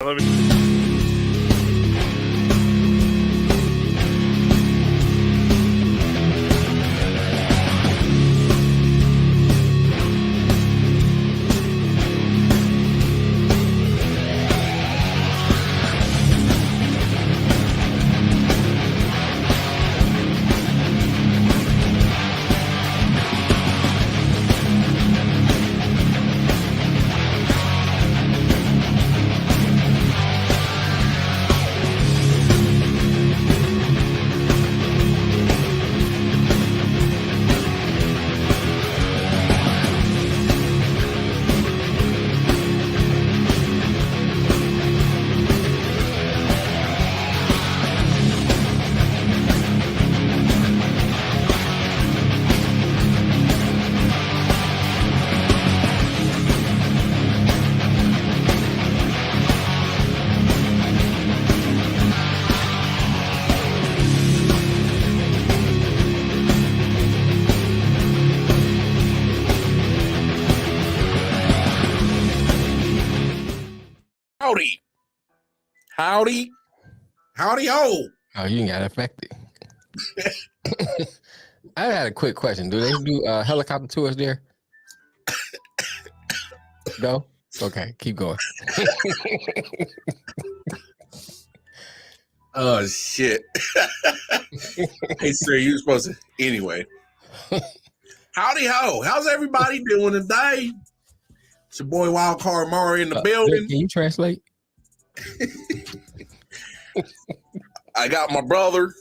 Let me. Howdy. Howdy-o. Oh, you got affected. I had a quick question. Do they do helicopter tours there? No? Okay, keep going. Oh, shit. Hey, sir, you were supposed to... Anyway. Howdy-ho. How's everybody doing today? It's your boy Wildcard Mari in the building. Can you translate? I got my brother,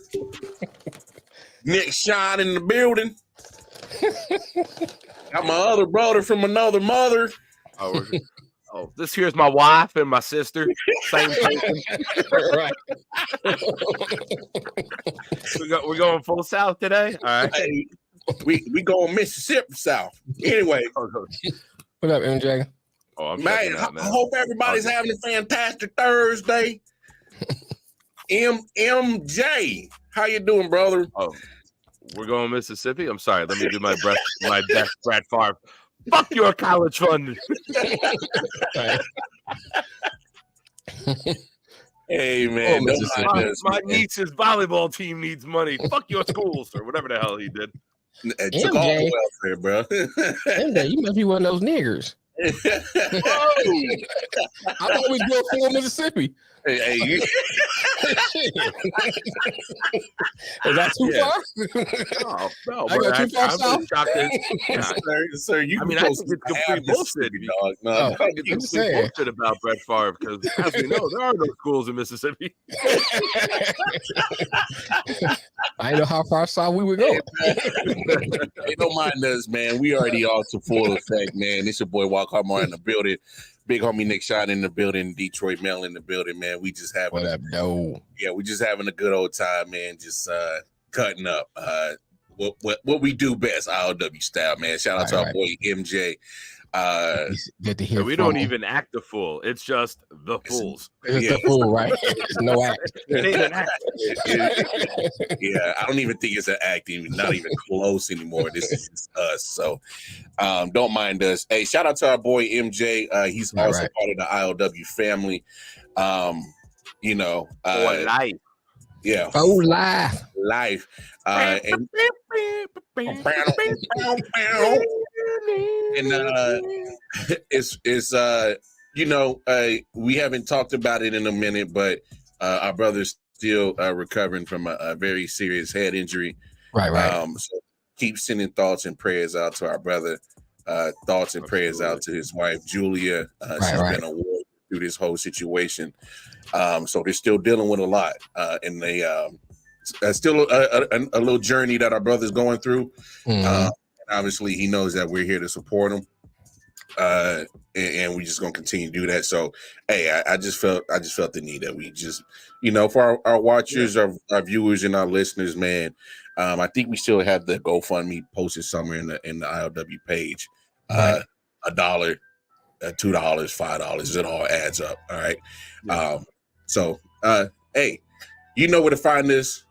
Nick Shine, in the building. Got my other brother from another mother. Oh, this here's my wife and my sister. Same person. Right. We're going full south today. All right. Hey, we going Mississippi South. Anyway. What up, MJ? Oh, I'm man, I hope everybody's having a fantastic Thursday. MJ, how you doing, brother? Oh, we're going Mississippi. I'm sorry. Let me do my best Brad Favre. Fuck your college fund. Hey man, my niece's volleyball team needs money. Fuck your schools or whatever the hell he did. It took all the welfare, bro. MJ, you must be one of those niggers. I thought we go full Mississippi. Hey, is that too far? No, I got too far south. Sir, you. I mean, I think it's complete bullshit. Dog. No, I think it's complete bullshit about Brett Favre because, as we know, there are no schools in Mississippi. I know how far south we would go. Hey, don't mind us, man. We already all to full effect, man. It's your boy Walk Harbaugh in the building. Big homie Nick Shot in the building, Detroit Mail in the building, man. We just having we just having a good old time, man. Just cutting up. What we do best, I.O.W. style, man. Shout out to our boy MJ. Good to hear. We don't even act the fool. It's just the fools. It's the fool, right? It's no act. It ain't an act. Yeah, I don't even think it's an act, not even close anymore. This is just us. So don't mind us. Hey, shout out to our boy MJ. He's also part of the I.O.W. family. For life. Yeah. For life. Life. And we haven't talked about it in a minute, but our brother's still recovering from a very serious head injury. Right. So keep sending thoughts and prayers out to our brother. Thoughts and prayers out to his wife Julia. She's been a warrior through this whole situation. So they're still dealing with a lot, and they still a little journey that our brother's going through. And obviously, he knows that we're here to support him, and we're just gonna continue to do that. So, hey, I just felt the need that we just, for our watchers, our viewers, and our listeners, man. I think we still have the GoFundMe posted somewhere in the I.O.W. page. $1, $2, $5, it all adds up. All right. So, hey, you know where to find this.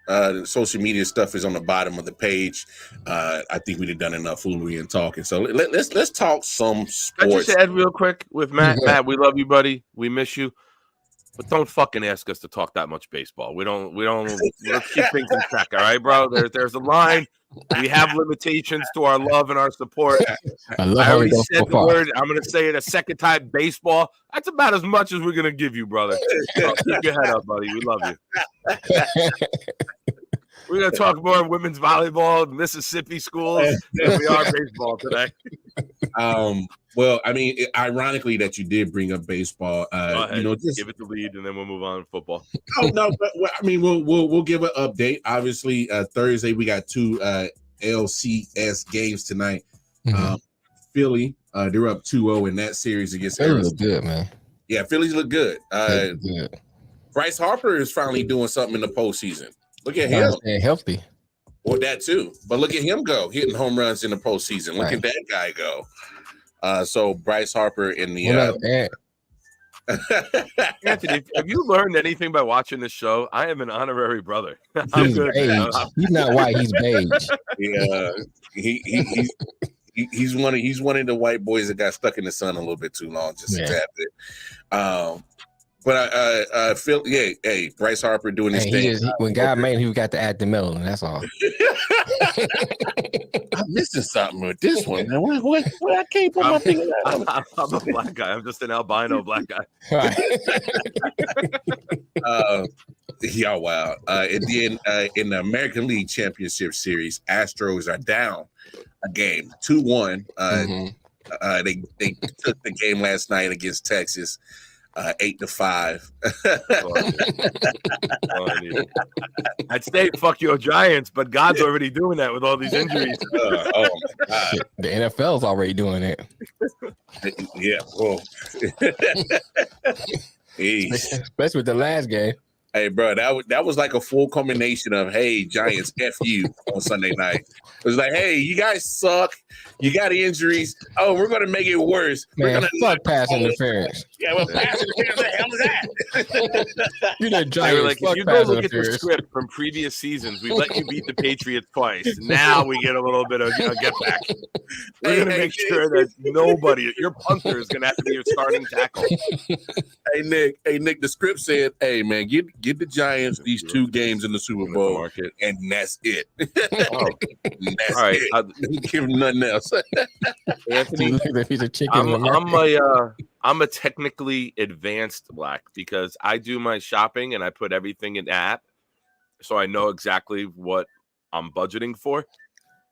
The social media stuff is on the bottom of the page. I think we've done enough foolery and talking. So let's talk some sports. I just add real quick with Matt. Matt, we love you, buddy. We miss you. But don't fucking ask us to talk that much baseball. We don't. Let's keep things in check, all right, bro? There's a line. We have limitations to our love and our support. I already said the word. I'm going to say it a second time. Baseball. That's about as much as we're going to give you, brother. So keep your head up, buddy. We love you. We're going to talk more women's volleyball, Mississippi schools than we are baseball today. Well, I mean, ironically that you did bring up baseball. Just give it the lead, and then we'll move on to football. Oh no, but I mean, we'll give an update. Obviously, Thursday we got two LCS games tonight. Mm-hmm. Philly, they're up 2-0 in that series against Philly Arizona. look good, man. Yeah, Phillies look good. Good. Bryce Harper is finally doing something in the postseason. Look at him. Healthy. Well, that too. But look at him go, hitting home runs in the postseason. Look at that guy go. So Bryce Harper in the Anthony, have you learned anything by watching this show? I am an honorary brother. I'm good. He's not white, he's beige. Yeah. He's one of the white boys that got stuck in the sun a little bit too long, just a tad bit. But Phil, hey, Bryce Harper doing his thing. When God made him, he got to add the melon, and that's all. I'm missing something with this one. What I can't put my finger on. I'm a black guy. I'm just an albino black guy. Right. Yeah, wow. And then in the American League Championship Series, Astros are down a game, 2-1. They took the game last night against Texas. 8-5. I'd say fuck your Giants, but God's already doing that with all these injuries. Oh my God. The NFL's already doing it. Yeah, well. Especially with the last game. Hey, bro, that was like a full combination of, hey, Giants, F you on Sunday night. It was like, hey, you guys suck. You got injuries. Oh, we're going to make it worse. Man, fuck pass interference. Yeah, well, pass interference, what the hell is that? You're the Giants. Like, if you go look at the script from previous seasons, we let you beat the Patriots twice. Now we get a little bit of get back. We're going to make sure that your punter is going to have to be your starting tackle. Hey, Nick, the script said, hey, man, get the Giants these 2 games in the Super Bowl, and that's it. That's all right. It. Give them nothing else. Anthony, I'm a technically advanced black because I do my shopping and I put everything in the app, so I know exactly what I'm budgeting for,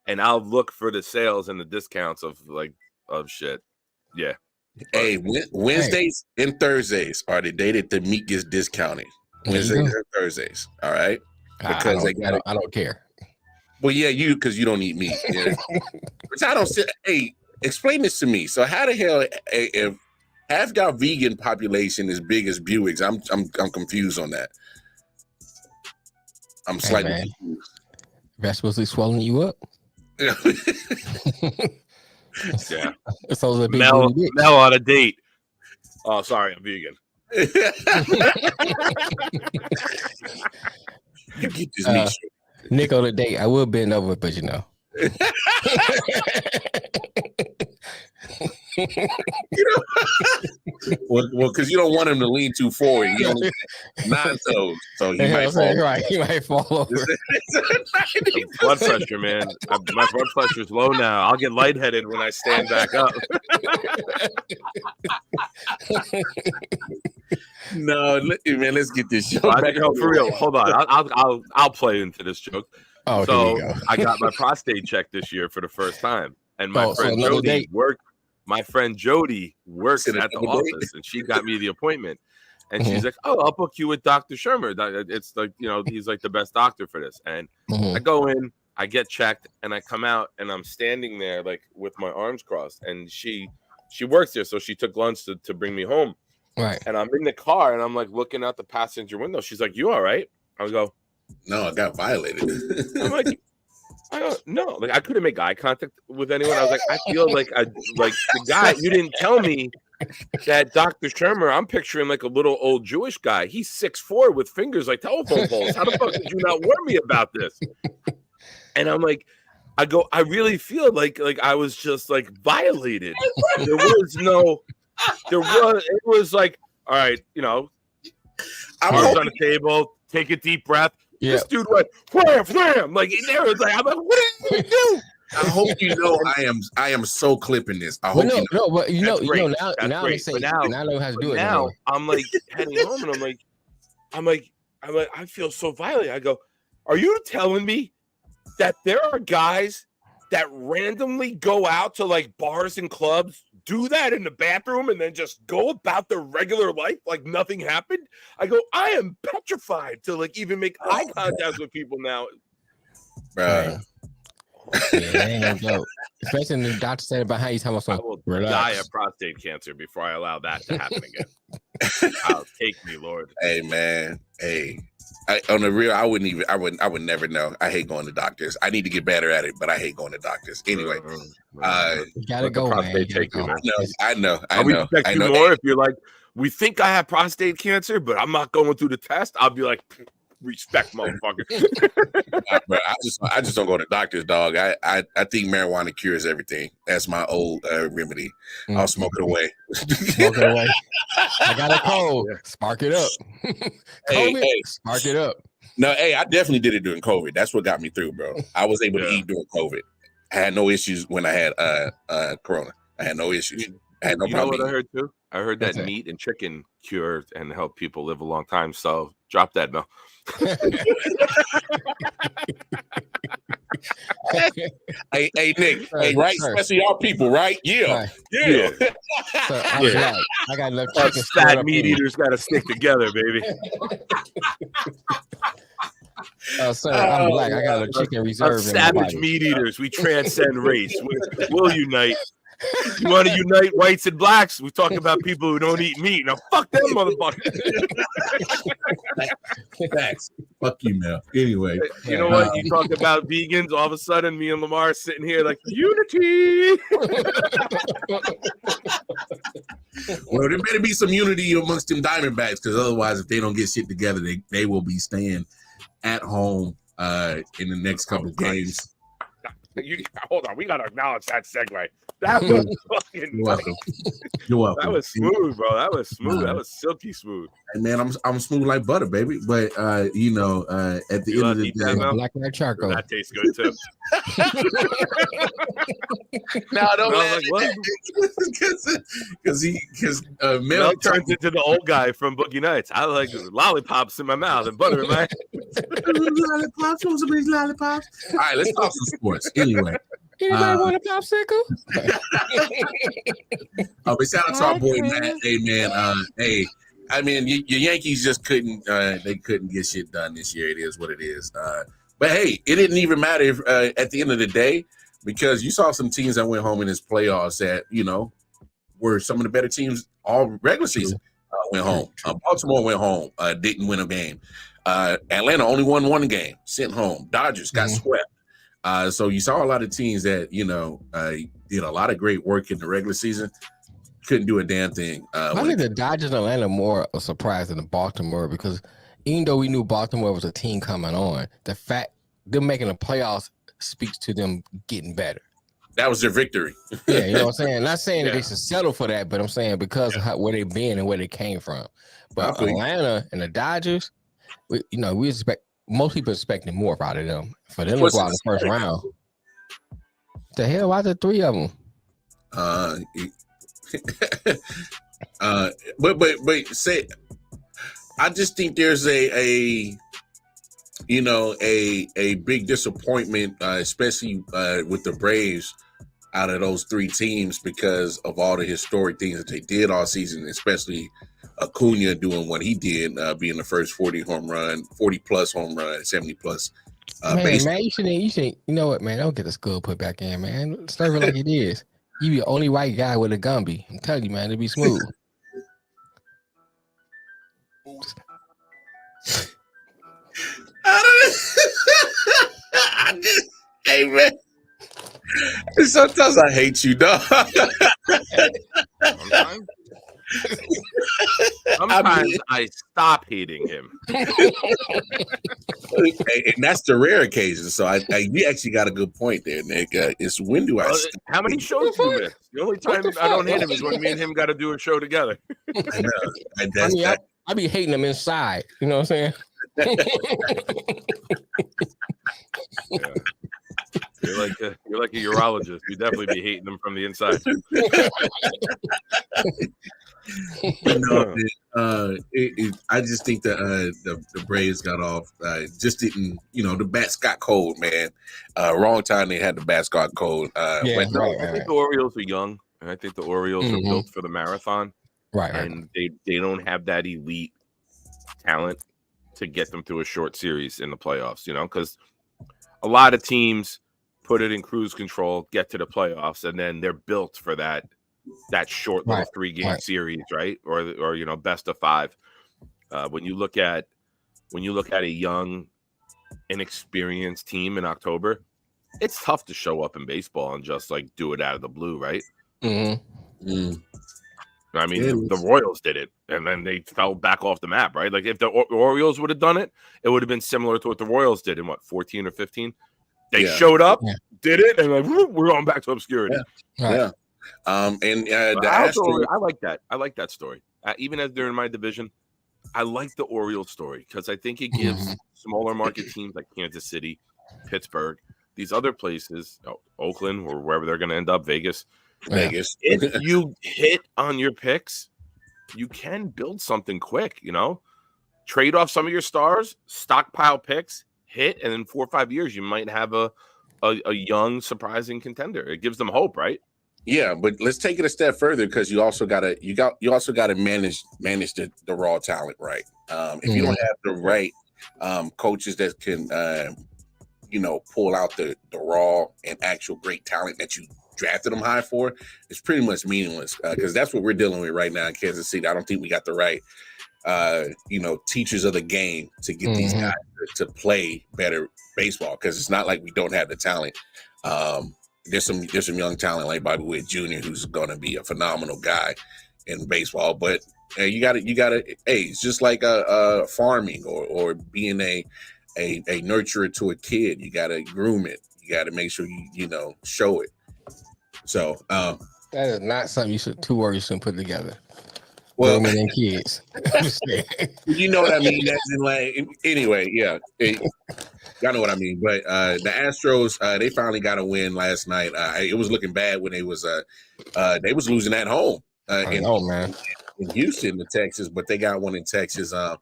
and I'll look for the sales and the discounts of shit. Yeah. Hey, Wednesdays and Thursdays are the day that the meat gets discounted. Wednesdays and Thursdays. All right. Because I don't care. Well, yeah, because you don't eat meat. Yeah. Which I don't see. Hey, explain this to me. So how the hell if half our vegan population is big as Buicks? I'm confused on that. I'm slightly confused. Vegetables are swelling you up. Yeah. So Mel on a date. Oh, sorry, I'm vegan. You get this meat shit. Nick on a date. I will bend over, but well, because you don't want him to lean too forward. He only 9 toes, so he might fall. Right, he might fall over. Blood pressure, man. My blood pressure is low now. I'll get lightheaded when I stand back up. No, man, let's get this show back. No, for real. Hold on. I'll play into this joke. Oh, so I got my prostate checked this year for the first time, and my friend Jody worked. My friend Jody works at the office, and she got me the appointment. And she's like, "Oh, I'll book you with Dr. Shermer. It's like, he's like the best doctor for this." And I go in, I get checked, and I come out, and I'm standing there like with my arms crossed. And she works there, so she took lunch to bring me home. Right. And I'm in the car, and I'm like looking out the passenger window. She's like, "You all right?" I go, "No, I got violated." I'm like, I don't know. Like, I couldn't make eye contact with anyone. I was like, I feel like the guy. You didn't tell me that Dr. Shermer. I'm picturing like a little old Jewish guy. He's 6'4" with fingers like telephone poles. How the fuck did you not warn me about this? And I'm like, I really feel like I was just like violated. It was like, all right, Arms on the table, take a deep breath. Yeah. This dude went wham, wham. Like there was like, I'm like, what did you do? I hope you know I am so clipping this. I hope you know. But now they say now know how to do it. Now I'm like heading home and I'm like, I feel so violent. I go, are you telling me that there are guys that randomly go out to like bars and clubs, do that in the bathroom, and then just go about their regular life like nothing happened? I go, I am petrified to like even make eye contact with people now. Bruh. Yeah, ain't no joke. Especially when the doctor said behind you, talking about I will die of prostate cancer before I allow that to happen again. I'll take me, Lord. Hey man, on the real, I would never know. I hate going to doctors. I need to get better at it, but I hate going to doctors. Anyway, you gotta go, man. I know. I respect you more if you're like, we think I have prostate cancer, but I'm not going through the test. I'll be like, respect, motherfucker. Bro, I just don't go to doctors, dog. I think marijuana cures everything. That's my old remedy. I'll smoke it away. Smoke it away. I got a cold. Spark it up. COVID, spark it up. No, I definitely did it during COVID. That's what got me through, bro. I was able to eat during COVID. I had no issues when I had Corona. I had no issues. I had no problem. You know what I heard too? I heard that meat and chicken cure and help people live a long time. So drop that, Mel. Hey, Nick. Hey, right? Especially our people, right? Yeah. Yeah. So I got enough chicken. Fat meat eaters got to stick together, baby. Sir, I'm black. I got a chicken reserve. Savage meat eaters. We transcend race. We'll unite. You want to unite whites and blacks? We talk about people who don't eat meat. Now, fuck them motherfuckers. Facts. Fuck you, Mel. Anyway. You know what? You talk about vegans, all of a sudden, me and Lamar are sitting here like, unity. Well, there better be some unity amongst them Diamondbacks, because otherwise, if they don't get shit together, they will be staying at home in the next couple of games. Hold on, we gotta acknowledge that segue. That was fucking. You're welcome. You're welcome. That was smooth, bro. That was smooth. That was silky smooth. Hey man, I'm smooth like butter, baby. But at the end of the day, black and charcoal. That tastes good too. No, don't laugh. Because Mel turns into the old guy from Boogie Nights. I like lollipops in my mouth and butter in my. Lollipops. All right, let's talk some sports. Anyway. Anybody want a popsicle? But shout out to our boy Matt. Hey man, I mean your Yankees just couldn't get shit done this year. It is what it is. But hey, it didn't even matter if, at the end of the day, because you saw some teams that went home in this playoffs that were some of the better teams all regular season went home. Baltimore went home, didn't win a game. Atlanta only won one game, sent home. Dodgers got swept. So you saw a lot of teams that, did a lot of great work in the regular season, couldn't do a damn thing. I think the Dodgers and Atlanta more a surprise than the Baltimore, because even though we knew Baltimore was a team coming on, the fact them making the playoffs speaks to them getting better. That was their victory. Yeah, you know what I'm saying? Not saying that they should settle for that, but I'm saying because of where they've been and where they came from. But Atlanta and the Dodgers, we expect. Most people expecting more out of them. For them to go out in the first round. The hell, why the three of them? But say, I just think there's a big disappointment, especially with the Braves, out of those three teams, because of all the historic things that they did all season, especially Acuna doing what he did, being the first 40 plus home run, 70 plus. Man, you should. You know what, man? Don't get the skull put back in, man. Serve it like it is. You be the only white guy with a Gumby. I'm telling you, man, it'll be smooth. Hey, man. Sometimes I hate you, dog. Sometimes I stop hating him. And that's the rare occasion. So we actually got a good point there, Nick. It's when do I stop? How many shows do you miss? The only time I don't hate him is when me and him got to do a show together. I I be hating them inside. You know what I'm saying? Yeah. You're like a urologist. You definitely be hating them from the inside. I just think that the Braves got off. Just didn't, the bats got cold, man. Wrong time they had the bats got cold. I think the Orioles are young, and I think the Orioles are built for the marathon. Right. And they don't have that elite talent to get them through a short series in the playoffs, because a lot of teams put it in cruise control, get to the playoffs, and then they're built for that short little 3-game series, right? Or best of 5. When you look at a young, inexperienced team in October, it's tough to show up in baseball and just like do it out of the blue, right? I mean, the Royals did it, and then they fell back off the map, right? Like if the Orioles would have done it, it would have been similar to what the Royals did in 14 or 15. They showed up, did it, and like we're going back to obscurity. Yeah. I like that. I like that story. Even as they're in my division, I like the Orioles story because I think it gives smaller market teams like Kansas City, Pittsburgh, these other places, Oakland or wherever they're going to end up, Vegas. If you hit on your picks, you can build something quick, trade off some of your stars, stockpile picks, hit, and in 4 or 5 years, you might have a young, surprising contender. It gives them hope, right? Yeah, but let's take it a step further because you also gotta manage the raw talent, right? If you don't have the right coaches that can pull out the raw and actual great talent that you drafted them high for, it's pretty much meaningless because that's what we're dealing with right now in Kansas City. I don't think we got the right teachers of the game to get these guys to play better baseball because it's not like we don't have the talent. There's some young talent like Bobby Witt Jr. who's going to be a phenomenal guy in baseball, but you got to. Hey, it's just like farming or being a nurturer to a kid. You got to groom it. You got to make sure you show it. So that is not something two words shouldn't put together. Well, grooming and kids. You know what I mean? That's in like anyway. Yeah. Y'all know what I mean, but the Astros they finally got a win last night. It was looking bad when they was losing at home in Houston, to Texas, but they got one in Texas. I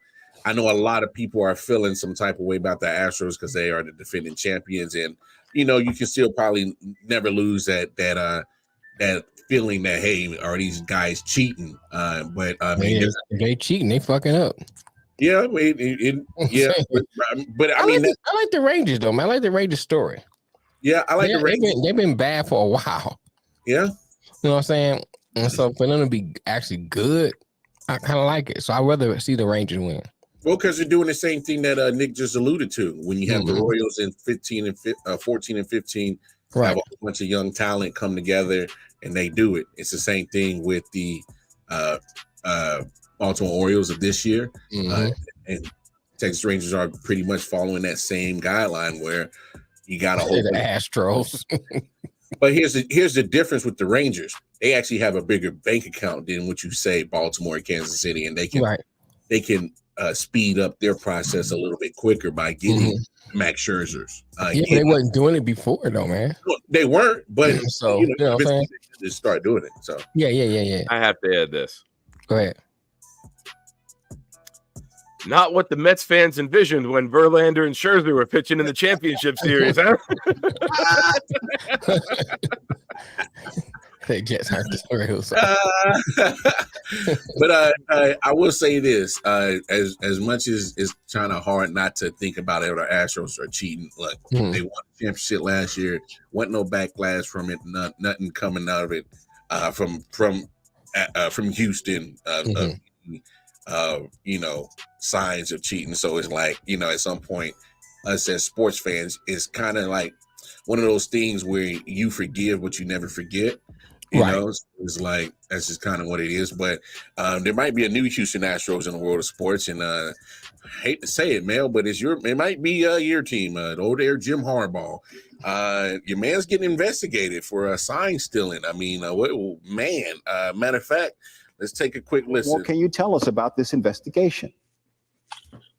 know a lot of people are feeling some type of way about the Astros because they are the defending champions, and you can still probably never lose that feeling that hey, are these guys cheating? But I mean, they cheating, they fucking up. Yeah, I mean, but I mean, I like the Rangers though, man. I like the Rangers story. Yeah, I like the Rangers. They've been bad for a while. Yeah, you know what I'm saying. And so for them to be actually good, I kind of like it. So I'd rather see the Rangers win. Well, because they're doing the same thing that Nick just alluded to. When you have the Royals in 14 and 15, have a bunch of young talent come together and they do it. It's the same thing with the Baltimore Orioles of this year, and Texas Rangers are pretty much following that same guideline where you got to hold the Astros. But here's the difference with the Rangers. They actually have a bigger bank account than what you say Baltimore and Kansas City, and they can speed up their process a little bit quicker by getting Max Scherzers. They wasn't doing it before though, man. They weren't, but so you know what I'm saying? Just start doing it. So yeah. I have to add this. Go ahead. Not what the Mets fans envisioned when Verlander and Scherzer were pitching in the championship series, huh? They just heard the story. But I will say this: as much as it's kind of hard not to think about it, the Astros are cheating. Look, they won the championship last year. Wasn't no backlash from it. Nothing coming out of it from Houston. Signs of cheating. So it's like, at some point, us as sports fans, it's kind of like one of those things where you forgive, but you never forget. You know, it's like that's just kind of what it is. But there might be a new Houston Astros in the world of sports, and I hate to say it, Mel, but it might be your team, old there Jim Harbaugh. Your man's getting investigated for sign stealing. I mean, matter of fact. Let's take a quick listen. What can you tell us about this investigation?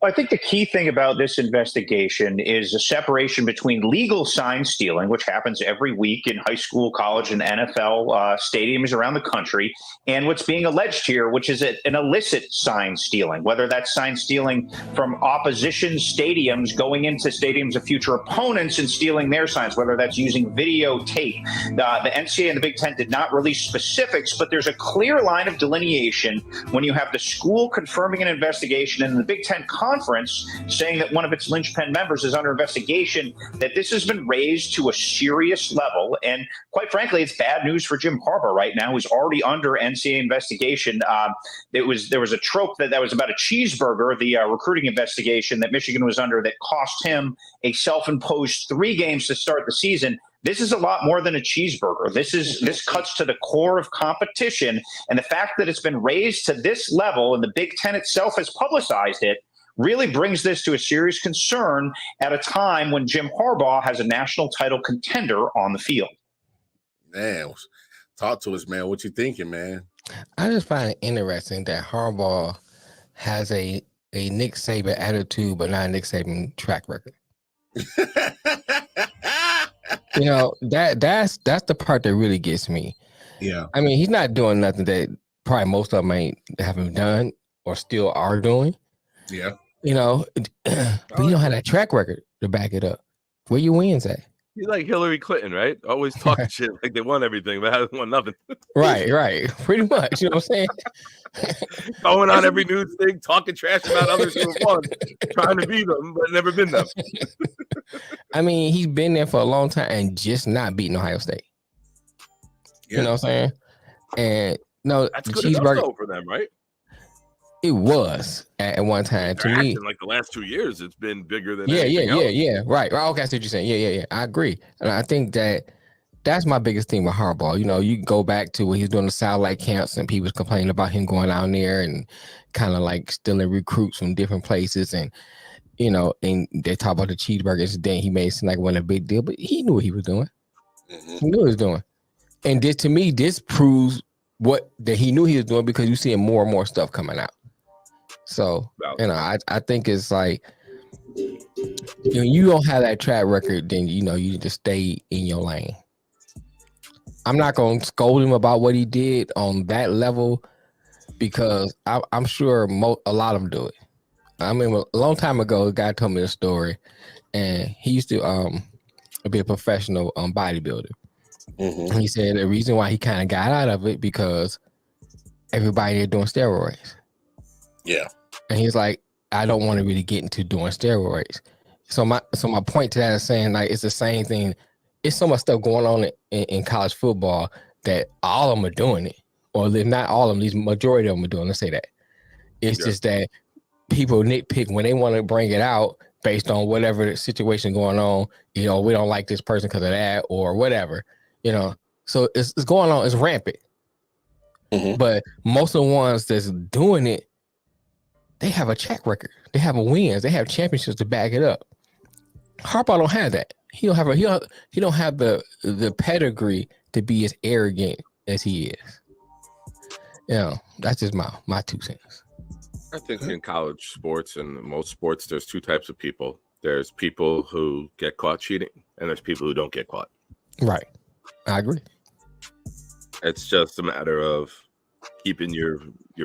I think the key thing about this investigation is the separation between legal sign stealing, which happens every week in high school, college, and NFL stadiums around the country, and what's being alleged here, which is an illicit sign stealing, whether that's sign stealing from opposition stadiums going into stadiums of future opponents and stealing their signs, whether that's using videotape. The NCAA and the Big Ten did not release specifics, but there's a clear line of delineation when you have the school confirming an investigation and the Big Ten conference saying that one of its linchpin members is under investigation, that this has been raised to a serious level. And quite frankly, it's bad news for Jim Harbaugh right now, who's already under NCAA investigation. There was a trope that was about a cheeseburger, the recruiting investigation that Michigan was under that cost him a self-imposed 3 games to start the season. This is a lot more than a cheeseburger. This cuts to the core of competition. And the fact that it's been raised to this level and the Big Ten itself has publicized it really brings this to a serious concern at a time when Jim Harbaugh has a national title contender on the field. Man, talk to us, man. What you thinking, man? I just find it interesting that Harbaugh has a Nick Saban attitude, but not a Nick Saban track record. You know, that's the part that really gets me. Yeah. I mean, he's not doing nothing that probably most of them haven't done or still are doing. Yeah. You know, but you don't have that track record to back it up. Where your wins at? He's like Hillary Clinton, right? Always talking shit like they won everything, but hasn't won nothing. Right. Pretty much. You know what I'm saying? Going on every news thing, talking trash about others who have won, trying to beat them, but never been them. I mean, he's been there for a long time and just not beating Ohio State. Yeah. You know what I'm saying? And no, that's good enough for them, right? It was at one time. To me, like the last 2 years, it's been bigger than yeah. Right. Okay, I see what you're saying. Yeah. I agree, and I think that's my biggest thing with Harbaugh. You know, you can go back to when he's doing the satellite camps and people was complaining about him going out there and kind of like stealing recruits from different places, and you know, and they talk about the cheeseburgers. Then he made it seem like it wasn't a big deal, but he knew what he was doing. Mm-hmm. He knew what he was doing, and this to me, this proves that he knew he was doing because you see more and more stuff coming out. So, you know, I think it's like, you know, you don't have that track record, then, you know, you just stay in your lane. I'm not going to scold him about what he did on that level because I'm sure a lot of them do it. I mean, a long time ago, a guy told me a story, and he used to be a professional bodybuilder. Mm-hmm. And he said the reason why he kind of got out of it because everybody there doing steroids. Yeah. And he's like, I don't want to really get into doing steroids. So my point to that is saying like it's the same thing. It's so much stuff going on in college football that all of them are doing it. Or not all of them, these majority of them are doing, let's say that. It's just that people nitpick when they want to bring it out based on whatever situation going on. You know, we don't like this person because of that or whatever. You know, so it's going on, it's rampant. Mm-hmm. But most of the ones that's doing it, they have a track record. They have wins. They have championships to back it up. Harbaugh don't have that. He don't have the pedigree to be as arrogant as he is. You know, that's just my 2 cents. I think in college sports and most sports, there's 2 types of people. There's people who get caught cheating, and there's people who don't get caught. Right. I agree. It's just a matter of keeping your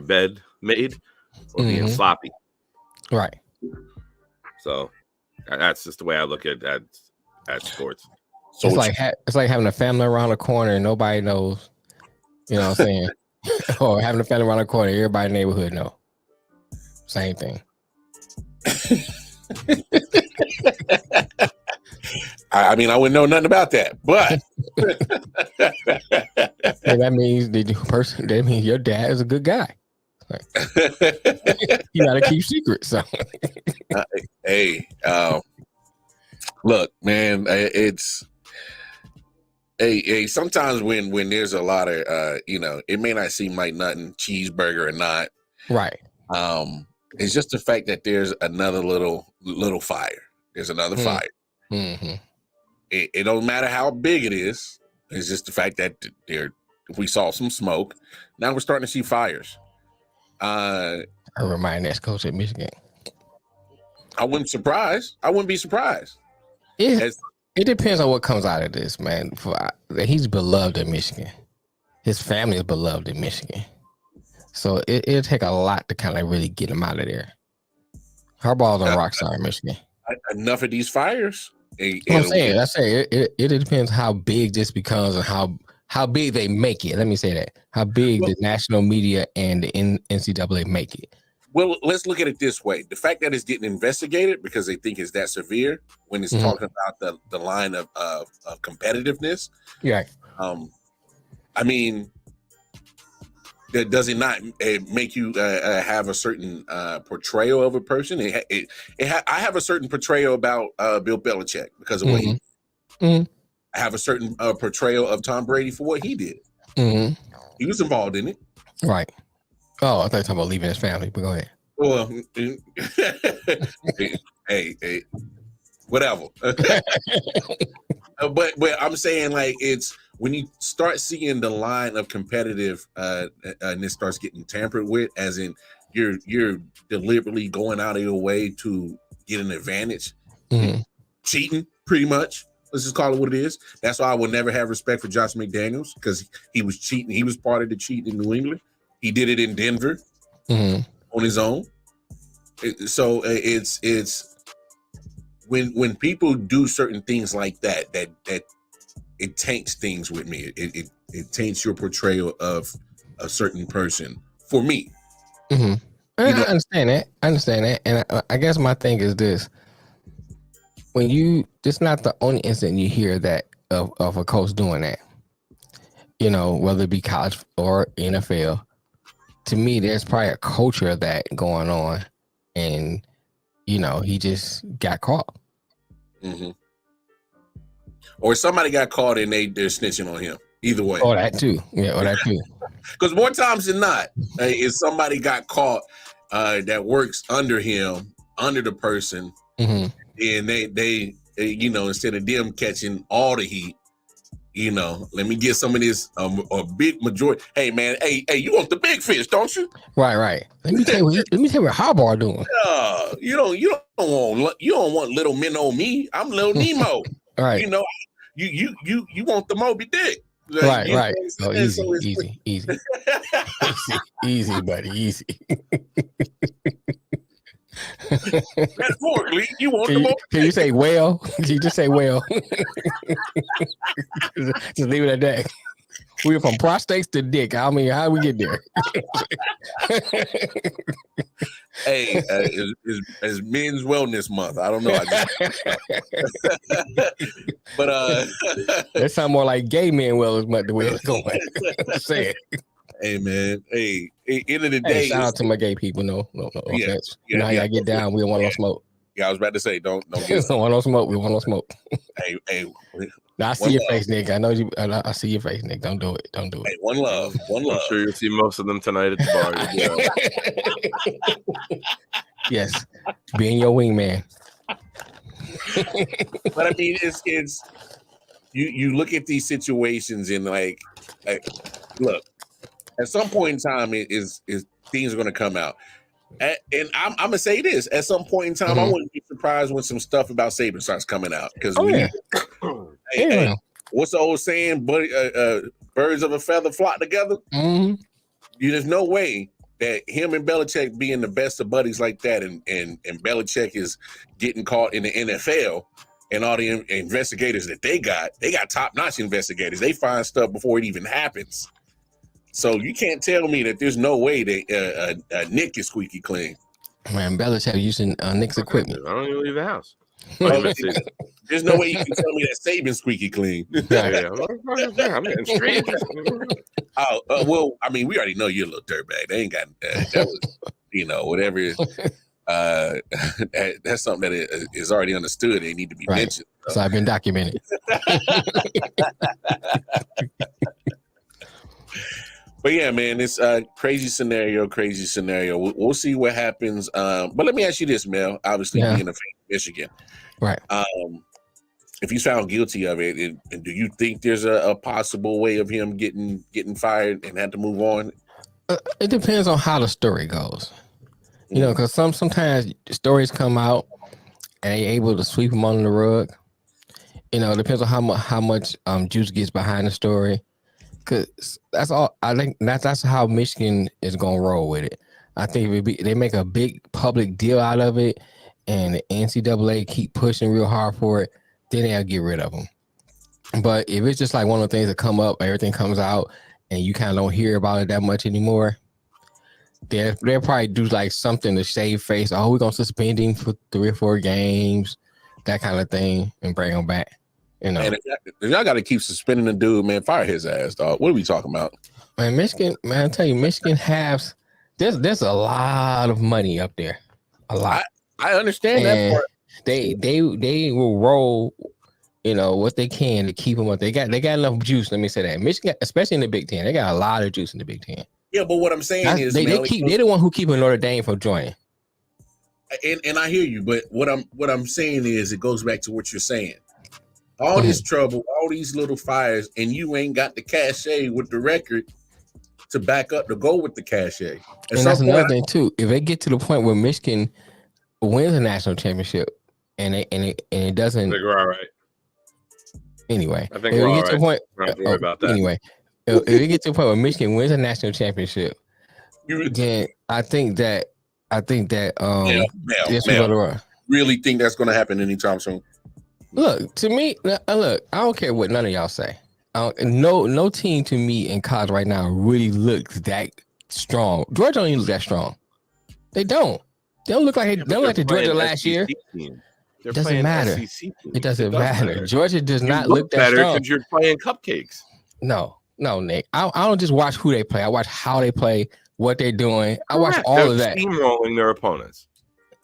bed made or being sloppy. Right. So that's just the way I look at sports. So it's like having a family around the corner and nobody knows. You know what I'm saying? Or having a family around the corner, everybody in the neighborhood know. Same thing. I mean, I wouldn't know nothing about that, but that means your dad is a good guy. Like, you gotta keep secrets. So, hey, look, man, it's sometimes when there's a lot of you know, it may not seem like nothing, cheeseburger or not, right? It's just the fact that there's another little fire. There's another fire. Mm-hmm. It don't matter how big it is. It's just the fact that We saw some smoke. Now we're starting to see fires. I remind that coach at Michigan. I wouldn't be surprised. It depends on what comes out of this, man. He's beloved in Michigan. His family is beloved in Michigan. So it'll take a lot to kind of really get him out of there. Harbaugh's a rock star in Michigan. Enough of these fires. I'm saying it depends how big this becomes and how big they make it. Let me say that. How big the national media and the NCAA make it. Well, let's look at it this way. The fact that it's getting investigated because they think it's that severe when it's talking about the line of competitiveness. Yeah. I mean, does it not make you have a certain portrayal of a person? I have a certain portrayal about Bill Belichick because of what he did. I have a certain portrayal of Tom Brady for what he did. He was involved in it. Right. Oh, I thought you were talking about leaving his family, but go ahead. Well, hey, whatever. But I'm saying, like, it's when you start seeing the line of competitive and it starts getting tampered with, as in you're deliberately going out of your way to get an advantage, cheating, pretty much. Let's just call it what it is. That's why I will never have respect for Josh McDaniels, because he was cheating. He was part of the cheating in New England. He did it in Denver on his own. So it's when people do certain things like that it taints things with me. It taints your portrayal of a certain person for me. I understand that. And I guess my thing is this. It's not the only incident you hear that of a coach doing that, whether it be college or NFL. To me, there's probably a culture of that going on, and he just got caught. Or somebody got caught and they're snitching on him. Either way. Oh, that too. Yeah, that too. Because more times than not, if somebody got caught that works under him, under the person, and they instead of them catching all the heat, let me get some of this a big majority. Hey man, hey, you want the big fish, don't you? Right. Let me tell you what Harbaugh doing. You don't want little minnow me. I'm little Nemo. Right. You want the Moby Dick. Right. Oh, easy. Easy, buddy, easy. Metaphorically, you want the Moby Dick. Can you say whale? Can you just say whale? Just leave it at that. We're from prostates to dick. I mean, how we get there? Hey, it's Men's Wellness Month. I don't know. But that sounds more like Gay Men Wellness Month the way it's going. Say it. Hey man, end of the day. Shout out to my gay people. No. Yeah, how y'all get down. We don't want no smoke. Yeah, I was about to say, don't get. Don't want no smoke. We want no smoke. Hey. Now, I see your face, Nick. I know you. I see your face, Nick. Don't do it. Hey, one love. I'm sure you'll see most of them tonight at the bar. Yes, being your wingman. But I mean, it's you look at these situations and like look, at some point in time, is things are going to come out. And I'm gonna say this: at some point in time, I wouldn't be surprised when some stuff about Saban starts coming out. Because hey, what's the old saying? Birds of a feather flock together. There's no way that him and Belichick being the best of buddies like that, and Belichick is getting caught in the NFL, and all the investigators that they got top-notch investigators. They find stuff before it even happens. So you can't tell me that there's no way that Nick is squeaky clean. Man, Belichick using Nick's equipment. I don't even leave the house. There's no way you can tell me that Saban's squeaky clean. I'm in street. Well, I mean, we already know you're a little dirtbag. They ain't got that was, whatever. That's something that is already understood. They need to be mentioned. So I've been documented. But yeah, man, it's a crazy scenario. We'll see what happens. But let me ask you this, Mel. Obviously, being a fan of Michigan, right? if he's found guilty of it, and do you think there's a possible way of him getting fired and had to move on? It depends on how the story goes. You know, because sometimes stories come out and they're able to sweep them under the rug. You know, it depends on how much juice gets behind the story. Because that's all. I think that's how Michigan is gonna roll with it. I think they make a big public deal out of it, and the NCAA keep pushing real hard for it, then they'll get rid of them. But if it's just like one of the things that come up, everything comes out, and you kind of don't hear about it that much anymore, they'll probably do like something to save face. Oh, we're gonna suspend him for 3 or 4 games, that kind of thing, and bring him back. You know, and if y'all got to keep suspending the dude, man, fire his ass, dog. What are we talking about? Man, Michigan, man, I tell you, Michigan has there's a lot of money up there, a lot. I understand that part. They will roll, you know, what they can to keep them up. They got enough juice. Let me say that Michigan, especially in the Big Ten, they got a lot of juice in the Big Ten. Yeah, but what I'm saying is they're the one who keeping Notre Dame from joining. And I hear you, but what I'm saying is it goes back to what you're saying. All this trouble, all these little fires, and you ain't got the cachet with the record to back up to go with the cachet. And that's another thing too. If they get to the point where Michigan wins a national championship and it doesn't, I think we're all right. Anyway, I think we're all right. To the point, don't have to worry about that. Anyway, if we get to the point where Michigan wins a national championship, then I think that really think that's going to happen anytime soon. Look, to me, I don't care what none of y'all say. No team to me in college right now really looks that strong. Georgia don't even look that strong. They don't. They don't look like the Georgia last year. It doesn't matter. It doesn't matter. Georgia does not look that strong. Because you're playing cupcakes. No, Nick. I don't just watch who they play. I watch how they play, what they're doing. I watch all of that. Steamrolling their opponents.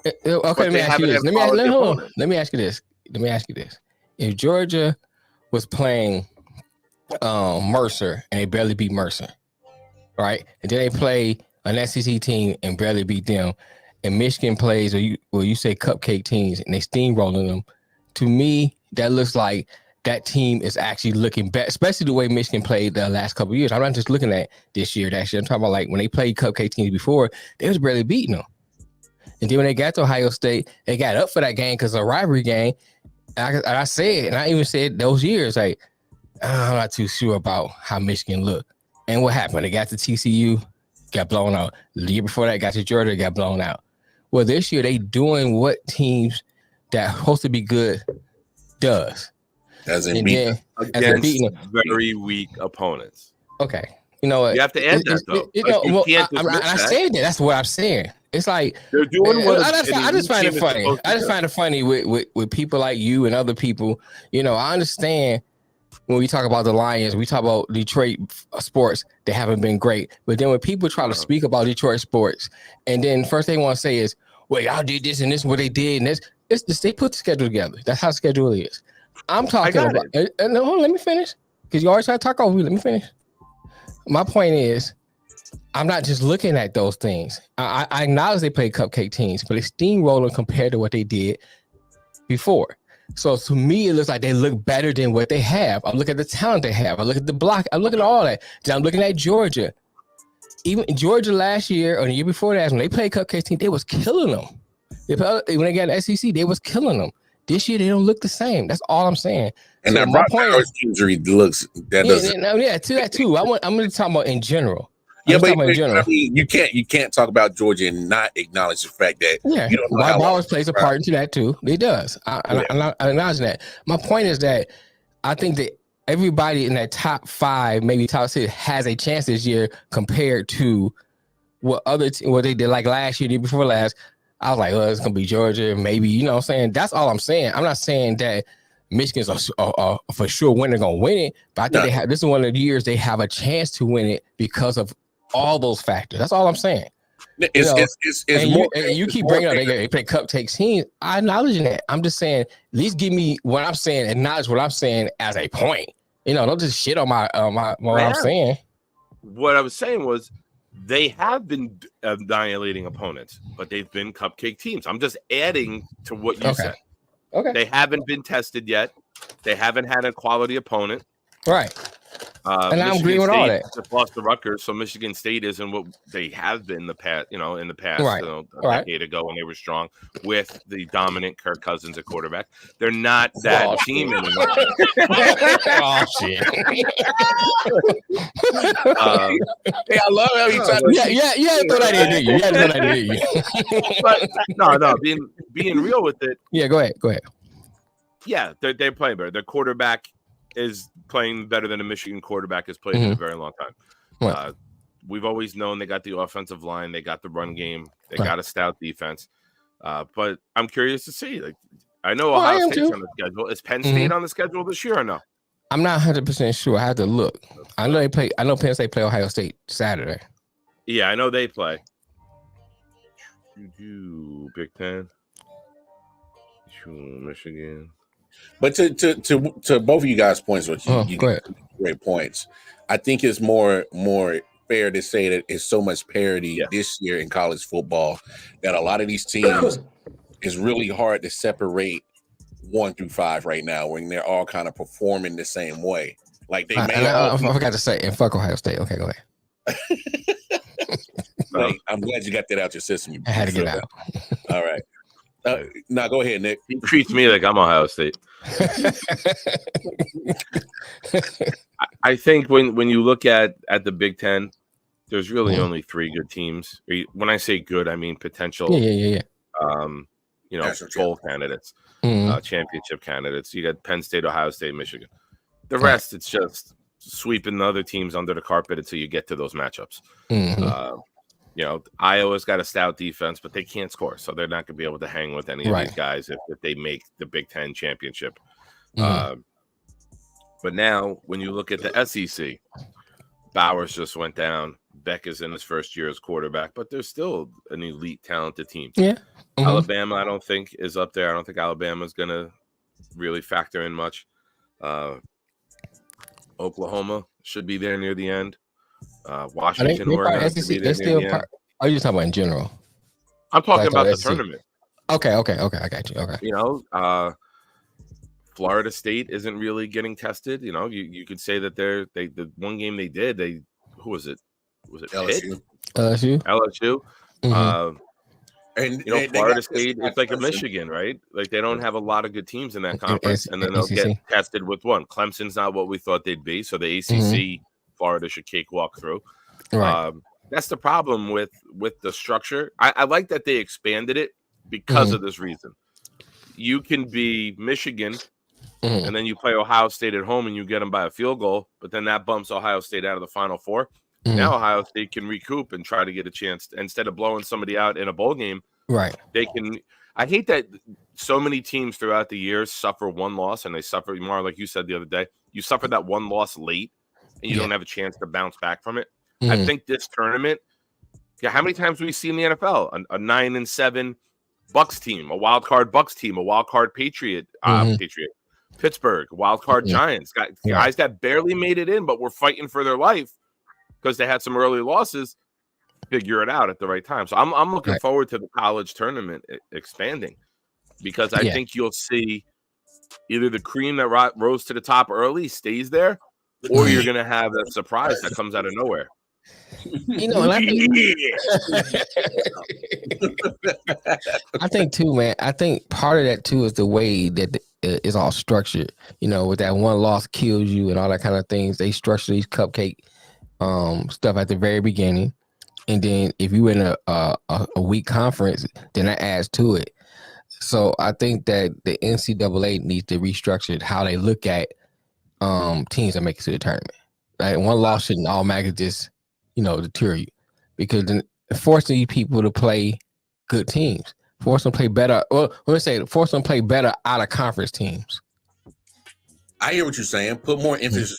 Okay, let me ask you this. Let me ask you this. If Georgia was playing Mercer and they barely beat Mercer, right? And then they play an SEC team and barely beat them, and Michigan plays, or you say cupcake teams, and they steamrolling them, to me, that looks like that team is actually looking better, especially the way Michigan played the last couple of years. I'm not just looking at this year, that year. I'm talking about like when they played cupcake teams before, they was barely beating them. And then when they got to Ohio State, they got up for that game because of a rivalry game. I said, and I even said those years, like, I'm not too sure about how Michigan looked. And what happened? They got to TCU, got blown out. The year before that, got to Georgia, got blown out. Well, this year, they doing what teams that are supposed to be good does. As in beating very weak opponents. Okay. You know what? You have to add that, though. I said that. That's what I'm saying. It's like they're doing what I just find it funny. I just find it funny with people like you and other people. You know, I understand when we talk about the Lions, we talk about Detroit sports, they haven't been great. But then when people try to speak about Detroit sports, and then first they want to say is, well, y'all did this and this is what they did, and this they put the schedule together. That's how the schedule is. I'm talking about no, let me finish. Because you always try to talk over me. Let me finish. My point is, I'm not just looking at those things. I acknowledge they play cupcake teams, but it's steamrolling compared to what they did before. So to me, it looks like they look better than what they have. I look at the talent they have. I look at the block. I look at all that. Then I'm looking at Georgia. Even Georgia last year or the year before that, when they played cupcake team, they was killing them. When they got an SEC, they was killing them. This year, they don't look the same. That's all I'm saying. And so that Brock injury looks that doesn't. Yeah, to that too. I'm going to talk about in general. Yeah, but I mean, you can't talk about Georgia and not acknowledge the fact that you don't know how Harbaugh plays a part into that too. It does. I acknowledge that. My point is that I think that everybody in that top 5, maybe top 6, has a chance this year compared to what they did like last year, the year before last. I was like, it's gonna be Georgia, maybe. You know what I'm saying? That's all I'm saying. I'm not saying that Michigan's a for sure winner gonna win it, but I think this is one of the years they have a chance to win it because of all those factors. That's all I'm saying. You keep bringing up they play cupcake teams. I acknowledge that. I'm just saying, at least give me what I'm saying, acknowledge what I'm saying as a point. You know, don't just shit on what I'm saying. What I was saying was they have been annihilating opponents, but they've been cupcake teams. I'm just adding to what you said. Okay. They haven't been tested yet. They haven't had a quality opponent. Right. And I'm agreeing with all that. Just lost to Rutgers, so Michigan State isn't what they have been in the past. Right. A decade ago when they were strong with the dominant Kirk Cousins at quarterback. They're not that team anymore. Oh shit! Hey, I love how he tried. Yeah. Thought I didn't hear you. Yeah, thought I didn't hear you. But no. Being real with it. Yeah, go ahead. Yeah, they're playing better. Their quarterback is playing better than a Michigan quarterback has played in a very long time. Right. We've always known they got the offensive line, they got the run game, they got a stout defense. But I'm curious to see. Like, I know Ohio State's on the schedule. Is Penn State on the schedule this year or no? I'm not 100% sure. I have to look. I know Penn State play Ohio State Saturday. Yeah, I know they play. Big Ten, Michigan. But to both of you guys' points, which you get great points. I think it's more fair to say that it's so much parity this year in college football that a lot of these teams is really hard to separate 1 through 5 right now when they're all kind of performing the same way. Like they may. I forgot to say, and fuck Ohio State. Okay, go ahead. Like, I'm glad you got that out your system. I had to get out. All right. Now go ahead, Nick. He treats me like I'm Ohio State. I think when you look at the Big Ten, there's really only 3 good teams. When I say good, I mean potential. Yeah. Bowl candidates, championship candidates. You got Penn State, Ohio State, Michigan. The rest, it's just sweeping the other teams under the carpet until you get to those matchups. Iowa's got a stout defense, but they can't score, so they're not going to be able to hang with any of these guys if they make the Big Ten championship. But now, when you look at the SEC, Bowers just went down. Beck is in his first year as quarterback, but there's still an elite, talented team. Yeah. Alabama, I don't think, is up there. I don't think Alabama's going to really factor in much. Oklahoma should be there near the end. Washington, Oregon. Are you talking about in general? I'm talking about the tournament. Okay. I got you. Okay. Florida State isn't really getting tested. You could say that the one game they did, who was it? Was it LSU? Pitt? LSU. And Florida State, it's like a Michigan, right? Like they don't have a lot of good teams in that conference, and then they'll get tested with one. Clemson's not what we thought they'd be, so the ACC, Florida should cakewalk through. Right. That's the problem with the structure. I like that they expanded it because of this reason. You can be Michigan, and then you play Ohio State at home, and you get them by a field goal, but then that bumps Ohio State out of the Final Four. Now Ohio State can recoup and try to get a chance instead of blowing somebody out in a bowl game. Right. They can. I hate that so many teams throughout the years suffer one loss, and they suffer more, like you said the other day. You suffer that one loss late, and you don't have a chance to bounce back from it. I think this tournament. Yeah, how many times do we see in the NFL a 9-7 Bucks team, a wild card Bucks team, a wild card Patriot, Pittsburgh, wild card Giants, guys that barely made it in, but were fighting for their life because they had some early losses, figure it out at the right time. So I'm looking forward to the college tournament expanding because I think you'll see either the cream that rose to the top early stays there, or you're going to have that surprise that comes out of nowhere. And I think too, man. I think part of that too is the way that it's all structured. With that one loss kills you and all that kind of things. They structure these cupcake stuff at the very beginning, and then if you in a weak conference, then that adds to it. So I think that the NCAA needs to restructure how they look at teams that make it to the tournament. Like one loss shouldn't automatically just deter you, because then forcing you people to play good teams, force them to play better. Well, let's say force them to play better out of conference teams. I hear what you're saying. Put more emphasis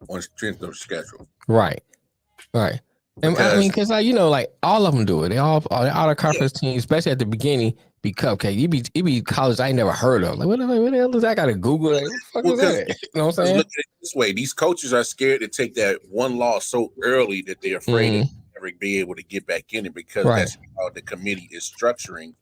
on strength of schedule. Right. And I mean, because all of them do it. They all out of conference teams, especially at the beginning, be cupcake. You be college I ain't never heard of. Like what the hell is that? I gotta Google it. What the fuck is that? You know what I'm saying? Look at it this way: these coaches are scared to take that one loss so early that they're afraid of never be able to get back in it, because that's how the committee is structuring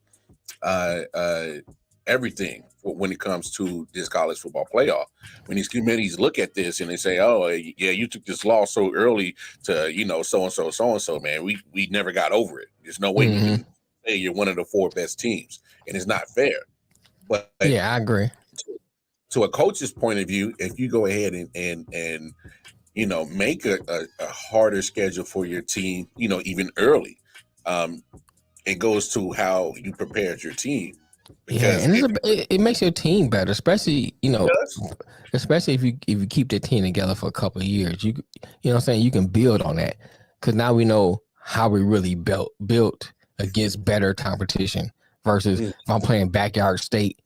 everything when it comes to this college football playoff. When these committees look at this and they say, "Oh, yeah, you took this loss so early to, so and so, man. We never got over it. There's no way you can say you're one of the 4 best teams, and it's not fair." But yeah, I agree. To a coach's point of view, if you go ahead and make a harder schedule for your team, even early, it goes to how you prepared your team. Because it makes your team better, especially especially if you keep the team together for a couple of years. You know what I'm saying, you can build on that, because now we know how we really built against better competition versus if I'm playing backyard state,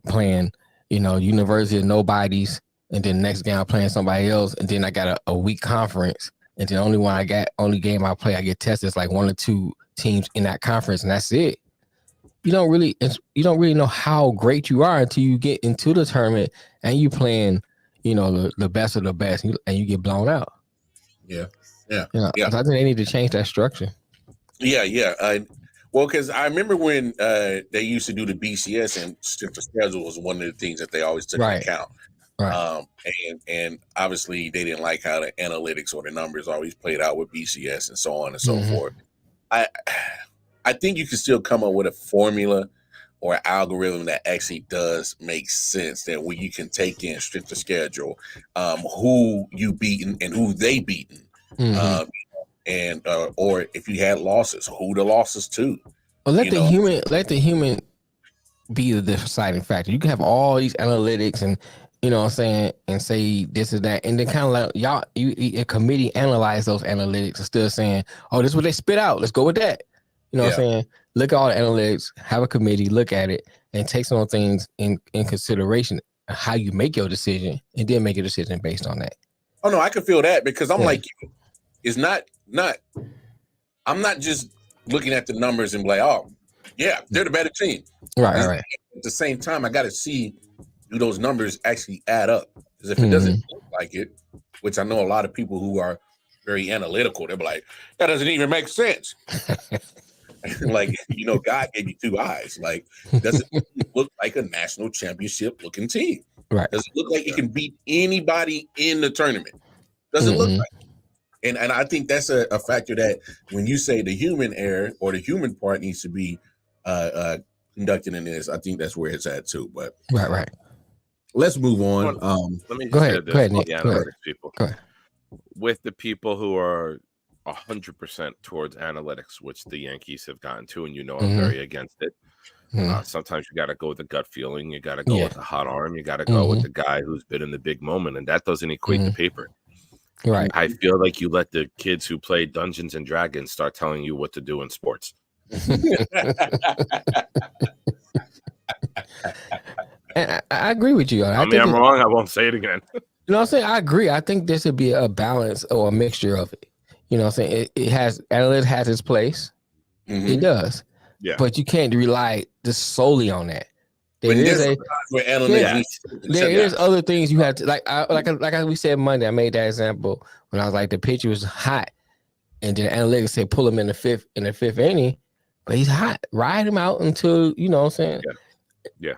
playing University of Nobodies, and then next game I'm playing somebody else, and then I got a weak conference, and then only game I play I get tested is like 1 or 2 teams in that conference, and that's it. You don't really know how great you are until you get into the tournament and you playing, the best of the best, and you get blown out. Yeah. So I think they need to change that structure. Yeah. Well, because I remember when they used to do the BCS, and strength of schedule was one of the things that they always took into account. Right. And obviously they didn't like how the analytics or the numbers always played out with BCS and so on and so forth. I think you can still come up with a formula or an algorithm that actually does make sense, that where you can take in strength of schedule, who you beaten and who they beaten, and or if you had losses, who the losses to. Well, let the human be the deciding factor. You can have all these analytics and and say this is that, and then kind of like a committee analyze those analytics instead of saying, "Oh, this is what they spit out. Let's go with that." You know what I'm saying? Look at all the analytics, have a committee, look at it, and take some things in consideration, how you make your decision, and then make a decision based on that. Oh no, I can feel that, because I'm like, it's not. I'm not just looking at the numbers and be like, oh, yeah, they're the better team. Right. At the same time, I got to see, do those numbers actually add up? Because if it doesn't look like it, which I know a lot of people who are very analytical, they'll be like, that doesn't even make sense. Like, God gave you 2 eyes. Like, does it look like a national championship looking team? Right. Does it look like it can beat anybody in the tournament? Does it look like it? And I think that's a factor that when you say the human error or the human part needs to be conducted in this, I think that's where it's at too. But right. Let's move on. Let me go ahead, Nick. People. Go ahead. With the people who are 100% towards analytics, which the Yankees have gotten to, and I'm very against it. Sometimes you got to go with the gut feeling. You got to go with the hot arm. You got to go with the guy who's been in the big moment, and that doesn't equate to paper. Right. I feel like you let the kids who play Dungeons and Dragons start telling you what to do in sports. And I agree with you. I'm wrong. I won't say it again. You know what I'm saying? I agree. I think there should be a balance or a mixture of it. You know what I'm saying? Analytics has its place. It does. Yeah. But you can't rely just solely on that. There is other things you have to like we said Monday. I made that example when I was like, the pitcher was hot, and then the analytics said pull him in the fifth inning, but he's hot. Ride him out until what I'm saying. Yeah.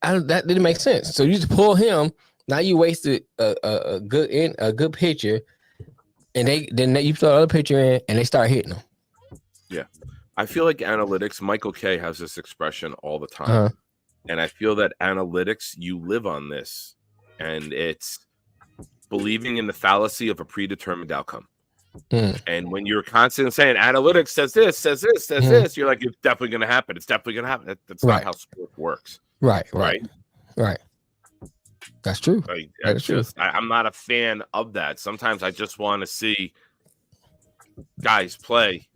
That didn't make sense. So you just pull him. Now you wasted a good pitcher, and then you throw another pitcher in, and they start hitting him. Yeah, I feel like analytics. Michael Kay has this expression all the time. And I feel that analytics, you live on this, and it's believing in the fallacy of a predetermined outcome. And when you're constantly saying analytics says this, you're like, it's definitely going to happen. It's definitely going to happen. That's not how sport works. Right. That's true. Like, I'm not a fan of that. Sometimes I just want to see guys play,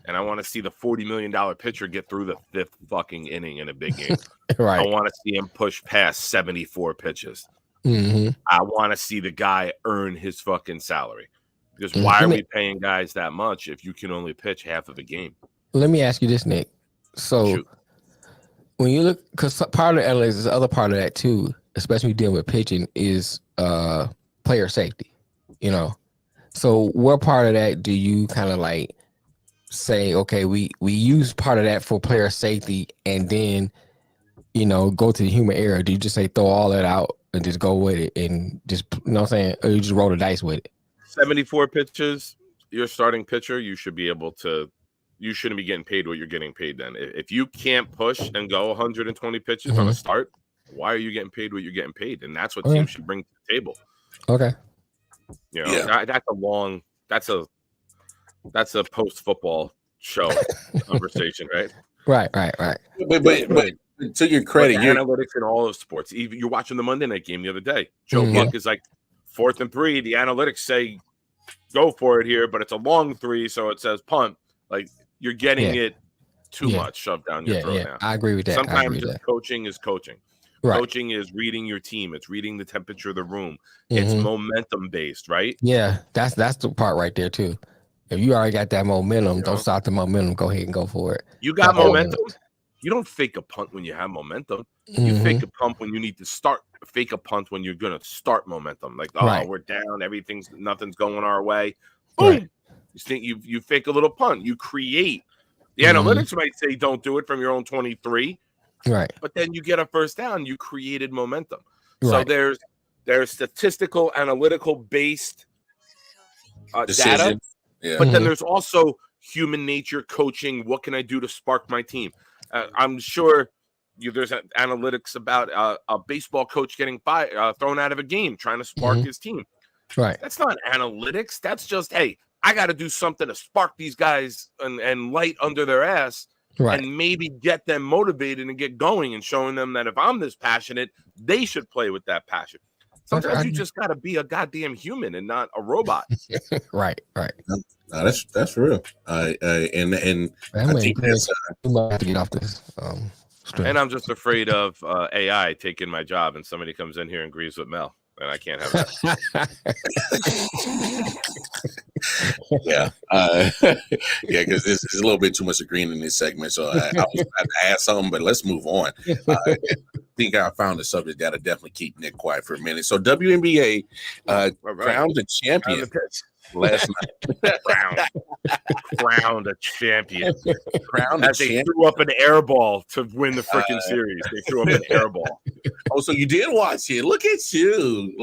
and I want to see the $40 million pitcher get through the 5th fucking inning in a big game. Right. I want to see him push past 74 pitches. I want to see the guy earn his fucking salary. Because why are we paying guys that much if you can only pitch half of a game? Let me ask you this, Nick. So when you look, because part of the analytics is the other part of that too, especially dealing with pitching, is player safety. So what part of that do you kind of like say, okay, we use part of that for player safety, and then go to the human error? Do you just say throw all that out and just go with it and just, you know what I'm saying? Or you just roll the dice with it? 74 pitches, your starting pitcher, you shouldn't be getting paid what you're getting paid then. If you can't push and go 120 pitches on a start, why are you getting paid what you're getting paid? And that's what teams should bring to the table. Okay. That's a post-football show conversation, right? Right. But to your credit, analytics in all of sports. Even you're watching the Monday night game the other day. Joe Buck is like 4th and 3. The analytics say go for it here, but it's a long 3, so it says punt. Like you're getting it too much shoved down your throat now. I agree with that. Sometimes coaching is coaching. Right. Coaching is reading your team. It's reading the temperature of the room. It's momentum based, right? Yeah, that's the part right there too. If you already got that momentum, don't stop the momentum. Go ahead and go for it. You got momentum. You don't fake a punt when you have momentum. You fake a punt when you need to fake a punt when you're gonna start momentum. Like, we're down, nothing's going our way. Boom. Right. You think you fake a little punt. You create. The analytics might say don't do it from your own 23. Right. But then you get a first down, you created momentum. So there's statistical, analytical based data. Yeah. But then there's also human nature coaching. What can I do to spark my team? I'm sure there's analytics about a baseball coach getting thrown out of a game, trying to spark his team. Right. That's not analytics. That's just, hey, I got to do something to spark these guys and light under their ass. Right. And maybe get them motivated and get going and showing them that if I'm this passionate, they should play with that passion. Sometimes you just got to be a goddamn human and not a robot. Right. No, that's real. And I think that's to get off this. And I'm just afraid of AI taking my job, and somebody comes in here and agrees with Mel, and I can't have that. Because this is a little bit too much agreeing in this segment. So I was about to add something, but let's move on. I think I found a subject that'll definitely keep Nick quiet for a minute. So WNBA crowned a champion last night. Crowned a champion. They threw up an air ball to win the freaking series. They threw up an air ball. Oh, so you did watch it? Look at you!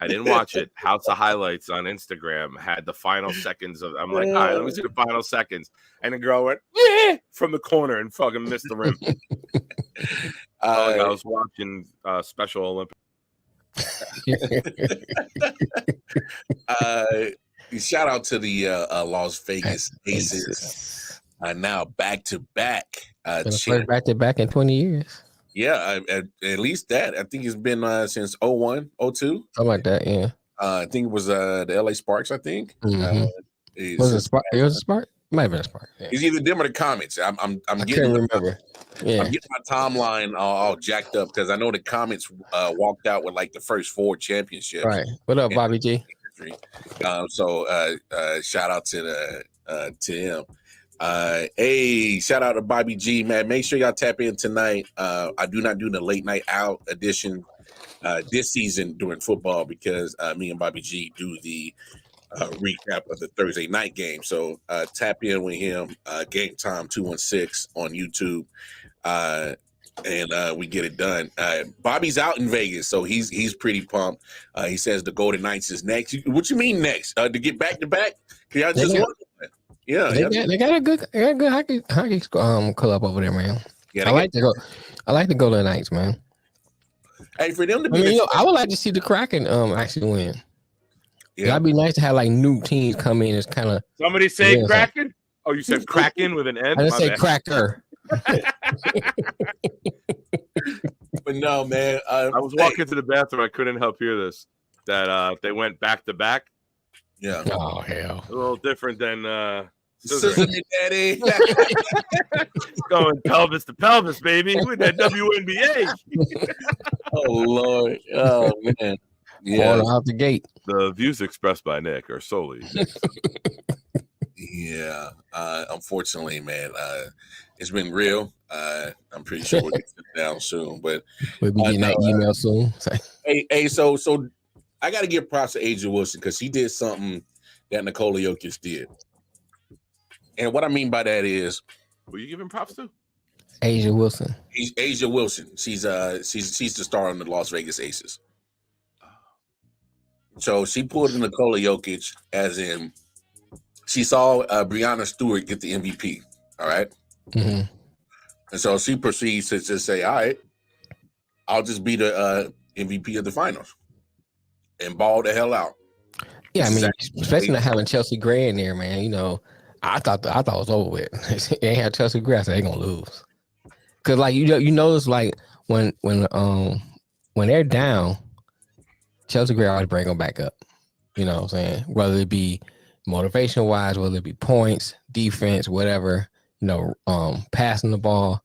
I didn't watch it. House of Highlights on Instagram had the final seconds of. I'm like, all right, let me see the final seconds. And the girl went from the corner and fucking missed the rim. I was watching Special Olympics. Shout out to the Las Vegas Aces. Now back to back. First back to back in 20 years. Yeah, at least that. I think it's been since 01, 02. Something like that, yeah. I think it was the LA Sparks, I think. Was it Spark? It was a Spark? Might have been a Spark. Yeah. It's either them or the Comets. I can't remember. Yeah. I'm getting my timeline all jacked up because I know the Comets walked out with like the first 4 championships. Right. What up, Bobby G? So shout out to him. Hey, shout out to Bobby G, man. Make sure y'all tap in tonight. I do not do the late night out edition this season during football because me and Bobby G do the recap of the Thursday night game. So tap in with him, Game Time 216 on YouTube, and we get it done. Bobby's out in Vegas, so he's pretty pumped. He says the Golden Knights is next. What you mean next? To get back to back? Y'all just they got a good hockey club over there, man. Yeah, I like to go to the Knights, man. Hey, for them to be, I would like to see the Kraken actually win. Yeah, it'd be nice to have like new teams come in. It's kind of somebody say Kraken. Oh, you said Kraken with an N. I didn't say Cracker. But no, man. I was walking to the bathroom. I couldn't help hear this. That they went back to back. Yeah. Oh hell. A little different than Scissoring Daddy. Going pelvis to pelvis, baby. With that WNBA. Oh Lord. Oh man. Yeah. Out the gate. The views expressed by Nick are solely. Yeah. Unfortunately, man. It's been real. I'm pretty sure we'll get down soon, but we'll be getting that email soon. Hey, so I got to give props to Asia Wilson because she did something that Nikola Jokic did. And what I mean by that is, who are you giving props to? Asia Wilson. Asia Wilson. She's the star on the Las Vegas Aces. So she pulled in Nikola Jokic, as in she saw Breanna Stewart get the MVP. All right. Mm-hmm. And so she proceeds to just say, all right, I'll just be the MVP of the finals and ball the hell out. Yeah, I mean, especially not having Chelsea Gray in there, man. You know, I thought it was over with. They ain't have Chelsea Gray, so they gonna lose. Cause like you notice like when they're down, Chelsea Gray always bring them back up. You know what I'm saying? Whether it be motivation wise, whether it be points, defense, whatever, passing the ball,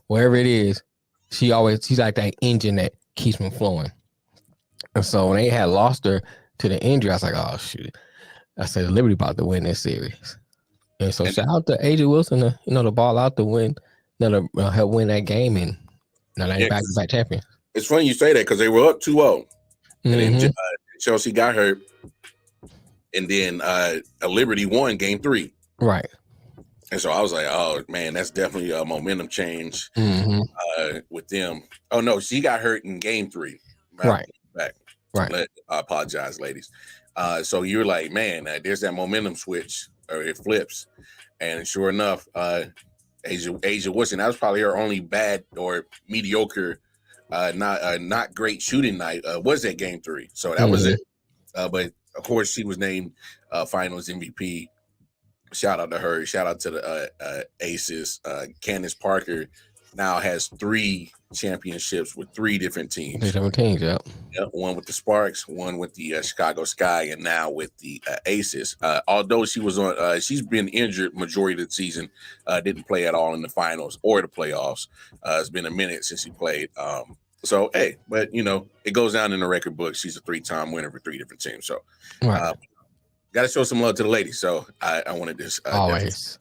wherever it is, she's like that engine that keeps them flowing. And so when they had lost her to the injury, I was like, oh shoot. I said Liberty about to win this series. And so shout out to Asia Wilson to ball out to win, to help win that game, and now they're back-to-back champions. It's funny you say that because they were up 2-0. And then Chelsea got hurt. And then Liberty won game 3. Right. And so I was like, oh, man, that's definitely a momentum change with them. Oh, no, she got hurt in game 3. Right. Back. Right. I apologize, ladies. So you're like, man, there's that momentum switch, or it flips. And sure enough, Asia Wilson, that was probably her only bad or mediocre, not great shooting night, was that game 3. So that was it. But of course, she was named Finals MVP. Shout out to her. Shout out to the Aces. Candace Parker now has 3 championships with 3 different teams. 3 different teams, yeah. One with the Sparks, one with the Chicago Sky, and now with the Aces. Although she was on, she's been injured majority of the season. Didn't play at all in the finals or the playoffs. It's been a minute since she played. So hey, but it goes down in the record book. She's a 3-time winner for 3 different teams. So, got to show some love to the ladies. So I wanted this always.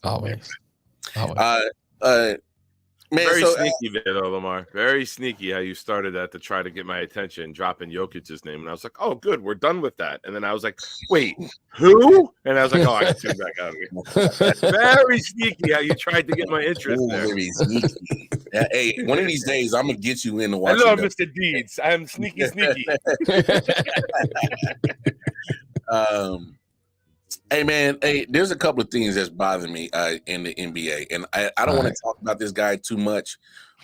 Man, very sneaky there, though, Lamar. Very sneaky how you started that to try to get my attention, dropping Jokic's name. And I was like, oh, good, we're done with that. And then I was like, wait, who? And I was like, oh, I can tune back out again. Very sneaky how you tried to get my interest there. Very sneaky. Hey, one of these days, I'm going to get you in to watch. Hello, Mr. Deeds. I'm sneaky. Hey man, there's a couple of things that's bothering me in the NBA, and I don't want to talk about this guy too much,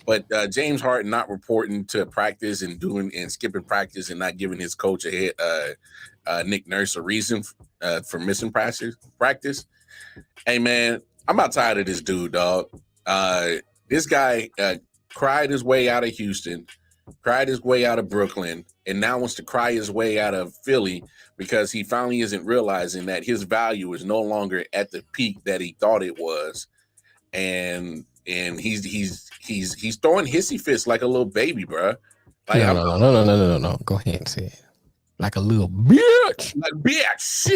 but James Harden not reporting to practice and skipping practice and not giving his coach Nick Nurse a reason for missing practice. Hey man, I'm about tired of this dude, dog. This guy cried his way out of Houston, cried his way out of Brooklyn, and now wants to cry his way out of Philly because he finally isn't realizing that his value is no longer at the peak that he thought it was, and he's throwing hissy fits like a little baby, bro. Like, no. Go ahead and say it. Like a little bitch. Like bitch.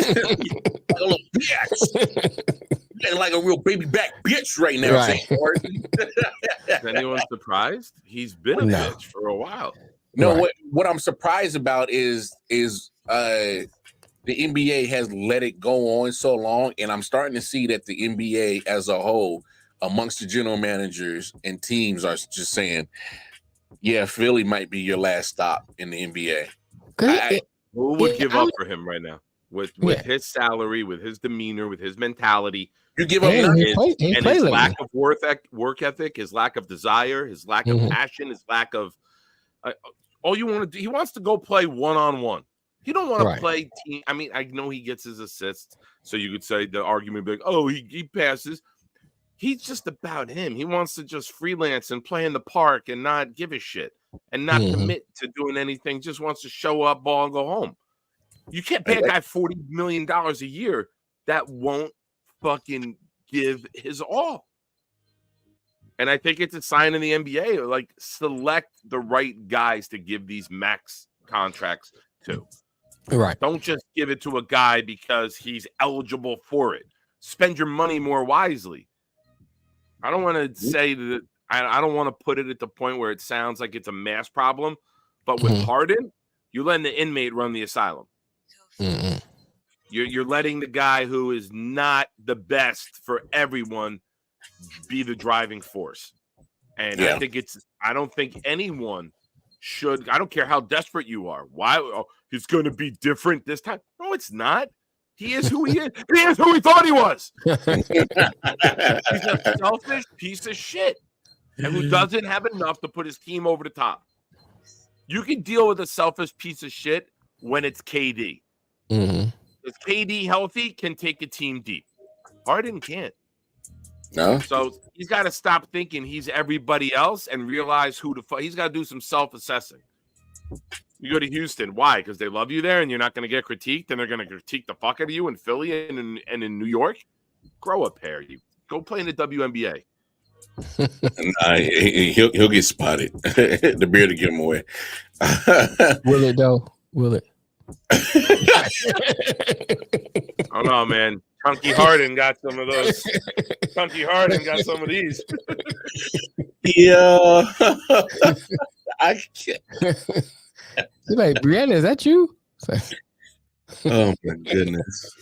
Like a little bitch. And like a real baby back bitch right now. Right. Is anyone surprised? He's been a bitch for a while. No, what I'm surprised about is the NBA has let it go on so long, and I'm starting to see that the NBA as a whole, amongst the general managers and teams, are just saying, yeah, Philly might be your last stop in the NBA. Who would give up for him right now? With his salary, with his demeanor, with his mentality. You give up his lack of work ethic, his lack of desire, his lack of passion, his lack of all you want to do. He wants to go play one-on-one. He don't want to play team. I mean, I know he gets his assists, so you could say the argument would be like, oh, he passes. He's just about him. He wants to just freelance and play in the park and not give a shit and not commit to doing anything. Just wants to show up, ball, and go home. You can't pay a guy $40 million a year that won't fucking give his all. And I think it's a sign in the NBA, like, select the right guys to give these max contracts to. Right. Don't just give it to a guy because he's eligible for it. Spend your money more wisely. I don't want to say that. I don't want to put it at the point where it sounds like it's a mass problem. But with Harden, you're letting the inmate run the asylum. You're letting the guy who is not the best for everyone be the driving force. And I don't think anyone should. I don't care how desperate you are. Why? Oh, he's going to be different this time. No, it's not. He is who he is. He is who he thought he was. He's a selfish piece of shit and who doesn't have enough to put his team over the top. You can deal with a selfish piece of shit when it's KD. Mm-hmm. If KD healthy, can take a team deep. Harden can't. No. So he's got to stop thinking he's everybody else and realize who the fuck. He's got to do some self-assessing. You go to Houston. Why? Because they love you there and you're not going to get critiqued and they're going to critique the fuck out of you in Philly and in New York? Grow a pair. You go play in the WNBA. Nah, he'll get spotted. The beard will give him away. Will it though? Will it? I don't know, man. Chunky Harden got some of those. Chunky Harden got some of these. Yeah. I can't. He's like, Brianna, is that you? Oh my goodness.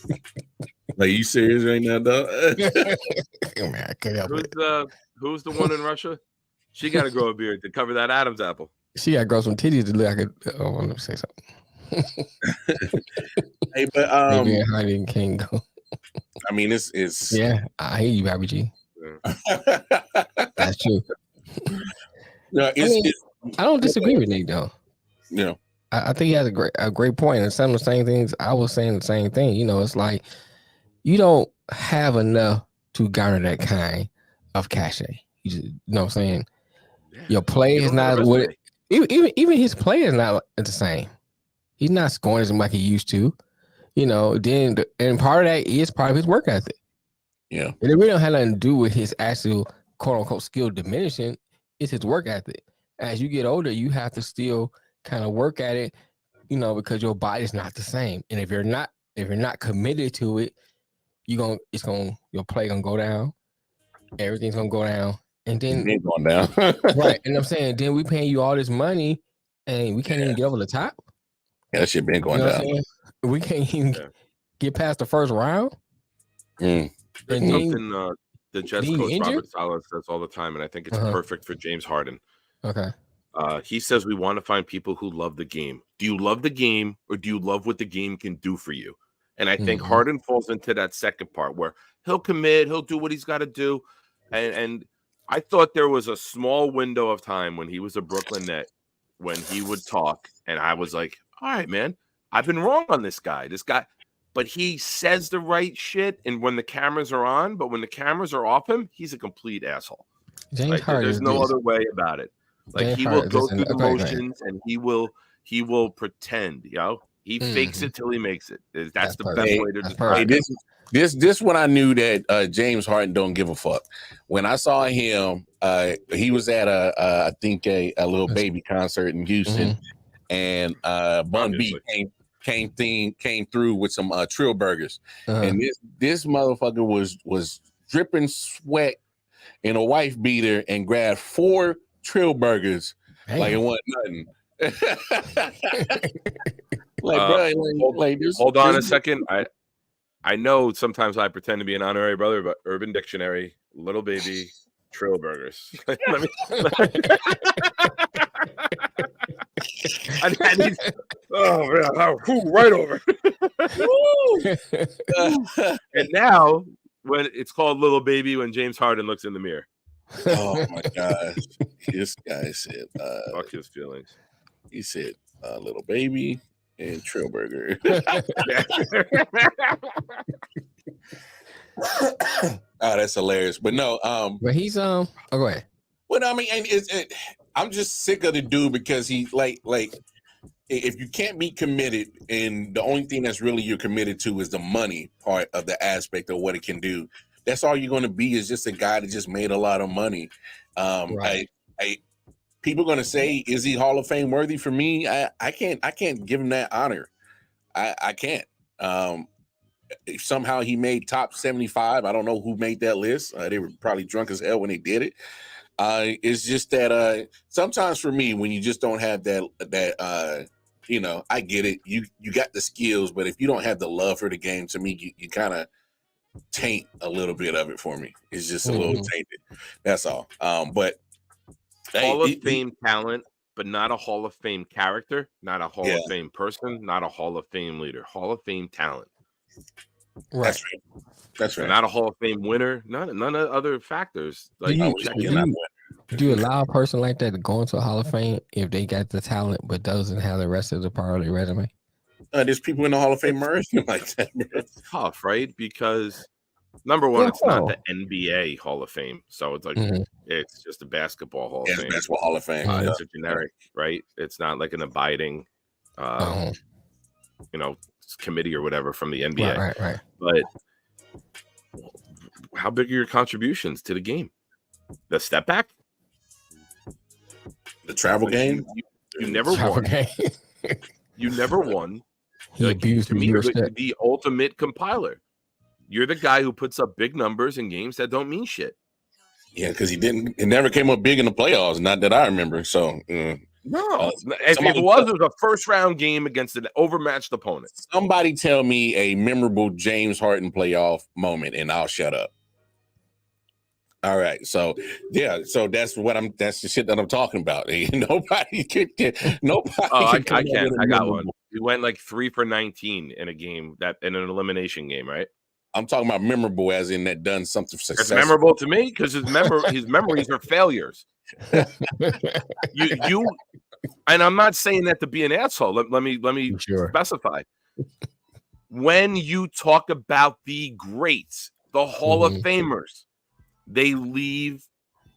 Like, you serious right now, dog? Man, I can't help it. Who's the one in Russia? She got to grow a beard to cover that Adam's apple. She got to grow some titties to look like a. Oh, let me say something. Hey, but maybe Harden can't go. I mean, it's yeah. I hear you, Bobby G. Yeah. That's true. No, I don't disagree with Nate though. Yeah, I think he has a great point, and some of the same things I was saying. The same thing. You know, it's like you don't have enough to garner that kind of cachet. You know what I'm saying? Yeah. Your play is not what even his play is not the same. He's not scoring as much as he used to. You know, and part of that is part of his work ethic. Yeah. And it really don't have nothing to do with his actual quote unquote skill diminishing. It's his work ethic. As you get older, you have to still kind of work at it, you know, because your body's not the same. And if you're not committed to it, your play gonna go down. Everything's gonna go down. And then it's going down. Right. And I'm saying, then we paying you all this money and we can't even get over the top. Yeah, that shit been going down. We can't even get past the first round. There's something the Jets coach Robert Saleh says all the time, and I think it's perfect for James Harden. Okay. He says we want to find people who love the game. Do you love the game, or do you love what the game can do for you? And I think Harden falls into that second part where he'll commit, he'll do what he's got to do. And I thought there was a small window of time when he was a Brooklyn Net when he would talk, and I was like, all right, man, I've been wrong on this guy. But he says the right shit, and when the cameras are on, but when the cameras are off him, he's a complete asshole. James Harden, there's no other way about it. Like James he will go through the motions, and he will pretend. You know, he fakes it till he makes it. That's the best way to describe it. This when I knew that James Harden don't give a fuck. When I saw him, he was at I think a little baby concert in Houston, and Bun B came through with some Trill burgers, and this motherfucker was dripping sweat in a wife beater and grabbed 4 Trill burgers. Damn. Like it wasn't nothing. Hold on a second. I know sometimes I pretend to be an honorary brother, but Urban Dictionary, little baby, Trill burgers. Oh man, right over. And now, when it's called little baby, when James Harden looks in the mirror. Oh my gosh, this guy said, "Fuck his feelings." He said, "Little baby and Trill burger." Oh, that's hilarious. But no, but he's go ahead. Well, I mean, and I'm just sick of the dude because he like if you can't be committed, and the only thing that's really you're committed to is the money part of the aspect of what it can do. That's all you're going to be, is just a guy that just made a lot of money. Right. People are going to say, is he Hall of Fame worthy? For me, I can't give him that honor. I can't. If somehow he made top 75, I don't know who made that list. They were probably drunk as hell when they did it. It's just that sometimes for me, when you just don't have that you know, I get it. You got the skills, but if you don't have the love for the game, to me, you kind of taint a little bit of it for me. It's just a little tainted. That's all. But Hall of Fame talent, but not a Hall of Fame character, not a Hall of Fame person, not a Hall of Fame leader. Hall of Fame talent. Right. That's right. Not a Hall of Fame winner. None of other factors. Like do you allow a person like that to go into a Hall of Fame if they got the talent but doesn't have the rest of the part of their resume? There's people in the Hall of Fame like that. It's tough, right? Because number one, it's not the NBA Hall of Fame, so it's like it's just a basketball Hall of Fame. Basketball Hall of Fame. It's a generic, right? It's not like an abiding, committee or whatever from the NBA. Right. But how big are your contributions to the game? The step back, the travel game. You never won. You never won. He abused to me, you're the ultimate compiler. You're the guy who puts up big numbers in games that don't mean shit. Yeah, because it never came up big in the playoffs. Not that I remember. So no, if it was a first round game against an overmatched opponent. Somebody tell me a memorable James Harden playoff moment, and I'll shut up. All right, so that's the shit that I'm talking about. Nobody could. I got one. We went like 3 for 19 in a game in an elimination game, right? I'm talking about memorable, as in that done something successful. It's memorable to me because his memories are failures. You, and I'm not saying that to be an asshole. Let me specify. When you talk about the greats, the Hall of Famers, they leave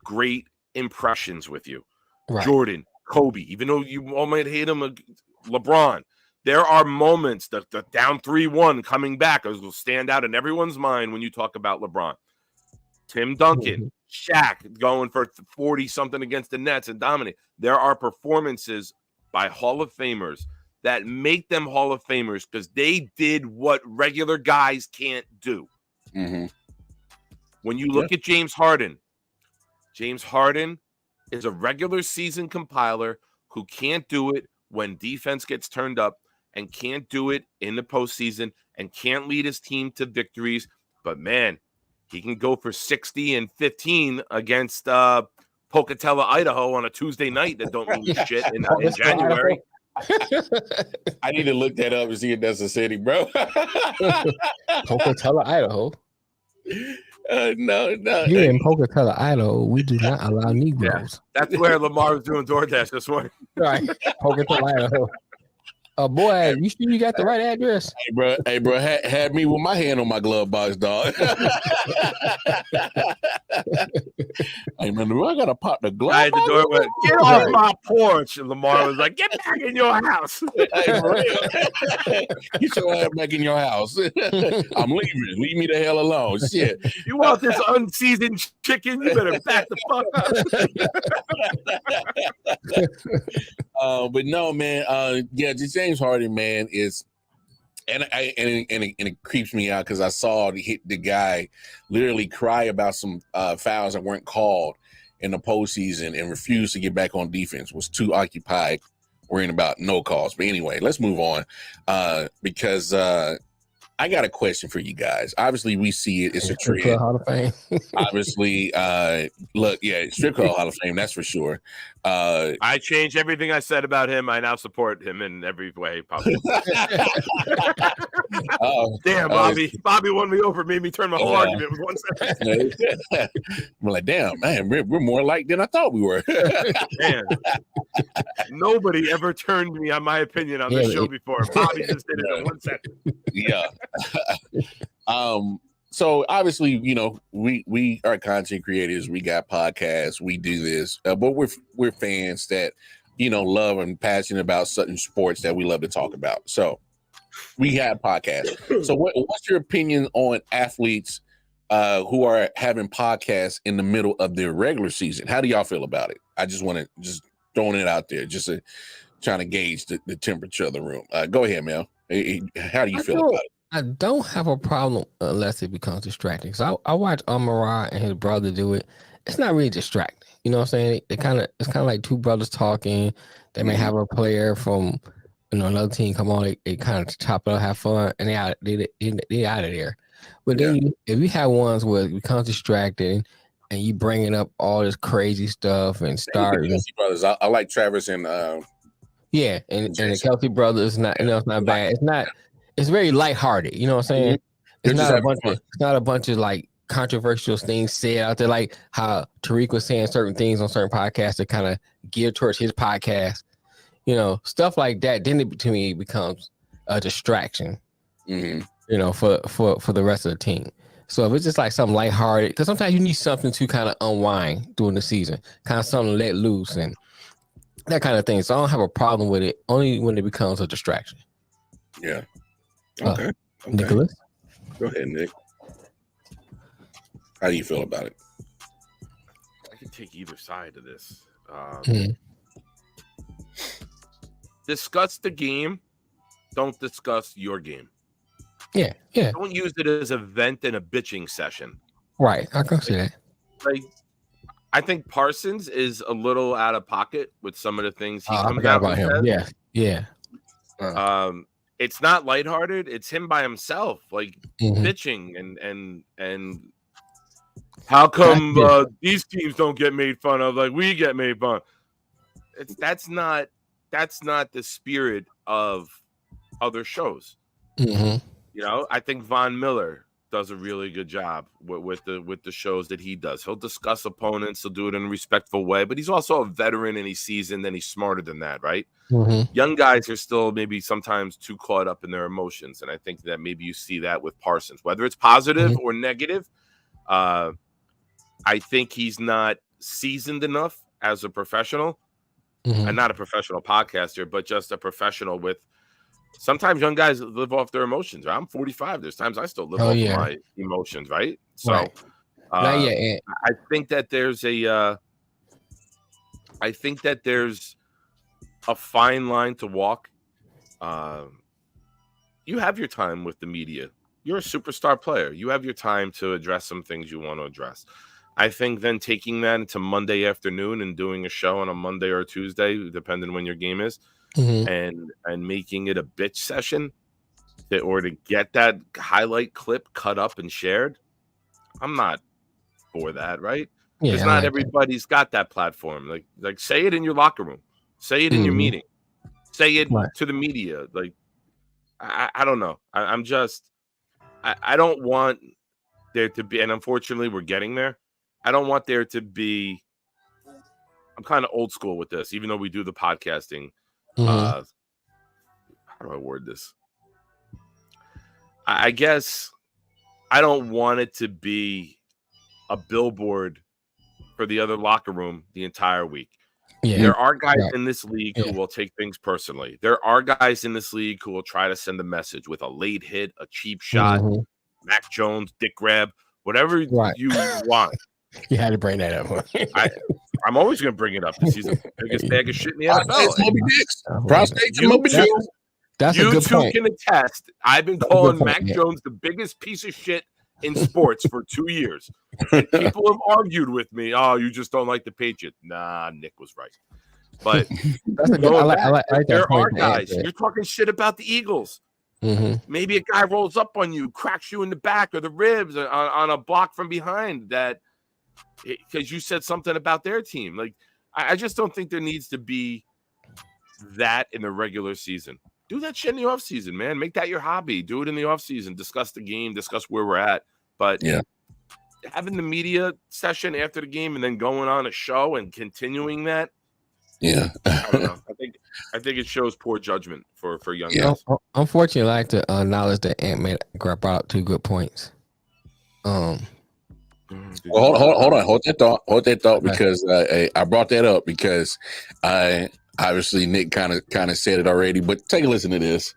great impressions with you. Right. Jordan, Kobe, even though you all might hate him, LeBron. There are moments that the down 3-1 coming back will stand out in everyone's mind when you talk about LeBron. Tim Duncan, Shaq going for 40-something against the Nets and dominate. There are performances by Hall of Famers that make them Hall of Famers because they did what regular guys can't do. Mm-hmm. When you look at James Harden is a regular season compiler who can't do it when defense gets turned up and can't do it in the postseason and can't lead his team to victories. But, man, he can go for 60 and 15 against Pocatello, Idaho on a Tuesday night that don't mean shit in January. I need to look that up and see if that's a city, bro. Pocatello, Idaho. No. Here in Pocatello, Idaho, we do not allow Negroes. Yeah, that's where Lamar was doing DoorDash this morning. Right, Pocatello, Idaho. Boy, you sure you got the right address? Hey, bro, had me with my hand on my glove box, dog. Hey, man, I gotta pop the glove. The door went, get off my porch. And Lamar was like, get back in your house. Hey, for real. Get your ass back in your house. I'm leaving. Leave me the hell alone. Shit. You want this unseasoned chicken? You better back the fuck up. But no, man. Just James Harden, man, is and it creeps me out because I saw the guy literally cry about some fouls that weren't called in the postseason and refused to get back on defense. Was too occupied worrying about no calls. But anyway, let's move on because I got a question for you guys. Obviously, we see it. It's a trend. Strip Club Hall of Fame. Obviously, Strip Club Hall of Fame, that's for sure. I changed everything I said about him. I now support him in every way possible. Damn, Bobby. Bobby won me over, made me turn my whole argument with 1 second. We're like, damn, man, we're more alike than I thought we were. Man, nobody ever turned me on my opinion on this show before. Bobby just did it in 1 second. Yeah. So obviously, we are content creators. We got podcasts. We do this, but we're fans that love and passionate about certain sports that we love to talk about. So we have podcasts. So what's your opinion on athletes who are having podcasts in the middle of their regular season? How do y'all feel about it? I just want to throwing it out there, trying to gauge the temperature of the room. Go ahead, Mel. How do you feel about it? I don't have a problem unless it becomes distracting. So I watch Amara and his brother do it. It's not really distracting. You know what I'm saying? It's kind of like two brothers talking. They may have a player from another team come on. They kind of chop it up, have fun, and they out of there. But then if you have ones where it becomes distracting, and you bringing up all this crazy stuff and starting. Kelsey brothers, I like Travis and and the Kelsey brothers is not, it's not bad. It's not. It's very lighthearted. You know what I'm saying? Mm-hmm. It's not a bunch of like controversial things said out there, like how Tariq was saying certain things on certain podcasts that kind of geared towards his podcast. You know, stuff like that. Then it, to me, becomes a distraction. Mm-hmm. You know, for the rest of the team. So if it's just like something lighthearted, because sometimes you need something to kind of unwind during the season, kind of something to let loose and that kind of thing. So I don't have a problem with it, only when it becomes a distraction. Yeah. Okay. Nicholas? Go ahead, Nick. How do you feel about it? I can take either side of this. Mm-hmm. Discuss the game. Don't discuss your game. Yeah. Don't use it as a vent and a bitching session. Right. I can see that. Like, I think Parsons is a little out of pocket with some of the things he comes out with. Him. Yeah. It's not lighthearted. It's him by himself, like bitching and how come these teams don't get made fun of like we get made fun? That's not the spirit of other shows. Mm-hmm. You know, I think Von Miller does a really good job with the shows that he does. He'll discuss opponents. He'll do it in a respectful way, but he's also a veteran and he's seasoned and he's smarter than that, right? Mm-hmm. Young guys are still maybe sometimes too caught up in their emotions, and I think that maybe you see that with Parsons, whether it's positive or negative. I think he's not seasoned enough as a professional, and not a professional podcaster, but just a professional with. Sometimes young guys live off their emotions. Right? I'm 45. There's times I still live off of my emotions, right? So, I think that there's a fine line to walk. You have your time with the media. You're a superstar player. You have your time to address some things you want to address. I think then taking that into Monday afternoon and doing a show on a Monday or Tuesday, depending when your game is, and making it a bitch session or to get that highlight clip cut up and shared, I'm not for that, right? Because not everybody's got that platform. Like say it in your locker room, say it in your meeting, say it to the media. Like I don't know. I'm just I don't want there to be, and unfortunately we're getting there. I don't want there to be. I'm kind of old school with this, even though we do the podcasting. How do I word this? I guess I don't want it to be a billboard for the other locker room the entire week. Yeah. There are guys in this league who will take things personally. There are guys in this league who will try to send a message with a late hit, a cheap shot, Mac Jones, dick grab, whatever you want. You had to bring that up. I'm always going to bring it up because he's the biggest bag of shit in the NFL. That's a good point. You two can attest. I've been calling Mac Jones the biggest piece of shit in sports for 2 years. And people have argued with me. Oh, you just don't like the Patriots. Nah, Nick was right. But there are guys. You're talking shit about the Eagles. Maybe a guy rolls up on you, cracks you in the back or the ribs on a block from behind that because you said something about their team. Like, I just don't think there needs to be that in the regular season. Do that shit in the offseason, man. Make that your hobby. Do it in the offseason. Discuss the game. Discuss where we're at. But having the media session after the game and then going on a show and continuing that, I don't know. I think it shows poor judgment for young guys. Unfortunately, I like to acknowledge that Ant-Man brought up 2 good points. Well, hold on. Hold that thought because I brought that up because obviously Nick kind of said it already, but take a listen to this.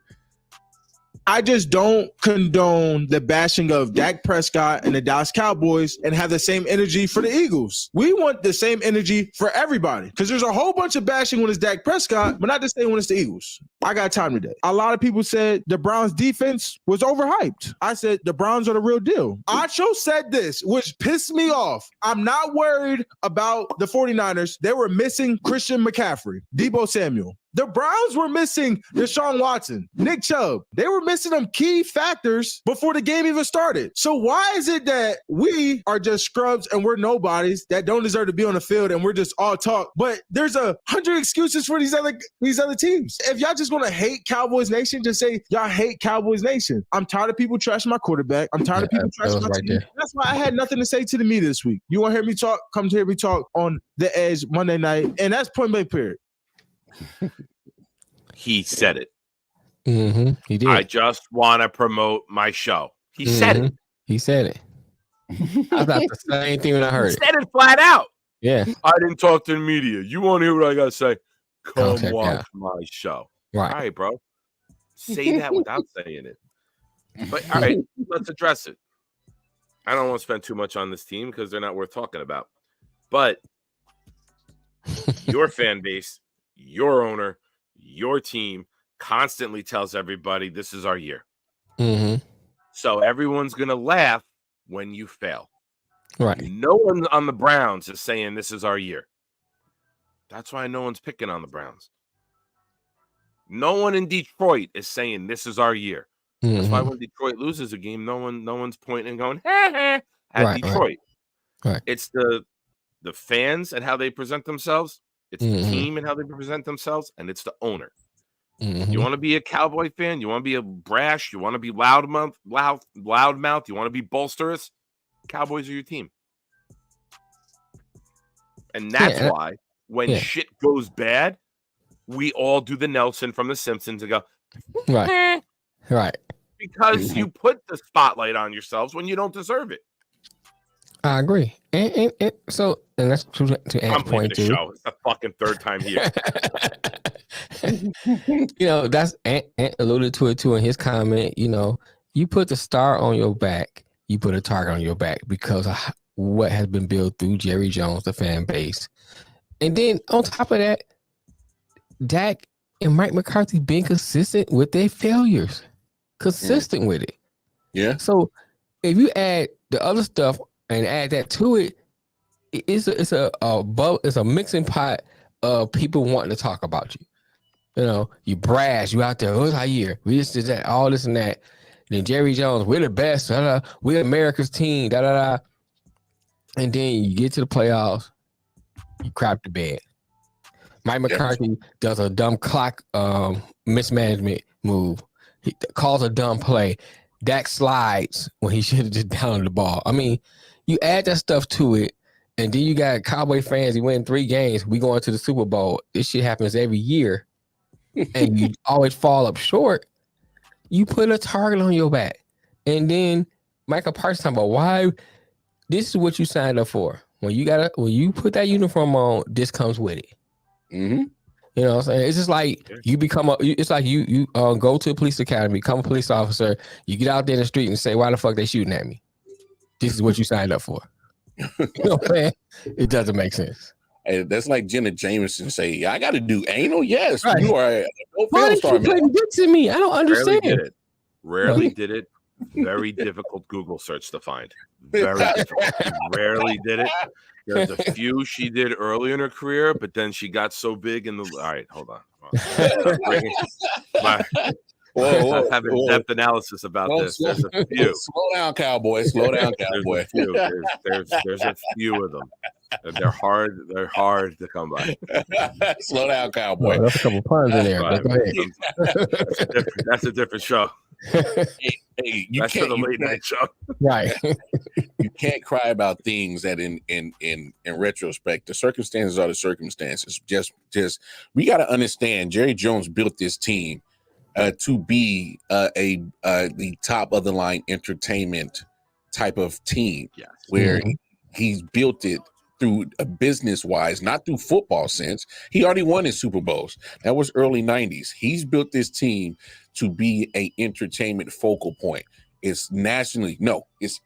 I just don't condone the bashing of Dak Prescott and the Dallas Cowboys and have the same energy for the Eagles. We want the same energy for everybody because there's a whole bunch of bashing when it's Dak Prescott, but not the same when it's the Eagles. I got time today. A lot of people said the Browns defense was overhyped. I said the Browns are the real deal. Acho said this, which pissed me off. I'm not worried about the 49ers. They were missing Christian McCaffrey, Deebo Samuel. The Browns were missing Deshaun Watson, Nick Chubb. They were missing them key factors before the game even started. So why is it that we are just scrubs and we're nobodies that don't deserve to be on the field and we're just all talk? But there's 100 excuses for these other teams. If y'all just want to hate Cowboys Nation, just say y'all hate Cowboys Nation. I'm tired of people trashing my quarterback. I'm tired of people trashing my team. That's why I had nothing to say to the media this week. You want to hear me talk? Come to hear me talk on The Edge Monday night. And that's point blank period. He said it. Mm-hmm. He did. I just want to promote my show. He said it. He said it. I thought the same thing when I heard it. He said it flat out. Yeah. I didn't talk to the media. You want to hear what I got to say? Come watch my show. Right. All right, bro. Say that without saying it. But all right, let's address it. I don't want to spend too much on this team because they're not worth talking about. But your fan base, your owner, your team constantly tells everybody this is our year. Mm-hmm. So everyone's going to laugh when you fail. Right. No one on the Browns is saying this is our year. That's why no one's picking on the Browns. No one in Detroit is saying this is our year. Mm-hmm. That's why when Detroit loses a game, no one's pointing and going at Detroit. Right. It's the fans and how they present themselves. It's the team and how they present themselves, and it's the owner. Mm-hmm. You want to be a Cowboy fan? You want to be a brash? You want to be loudmouth? You want to be bolsterous? Cowboys are your team. And that's why when shit goes bad, we all do the Nelson from The Simpsons and go, right. Right. Because you put the spotlight on yourselves when you don't deserve it. I agree. And that's to Ant's point too. Show. It's the fucking third time here. That's Ant alluded to it too in his comment. You put the star on your back, you put a target on your back because of what has been built through Jerry Jones, the fan base. And then on top of that, Dak and Mike McCarthy being consistent with their failures. Consistent with it. Yeah. So if you add the other stuff and add that to it, it's a mixing pot of people wanting to talk about you. You brash, you out there, what's our year? We just did that, all this and that. Then Jerry Jones, we're the best, we're America's team, And then you get to the playoffs, you crap the bed. Mike McCarthy does a dumb clock mismanagement move. He calls a dumb play. Dak slides when he should have just downed the ball. I mean, you add that stuff to it, and then you got Cowboy fans. He win 3 games. We going to the Super Bowl. This shit happens every year, and you always fall up short. You put a target on your back, and then Michael Parsons talking about why this is what you signed up for. When you put that uniform on, this comes with it. Mm-hmm. You know what I'm saying? It's just like you become it's like you go to a police academy, become a police officer, you get out there in the street and say, why the fuck they shooting at me? This is what you signed up for. You know what I'm saying? It doesn't make sense. Hey, that's like Jenna Jameson say, I got to do anal. Yes, right. You are. Why did you play this to me? I don't understand. Rarely did it. Very difficult Google search to find. Very difficult. Rarely did it. There's a few she did early in her career, but then she got so big in the. All right, hold on. Whoa, having depth analysis about this. There's a few. Slow down, Cowboy. Slow down, Cowboy. There's a few of them. They're hard. They're hard to come by. Slow down, Cowboy. That's a couple puns in there. Go ahead. That's a different show. Hey, that's for the late night show, right? You can't cry about things that, in retrospect, the circumstances are the circumstances. Just we got to understand. Jerry Jones built this team to be the top of the line entertainment type of team, where he's built it through a business wise, not through football sense. He already won his Super Bowls. That was early 90s. He's built this team to be a entertainment focal point. It's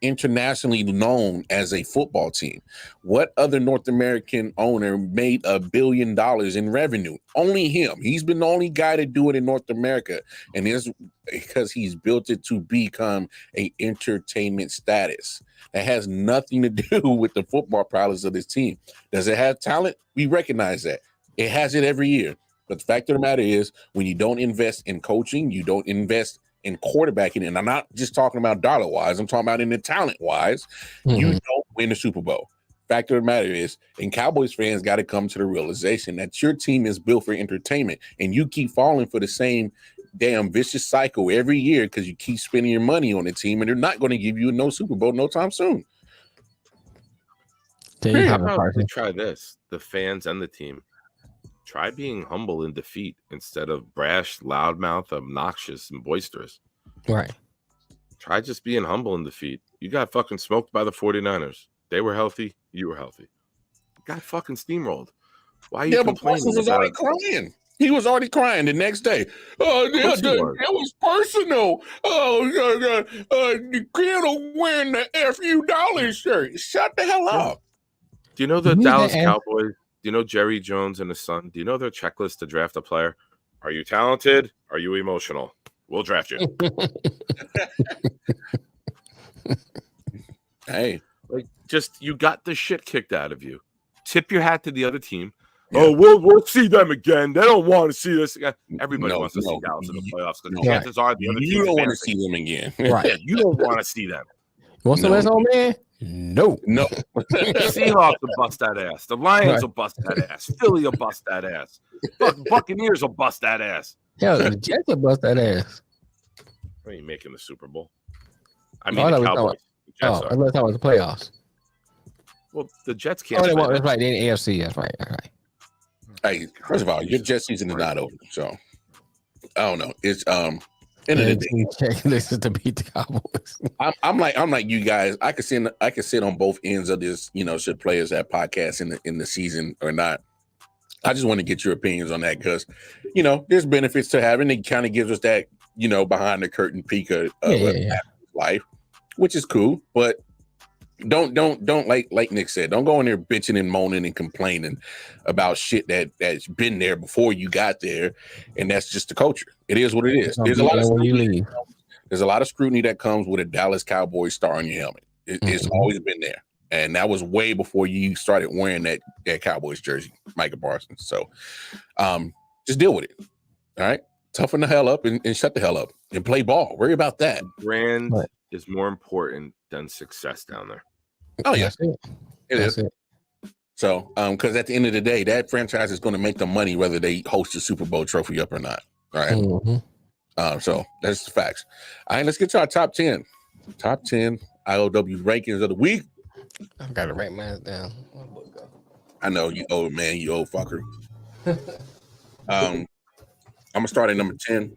internationally known as a football team. What other North American owner made $1 billion in revenue? Only him. He's been the only guy to do it in North America. And it's because he's built it to become a entertainment status. That has nothing to do with the football prowess of this team. Does it have talent? We recognize that. It has it every year. But the fact of the matter is, when you don't invest in coaching, you don't invest in quarterbacking, and I'm not just talking about dollar wise, I'm talking about in the talent wise, you don't win the Super Bowl. Fact of the matter is, and Cowboys fans got to come to the realization that your team is built for entertainment, and you keep falling for the same damn vicious cycle every year because you keep spending your money on the team, and they're not going to give you no Super Bowl no time soon. How about we try this? The fans and the team. Try being humble in defeat instead of brash, loudmouth, obnoxious, and boisterous. Right. Try just being humble in defeat. You got fucking smoked by the 49ers. They were healthy. You were healthy. You got fucking steamrolled. Why are you complaining? But Parsons was already crying. He was already crying the next day. Oh, that was personal. Oh, the kid wearing the FU Dollars shirt. Shut the hell up. Do you know the Dallas Cowboys? Do you know Jerry Jones and his son? Do you know their checklist to draft a player? Are you talented? Are you emotional? We'll draft you. Hey. Like, just you got the shit kicked out of you. Tip your hat to the other team. Yeah. Oh, we'll see them again. They don't want to see this again. Everybody wants to see Dallas in the playoffs. The chances are the other team don't want to see them again. Right. You don't want to see them. What's the last old man? No. Seahawks will bust that ass. The Lions will bust that ass. Philly will bust that ass. Buccaneers will bust that ass. Hell, the Jets will bust that ass. Are you making the Super Bowl? I mean, the Cowboys. I was talking about the playoffs. Well, the Jets can't. Oh, that's right. They're in the AFC. That's right. All right. Hey, first of all, your Jets season is not over, so I don't know. It's end of the day, checklist to beat the Cowboys. I'm like you guys. I could sit on both ends of this. Should players have podcasts in the season or not? I just want to get your opinions on that because there's benefits to having. It kind of gives us that behind the curtain peek of life, which is cool. But don't like Nick said, don't go in there bitching and moaning and complaining about shit that's been there before you got there, and that's just the culture. It is what it is. There's a lot of scrutiny. There's a lot of scrutiny that comes with a Dallas Cowboys star on your helmet. It's always been there, and that was way before you started wearing that Cowboys jersey, Micah Parsons. So, just deal with it. All right, toughen the hell up and shut the hell up and play ball. Worry about that. Brand is more important than success down there. Oh yeah, it is. So, because at the end of the day, that franchise is going to make the money whether they host the Super Bowl trophy up or not. All right. So that's the facts. All right, let's get to our top 10. Top 10 I.O.W. rankings of the week. I've got to write mine down. I know you old man, you old fucker. I'm gonna start at number 10.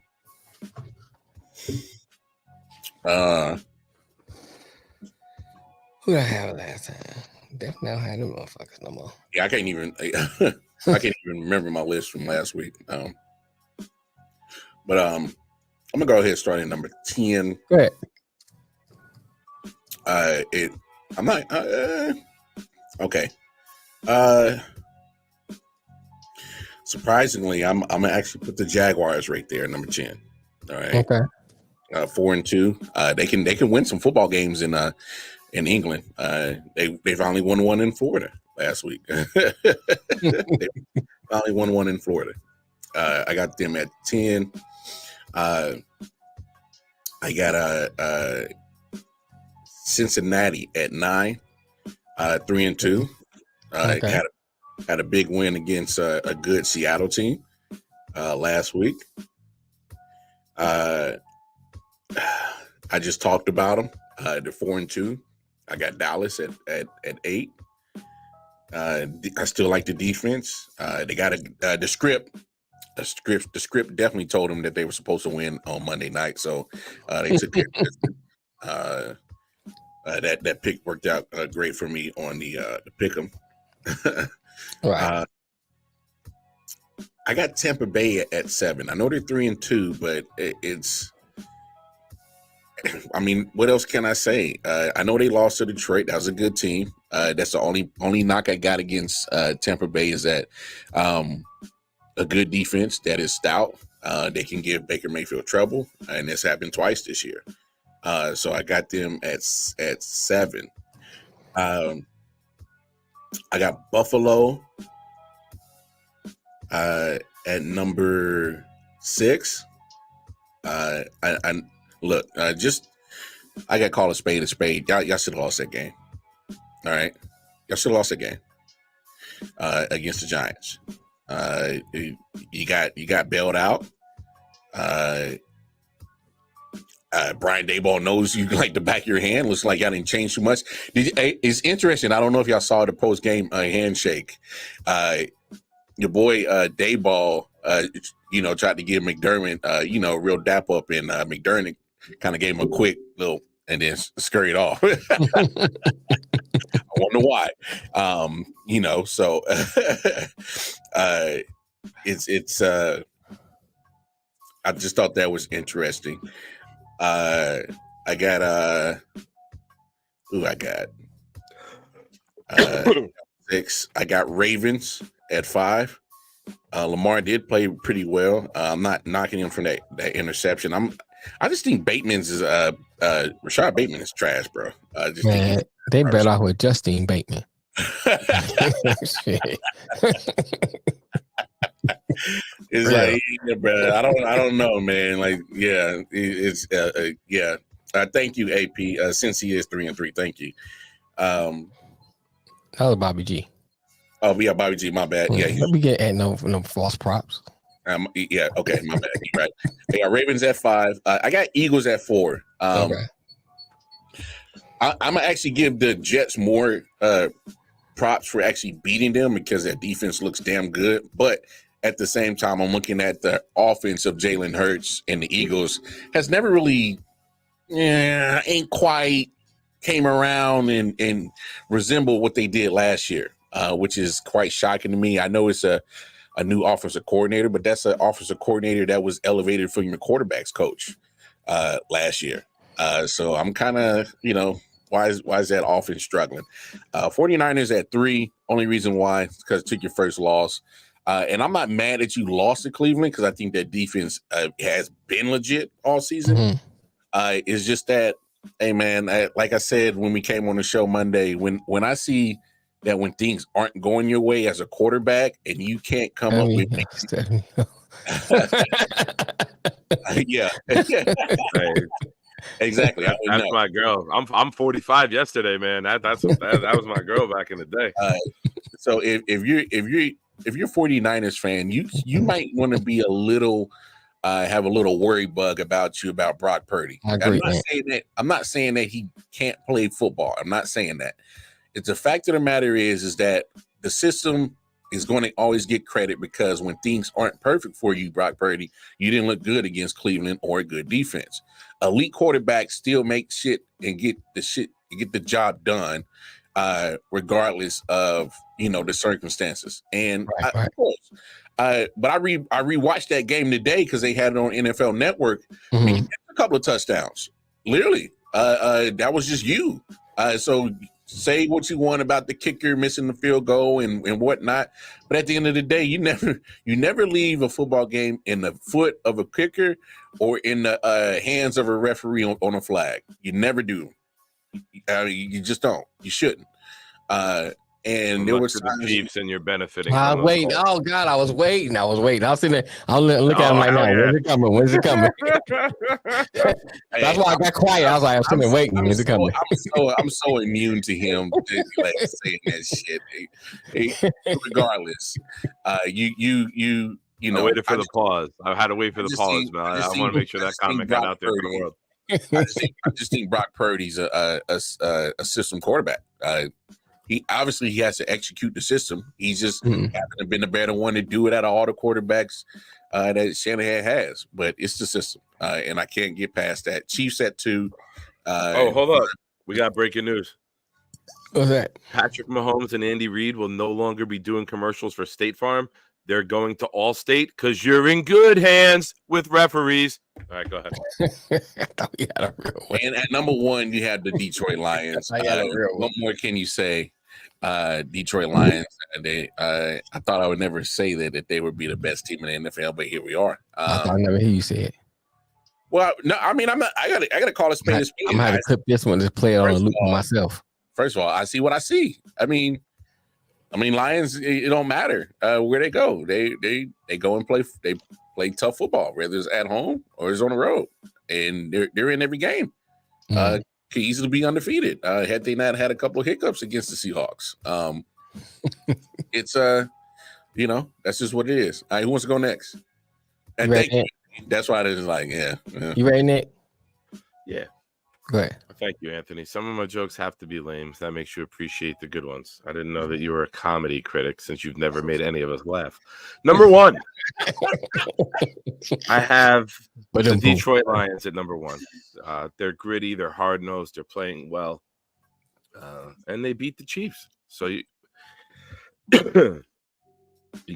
Who did I have last time? Definitely don't have them motherfuckers no more. Yeah, I can't even remember my list from last week. But I'm gonna go ahead and start at number 10. Go ahead. I'm not okay. Surprisingly, I'm gonna actually put the Jaguars right there, number 10. All right. Okay. 4-2. They can win some football games in England. They finally won one in Florida last week. They finally won one in Florida. I got them at 10. I got Cincinnati at 9. 3-2. Okay. Had a big win against a good Seattle team last week. I just talked about them. They're 4-2. I got Dallas at 8. I still like the defense. They got the script. The script definitely told them that they were supposed to win on Monday night, so they took care of it. That pick worked out great for me on the pick 'em. Right. I got Tampa Bay at 7. I know they're 3-2, but it's. I mean, what else can I say? I know they lost to Detroit. That was a good team. That's the only knock I got against Tampa Bay is that a good defense that is stout. They can give Baker Mayfield trouble, and this happened twice this year. So I got them at 7. I got Buffalo At number 6, I look, I got to call a spade a spade. Y'all should have lost that game. All right. Y'all should have lost that game against the Giants. You got bailed out. Brian Daboll knows you like the back of your hand. Looks like y'all didn't change too much. It's interesting. I don't know if y'all saw the post game handshake. Your boy Daboll, tried to give McDermott, real dap up, and McDermott kind of gave him a quick little and then scurried off. I wonder why. So it's. I just thought that was interesting. I got 6. I got Ravens at 5. Lamar did play pretty well. I'm not knocking him from that interception. I just think Rashad Bateman is trash, bro. Man, they bet off with Justine Bateman. It's like, bro, I don't know, man. Like, yeah, it's yeah. Thank you, AP. Since he is 3-3, thank you. That was Bobby G. Oh yeah, Bobby G. My bad. Yeah, let me get no false props. Yeah, okay, my bad. You're right. I got Ravens at 5. I got Eagles at 4. Okay. I'm gonna actually give the Jets more props for actually beating them because that defense looks damn good, but at the same time, I'm looking at the offense of Jalen Hurts and the Eagles has never really, ain't quite came around and resembled what they did last year, which is quite shocking to me. I know it's a new offensive coordinator, but that's an offensive coordinator that was elevated from your quarterback's coach last year. So I'm kind of, why is that offense struggling? 49ers at 3. Only reason why is because it took your first loss. And I'm not mad that you lost to Cleveland because I think that defense has been legit all season. Mm-hmm. It's just that, hey, man, like I said when we came on the show Monday, when I see that when things aren't going your way as a quarterback and you can't come up with yeah. Exactly. That's my girl. I'm 45 yesterday, man. That was my girl back in the day. So if you're 49ers fan, you might want to be a little have a little worry bug about Brock Purdy. I agree, I'm not saying that he can't play football. I'm not saying that. It's the fact of the matter is that the system is going to always get credit because when things aren't perfect for you, Brock Purdy, you didn't look good against Cleveland or a good defense. Elite quarterbacks still make shit and get the job done, regardless of the circumstances. And of course, but I rewatched that game today because they had it on NFL Network. Mm-hmm. I mean, he had a couple of touchdowns. Literally, that was just you. So say what you want about the kicker missing the field goal and whatnot, but at the end of the day, you never leave a football game in the foot of a kicker or in the hands of a referee on a flag. You never do. You just don't. You shouldn't. And there was the Chiefs, and you're benefiting. Wait! Oh God, I was waiting. I was sitting there. I'll look at him like, now. When's it coming? When's it coming? That's why I got quiet. I was like, I'm sitting there waiting. When's it coming? I'm so immune to him like saying that shit. Regardless, you know. I waited for the pause. I had to wait for the pause, man. I want to make sure that comment got out there for the world. I just think Brock Purdy's a system quarterback. He obviously has to execute the system. He's just haven't been the better one to do it out of all the quarterbacks that Shanahan has. But it's the system, and I can't get past that. Chiefs at 2. Hold up, we got breaking news. What's that? Patrick Mahomes and Andy Reid will no longer be doing commercials for State Farm. They're going to Allstate because you're in good hands with referees. All right, go ahead. I thought we had a real one. And at number 1, you have the Detroit Lions. What more can you say? Detroit Lions. I thought I would never say that they would be the best team in the NFL, but here we are. I thought I never hear you say it. Well, no, I mean, I'm not. I gotta call a spade a spade. I'm gonna have to clip this one to play it on a loop for myself. First of all, I see what I see. I mean, I mean, Lions, it don't matter where they go. They go and play. They play tough football, whether it's at home or it's on the road, and they're in every game. Could easily be undefeated had they not had a couple of hiccups against the Seahawks. It's that's just what it is. All right, who wants to go next? And thank you. That's why it's like, yeah. You ready, Nick? Yeah. Go ahead. Thank you, Anthony. Some of my jokes have to be lame. That makes you appreciate the good ones. I didn't know that you were a comedy critic since you've never made any of us laugh. Number one, I have the Detroit Lions at number one. They're gritty. They're hard-nosed. They're playing well. And they beat the Chiefs. So you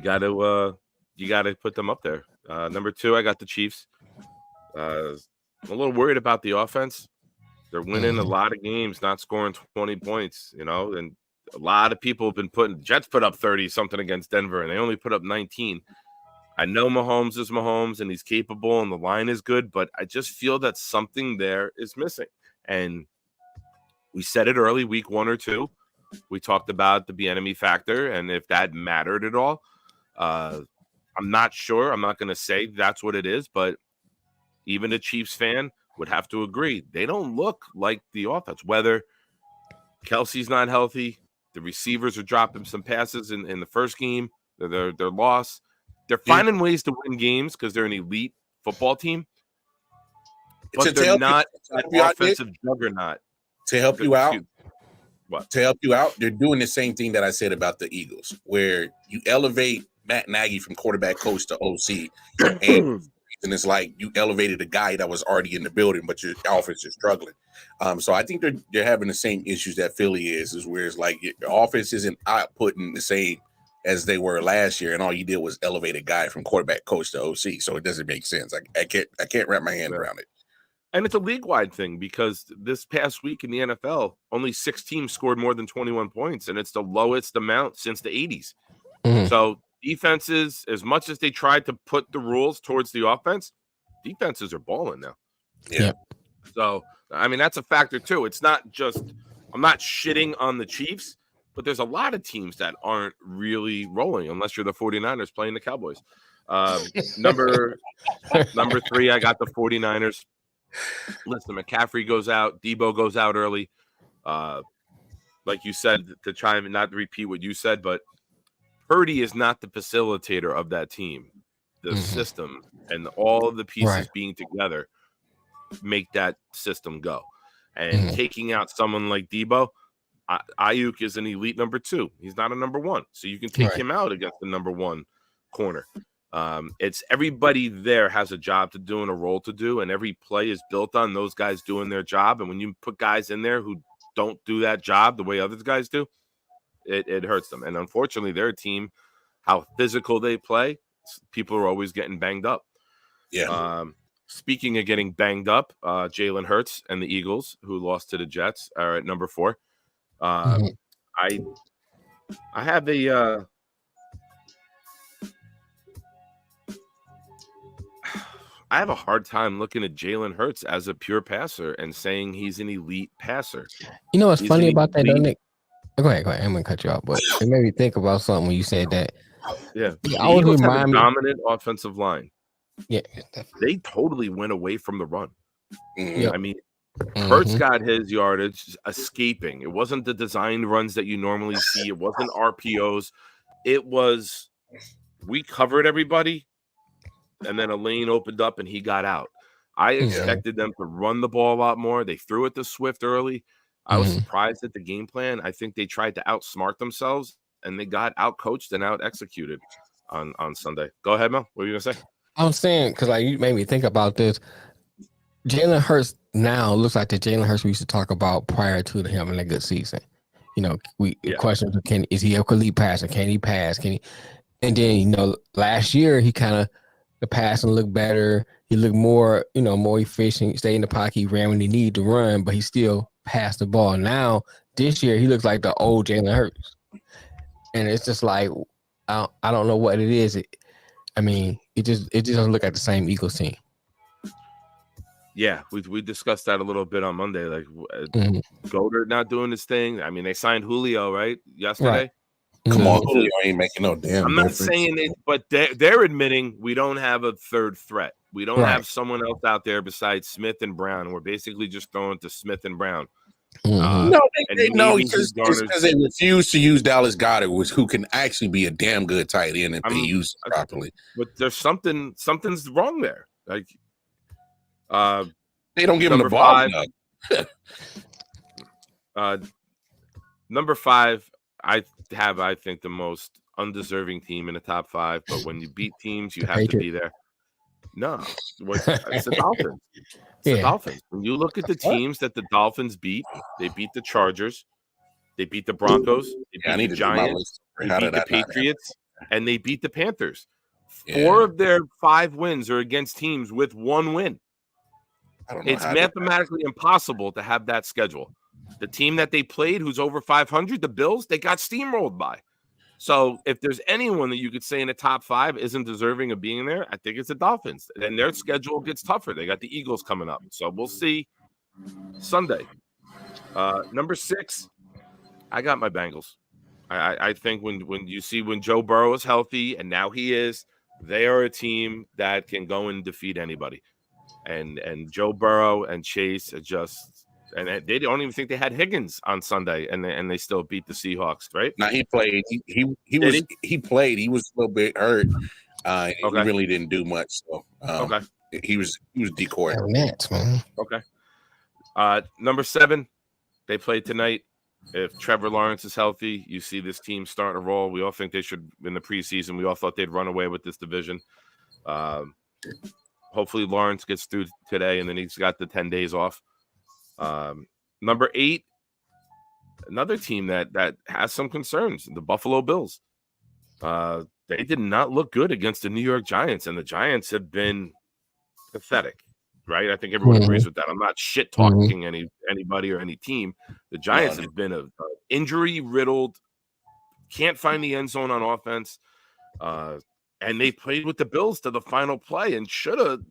got to put them up there. Number two, I got the Chiefs. I'm a little worried about the offense. They're winning a lot of games, not scoring 20 points, and a lot of people have been Jets put up 30-something against Denver, and they only put up 19. I know Mahomes is Mahomes, and he's capable, and the line is good, but I just feel that something there is missing. And we said it early, week 1 or 2. We talked about the enemy factor and if that mattered at all. I'm not sure. I'm not going to say that's what it is, but even a Chiefs fan would have to agree. They don't look like the offense. Whether Kelsey's not healthy, the receivers are dropping some passes in the first game, they're lost. They're finding ways to win games because they're an elite football team, but they're not an offensive juggernaut. To help you out, they're doing the same thing that I said about the Eagles, where you elevate Matt Nagy from quarterback coach to OC, and it's like you elevated a guy that was already in the building, but your offense is struggling. So I think they're having the same issues that Philly is where it's like your offense isn't outputting the same as they were last year, and all you did was elevate a guy from quarterback coach to OC. So it doesn't make sense. I can't wrap my hand around it. And it's a league-wide thing because this past week in the NFL, only 6 teams scored more than 21 points, and it's the lowest amount since the 80s. So defenses, as much as they tried to put the rules towards the offense, defenses are balling now. Yeah. So, I mean, that's a factor too. It's not just – I'm not shitting on the Chiefs, but there's a lot of teams that aren't really rolling unless you're the 49ers playing the Cowboys. Number 3, I got the 49ers. Listen, McCaffrey goes out. Debo goes out early. Like you said, to try and not repeat what you said, but Purdy is not the facilitator of that team. The system and all of the pieces being together make that system go. And taking out someone like Debo, I.O.W is an elite number 2. He's not a number 1. So you can take him out against the number 1 corner. It's everybody there has a job to do and a role to do, and every play is built on those guys doing their job. And when you put guys in there who don't do that job the way other guys do, it hurts them. And unfortunately, they're a team, how physical they play, people are always getting banged up. Yeah. Speaking of getting banged up, Jalen Hurts and the Eagles, who lost to the Jets, are at number 4. I have a I have a hard time looking at Jalen Hurts as a pure passer and saying he's an elite passer. You know what's funny about that, though, Nick? Go ahead. I'm gonna cut you off, but it made me think about something when you said that. Yeah, the Eagles have a dominant offensive line. Yeah, they totally went away from the run. Yeah. I mean, Hurts got his yardage escaping. It wasn't the designed runs that you normally see. It wasn't RPOs. It was we covered everybody, and then a lane opened up and he got out. I expected them to run the ball a lot more. They threw it to Swift early. I was surprised at the game plan. I think they tried to outsmart themselves, and they got out-coached and out-executed on Sunday. Go ahead, Mel. What were you going to say? I'm saying, because you made me think about this. Jalen Hurts now looks like the Jalen Hurts we used to talk about prior to him having a good season. You know, questions is he a elite passer? Can he pass? And then, last year he kind of the passing looked better. He looked more, more efficient. He stayed in the pocket. He ran when he needed to run, but he still passed the ball. Now this year he looks like the old Jalen Hurts, and it's just like I don't know what it is. It just doesn't look like the same Eagles team. Yeah, we discussed that a little bit on Monday. Like Goddard not doing his thing. I mean, they signed Julio yesterday. Come on, Julio ain't making no damn I'm not difference. saying it, but they're admitting we don't have a third threat. We don't have someone else out there besides Smith and Brown. We're basically just throwing to Smith and Brown. No, they know because they refuse to use Dallas Goedert, who can actually be a damn good tight end if they use it properly. But there's something's wrong there. Like, they don't give him the ball enough. Number 5, I think the most undeserving team in the top 5. But when you beat teams, you have to be there. No, it's the Dolphins. The Dolphins. When you look at the teams that the Dolphins beat, they beat the Chargers, they beat the Broncos, they beat the Giants, they beat the Patriots, and they beat the Panthers. 4 of their 5 wins are against teams with 1 win. It's mathematically impossible to have that schedule. The team that they played, who's over 500, the Bills, they got steamrolled by. So if there's anyone that you could say in the top 5 isn't deserving of being there, I think it's the Dolphins. And their schedule gets tougher. They got the Eagles coming up. So we'll see Sunday. Number 6, I got my Bengals. I think when Joe Burrow is healthy, and now he is, they are a team that can go and defeat anybody. And Joe Burrow and Chase are just – and they don't even think they had Higgins on Sunday, and they still beat the Seahawks, right? Now he played. He played. He was a little bit hurt. He really didn't do much. So he was decoy. Okay. Number 7, they played tonight. If Trevor Lawrence is healthy, you see this team starting to roll. We all think they should in the preseason. We all thought they'd run away with this division. Hopefully Lawrence gets through today, and then he's got the 10 days off. Number 8, another team that has some concerns, the Buffalo Bills. They did not look good against the New York Giants, and the Giants have been pathetic, right? I think everyone agrees with that. I'm not shit talking anybody or any team. The Giants have been a injury riddled, can't find the end zone on offense, and they played with the Bills to the final play and should have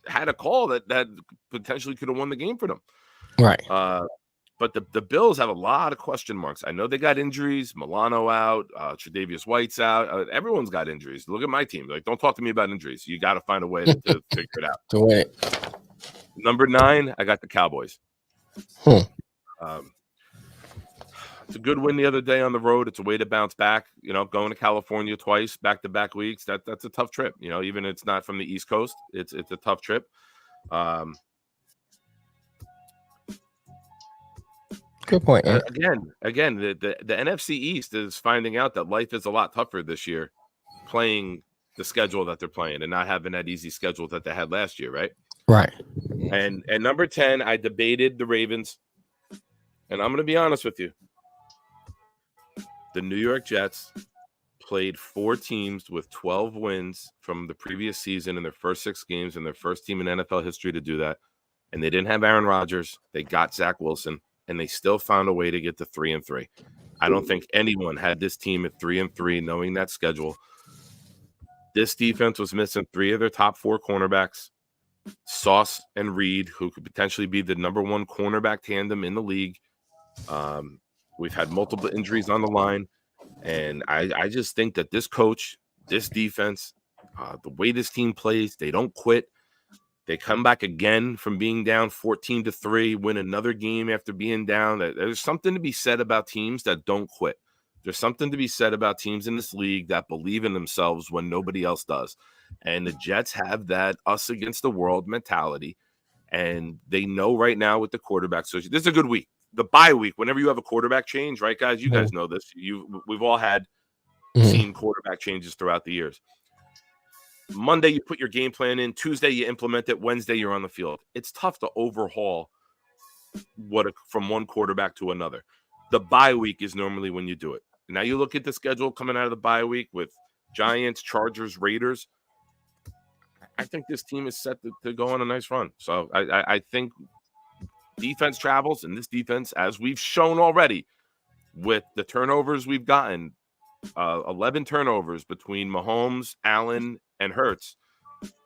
had a call that potentially could have won the game for them. Right. But the Bills have a lot of question marks. I know they got injuries. Milano out. Tre'Davious White's out. Everyone's got injuries. Look at my team. Like, don't talk to me about injuries. You got to find a way to figure it out. To win it. Number 9, I got the Cowboys. It's a good win the other day on the road. It's a way to bounce back. Going to California twice, back-to-back weeks. That's a tough trip. Even if it's not from the East Coast, it's a tough trip. Good point. Again, the NFC East is finding out that life is a lot tougher this year, playing the schedule that they're playing and not having that easy schedule that they had last year, right? Right. And number 10, I debated the Ravens, and I'm going to be honest with you. The New York Jets played 4 teams with 12 wins from the previous season in their first 6 games, and their first team in NFL history to do that. And they didn't have Aaron Rodgers. They got Zach Wilson, and they still found a way to get to 3-3. I don't think anyone had this team at 3-3, knowing that schedule. This defense was missing 3 of their top 4 cornerbacks, Sauce and Reed, who could potentially be the number 1 cornerback tandem in the league. We've had multiple injuries on the line, and I just think that this coach, this defense, the way this team plays, they don't quit. They come back again from being down 14-3, win another game after being down. There's something to be said about teams that don't quit. There's something to be said about teams in this league that believe in themselves when nobody else does. And the Jets have that us against the world mentality, and they know right now with the quarterback. So this is a good week. The bye week, whenever you have a quarterback change, right, guys? You guys know this. We've all had seen quarterback changes throughout the years. Monday, you put your game plan in. Tuesday, you implement it. Wednesday, you're on the field. It's tough to overhaul from one quarterback to another. The bye week is normally when you do it. Now you look at the schedule coming out of the bye week with Giants, Chargers, Raiders. I think this team is set to go on a nice run. So I think defense travels, and this defense, as we've shown already with the turnovers we've gotten, 11 turnovers between Mahomes, Allen, and Hurts,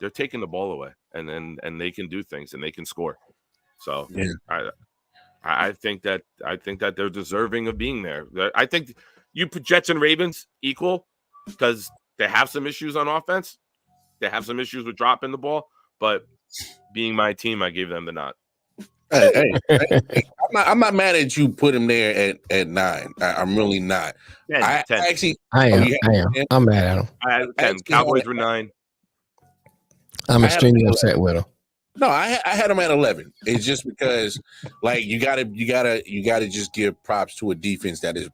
they're taking the ball away, and they can do things and they can score. So I think that they're deserving of being there. I think you put Jets and Ravens equal because they have some issues on offense. They have some issues with dropping the ball, but being my team, I gave them the nod. Hey, I'm not mad at you. Put him there at 9. I'm really not. 10. I am. I'm mad at him. I had 10. Cowboys were 9. I'm extremely upset with him. No, I had him at 11. It's just because, like, you gotta just give props to a defense that is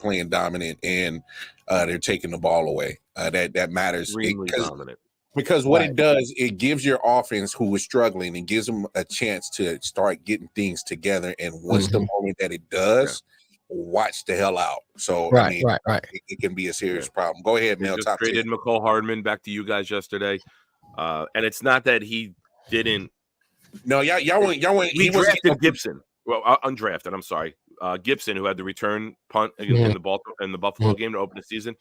playing dominant and they're taking the ball away. That matters. Dominant. Because what it does, it gives your offense who is struggling and gives them a chance to start getting things together. And once the moment that it does, watch the hell out. So right. It can be a serious problem. Go ahead, Mel. Just traded McCall Hardman back to you guys yesterday, and it's not that he didn't. No, y'all went. We drafted Gibson. Well, undrafted. I'm sorry, Gibson, who had the return punt in the Buffalo game to open the season.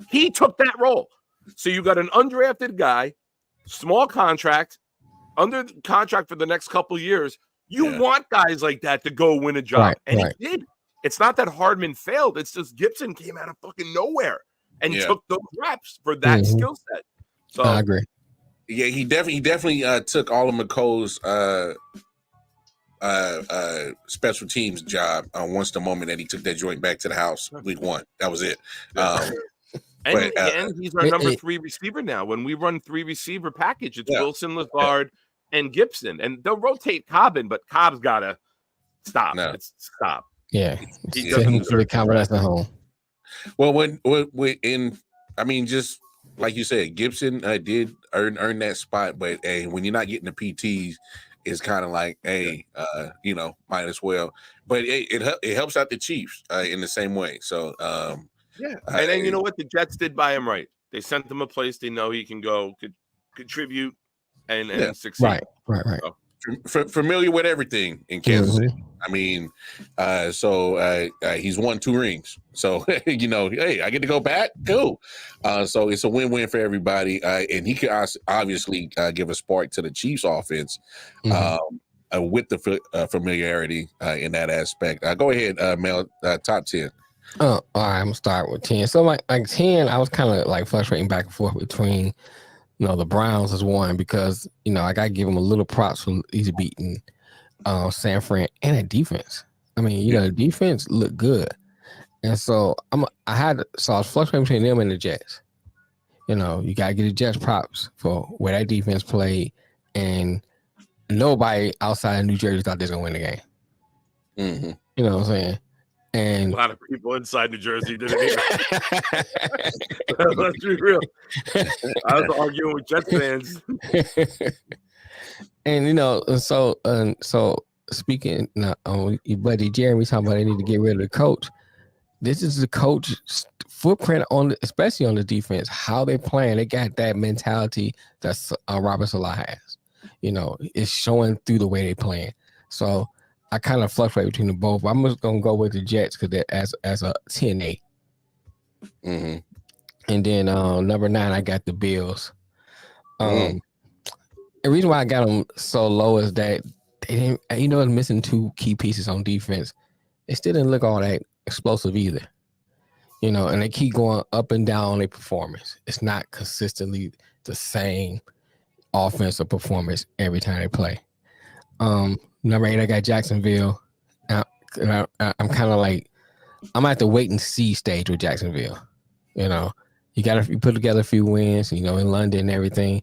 He took that role. So you got an undrafted guy, small contract, under contract for the next couple of years. You want guys like that to go win a job. He did. It's not that Hardman failed. It's just Gibson came out of fucking nowhere and took those reps for that skill set. So I agree. Yeah, he definitely took all of McColl's special teams job once the moment that he took that joint back to the house week 1. That was it. And he's our number 3 receiver now. When we run 3 receiver package, it's Wilson, Lazard, and Gibson. And they'll rotate Cobb in, but Cobb's got to stop. Stop. Yeah. He doesn't for the confidence at home. Well, just like you said, Gibson did earn that spot. But, hey, when you're not getting the PTs, it's kind of like, hey, might as well. But it helps out the Chiefs in the same way. So, and then you know what? The Jets did buy him right. They sent him a place they know he can go, could contribute, and succeed. Right. So, familiar with everything in Kansas City. I mean, he's won 2 rings. So, hey, I get to go back. Cool. So it's a win-win for everybody. And he can obviously give a spark to the Chiefs offense with the familiarity in that aspect. Go ahead, Mel, top 10. All right, I'm gonna start with 10. So like 10, I was kind of like fluctuating back and forth between, the Browns as 1 because I gotta give them a little props for easy beating San Fran and a defense. I mean, the defense looked good, and so I was fluctuating between them and the Jets. You gotta give the Jets props for where that defense played, and nobody outside of New Jersey thought they was gonna win the game. Mm-hmm. You know what I'm saying? And a lot of people inside New Jersey didn't either. Let's be real. I was arguing with Jets fans. And so speaking your buddy Jeremy talking about they need to get rid of the coach. This is the coach's footprint especially on the defense, how they playing. They got that mentality that Robert Salah has. It's showing through the way they playing. So I kind of fluctuate between the both. I'm just gonna go with the Jets because as a 10-8. Mm-hmm. And then number 9, I got the Bills. The reason why I got them so low is that they didn't, missing 2 key pieces on defense. It still didn't look all that explosive either. And they keep going up and down on their performance. It's not consistently the same offensive performance every time they play. Number 8, I got Jacksonville. I'm kind of like, I'm at the wait and see stage with Jacksonville. You put together a few wins, in London and everything,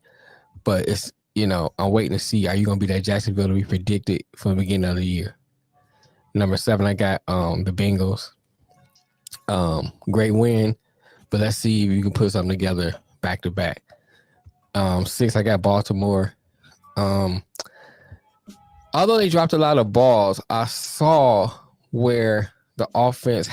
but it's, I'm waiting to see, are you going to be that Jacksonville to be predicted from the beginning of the year? Number 7, I got the Bengals. Great win, but let's see if you can put something together back to back. 6, I got Baltimore. Although they dropped a lot of balls, I saw where the offense,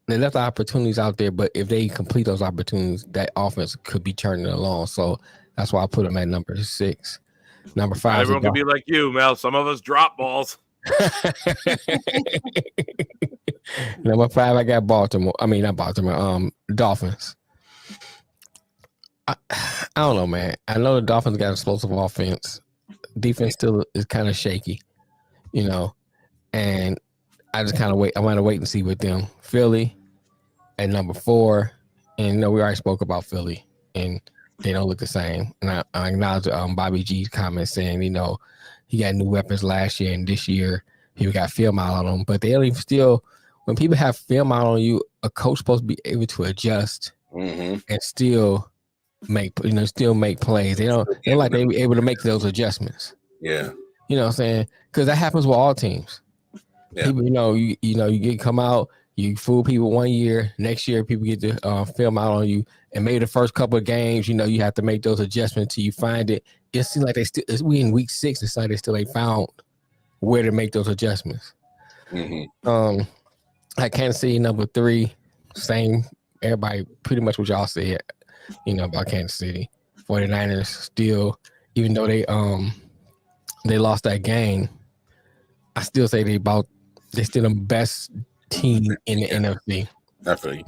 they left the opportunities out there, but if they complete those opportunities, that offense could be turning along. So that's why I put them at number 6. Number 5. Everyone can be like you, Mel. Some of us drop balls. Number 5, I got Baltimore. I mean, not Baltimore. Dolphins. I don't know, man. I know the Dolphins got explosive offense. Defense still is kind of shaky, and I just kind of wait. I want to wait and see with them. Philly, at number 4, and we already spoke about Philly, and they don't look the same. And I acknowledge Bobby G's comment saying, he got new weapons last year, and this year he got film out on them. But they don't even still. When people have film out on you, a coach supposed to be able to adjust and still make plays. They don't like they be able to make those adjustments. Yeah, you know what I'm saying? Because that happens with all teams. Yeah. People, you get come out, you fool people one year, next year people get to film out on you, and maybe the first couple of games, you have to make those adjustments till you find it. It seems like we in week 6, it's like they still ain't found where to make those adjustments. At Kansas City, number 3, same. Everybody pretty much what y'all said, about Kansas City. 49ers still, even though they lost that game, I still say they're still the best team in the NFC. Definitely.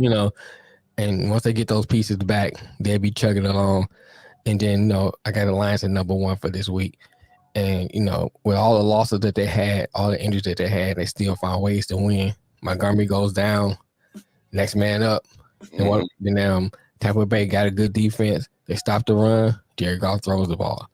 And once they get those pieces back, they'll be chugging along. And then, I got the Lions at number 1 for this week. And, with all the losses that they had, all the injuries that they had, they still found ways to win. Montgomery goes down, next man up. And then Tampa Bay got a good defense. They stopped the run. Jared Goff throws the ball.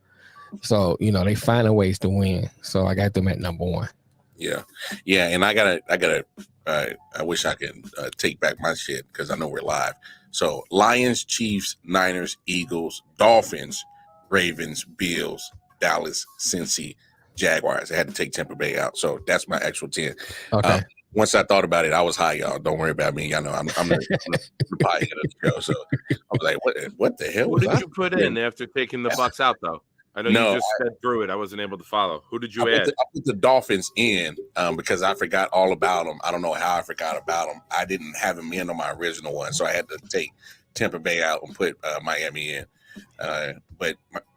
So, they find ways to win. So I got them at number 1. Yeah. And I wish I could take back my shit because I know we're live. So Lions, Chiefs, Niners, Eagles, Dolphins, Ravens, Bills, Dallas, Cincy, Jaguars. I had to take Tampa Bay out. So that's my actual 10. Okay. Once I thought about it, I was high, y'all. Don't worry about me. Y'all know I'm the pie of the show. So I was like, what the hell? What did you put in after taking the Bucs out, though? I know you just said through it. I wasn't able to follow. Who did you add? I put the Dolphins in because I forgot all about them. I don't know how I forgot about them. I didn't have them in on my original one, so I had to take Tampa Bay out and put Miami in.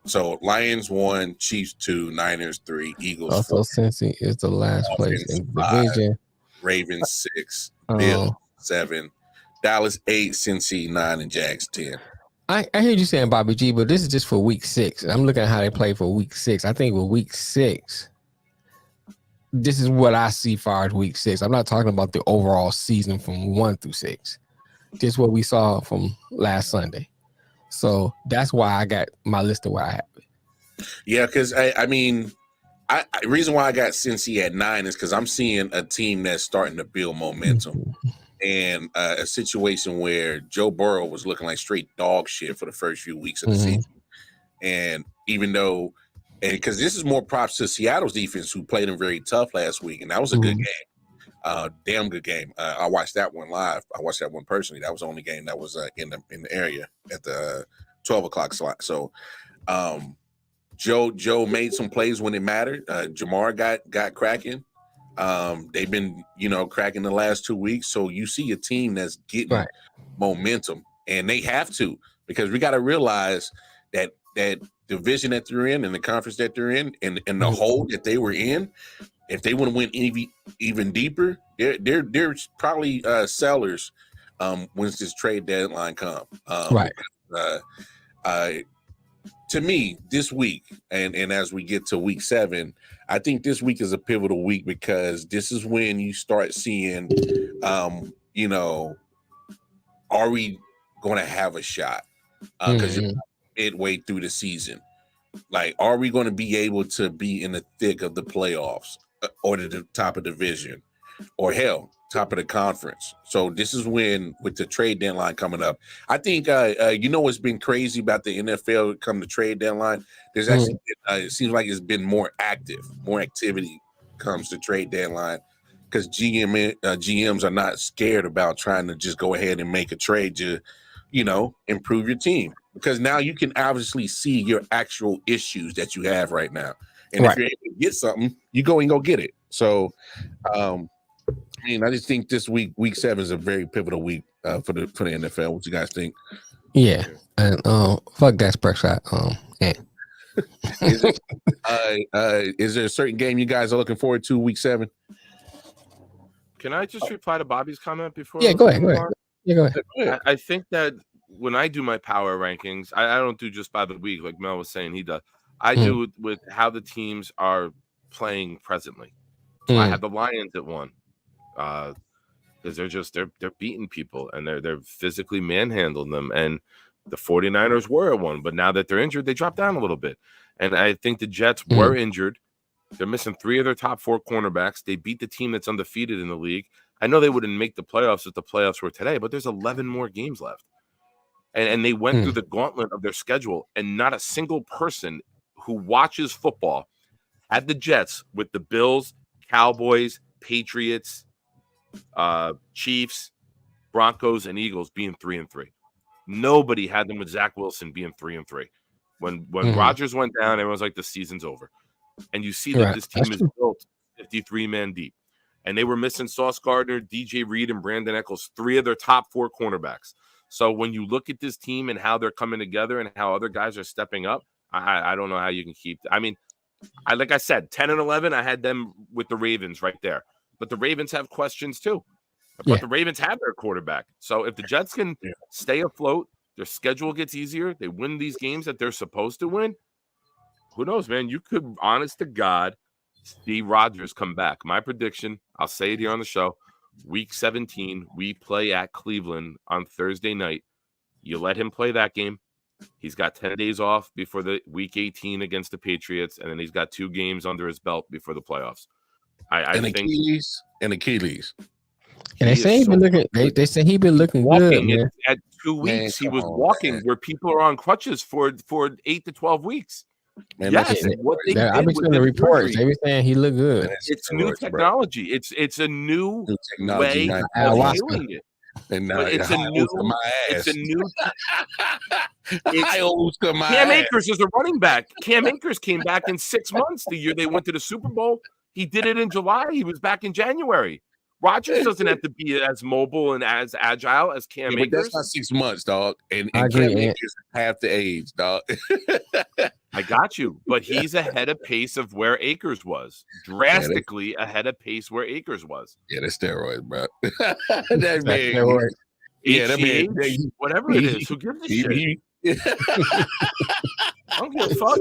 So Lions 1, Chiefs 2, Niners 3, Eagles 4. Also, Cincy is the last place in the division. Ravens 6, Bills 7, Dallas 8, Cincy 9, and Jags 10. I hear you saying Bobby G, but this is just for week 6. I'm looking at how they play for week 6. I think with week 6, this is what I see far as week 6. I'm not talking about the overall season from 1 through 6. Just what we saw from last Sunday. So that's why I got my list of where I have it. Yeah, because the reason why I got Cincy at 9 is because I'm seeing a team that's starting to build momentum. And a situation where Joe Burrow was looking like straight dog shit for the first few weeks of the season. And even though, because this is more props to Seattle's defense, who played them very tough last week. And that was a good game. Damn good game. I watched that one live. I watched that one personally. That was the only game that was in the area at the 12 o'clock slot. So Joe made some plays when it mattered. Jamar got cracking. They've been, cracking the last 2 weeks. So you see a team that's getting momentum, and they have to, because we got to realize that division that they're in and the conference that they're in and the hole that they were in, if they want to win even deeper, they're probably sellers once this trade deadline comes. To me, this week, and as we get to week 7, I think this week is a pivotal week because this is when you start seeing, are we going to have a shot? Because you're midway through the season. Like, are we going to be able to be in the thick of the playoffs or the top of the division or hell, top of the conference? So this is when, with the trade deadline coming up, I think what's been crazy about the NFL come to trade deadline. There's actually it seems like it's been more activity comes to trade deadline because GMs are not scared about trying to just go ahead and make a trade to improve your team, because now you can obviously see your actual issues that you have right now, and if you're able to get something, you go get it. So I just think this week 7 is a very pivotal week for the NFL. What you guys think? Yeah, and fuck that Prescott. Is there a certain game you guys are looking forward to week 7? Can I just reply to Bobby's comment before? Yeah, go ahead. Yeah, go ahead. I think that when I do my power rankings, I don't do just by the week like Mel was saying he does. I do it with how the teams are playing presently. I have the Lions at 1. The because they're beating people and they're physically manhandling them. And the 49ers were at one, but now that they're injured, they dropped down a little bit. And I think the Jets were injured. They're missing 3 of their top 4 cornerbacks. They beat the team that's undefeated in the league. I know they wouldn't make the playoffs if the playoffs were today, but there's 11 more games left. And they went through the gauntlet of their schedule, and not a single person who watches football had the Jets with the Bills, Cowboys, Patriots, Chiefs, Broncos, and Eagles being 3-3. Nobody had them with Zach Wilson being 3-3. When Rodgers went down, everyone's like, the season's over. And you see that this team is built 53-man deep. And they were missing Sauce Gardner, DJ Reed, and Brandon Echols, 3 of their top 4 cornerbacks. So when you look at this team and how they're coming together and how other guys are stepping up, I don't know how you can keep. I mean, like I said, 10-11, I had them with the Ravens right there. But the Ravens have questions too. But the Ravens have their quarterback. So if the Jets can stay afloat, their schedule gets easier, they win these games that they're supposed to win, who knows, man? You could, honest to God, see Rodgers come back. My prediction, I'll say it here on the show, Week 17, we play at Cleveland on Thursday night. You let him play that game. He's got 10 days off before the Week 18 against the Patriots, and then he's got 2 games under his belt before the playoffs. I think Achilles. And they say he's been looking. They say he's been looking walking good. At 2 weeks, he was walking where people are on crutches for 8 to 12 weeks. Man, yes, I've been seeing the reports. They were saying he looked good. It's new technology. Bro. It's a new way of doing it. And now it's a new. Cam Akers is a running back. Cam Akers came back in 6 months. The year they went to the Super Bowl, he did it in July. He was back in January. Rodgers doesn't have to be as mobile and as agile as Cam Akers. But that's not 6 months, dog. And Cam Akers is half the age, dog. I got you, but he's ahead of pace of where Akers was. Drastically ahead of pace where Akers was. Yeah, that's steroids, bro. that man, steroids. Yeah, that man, whatever it is, who gives a shit? I don't give a fuck.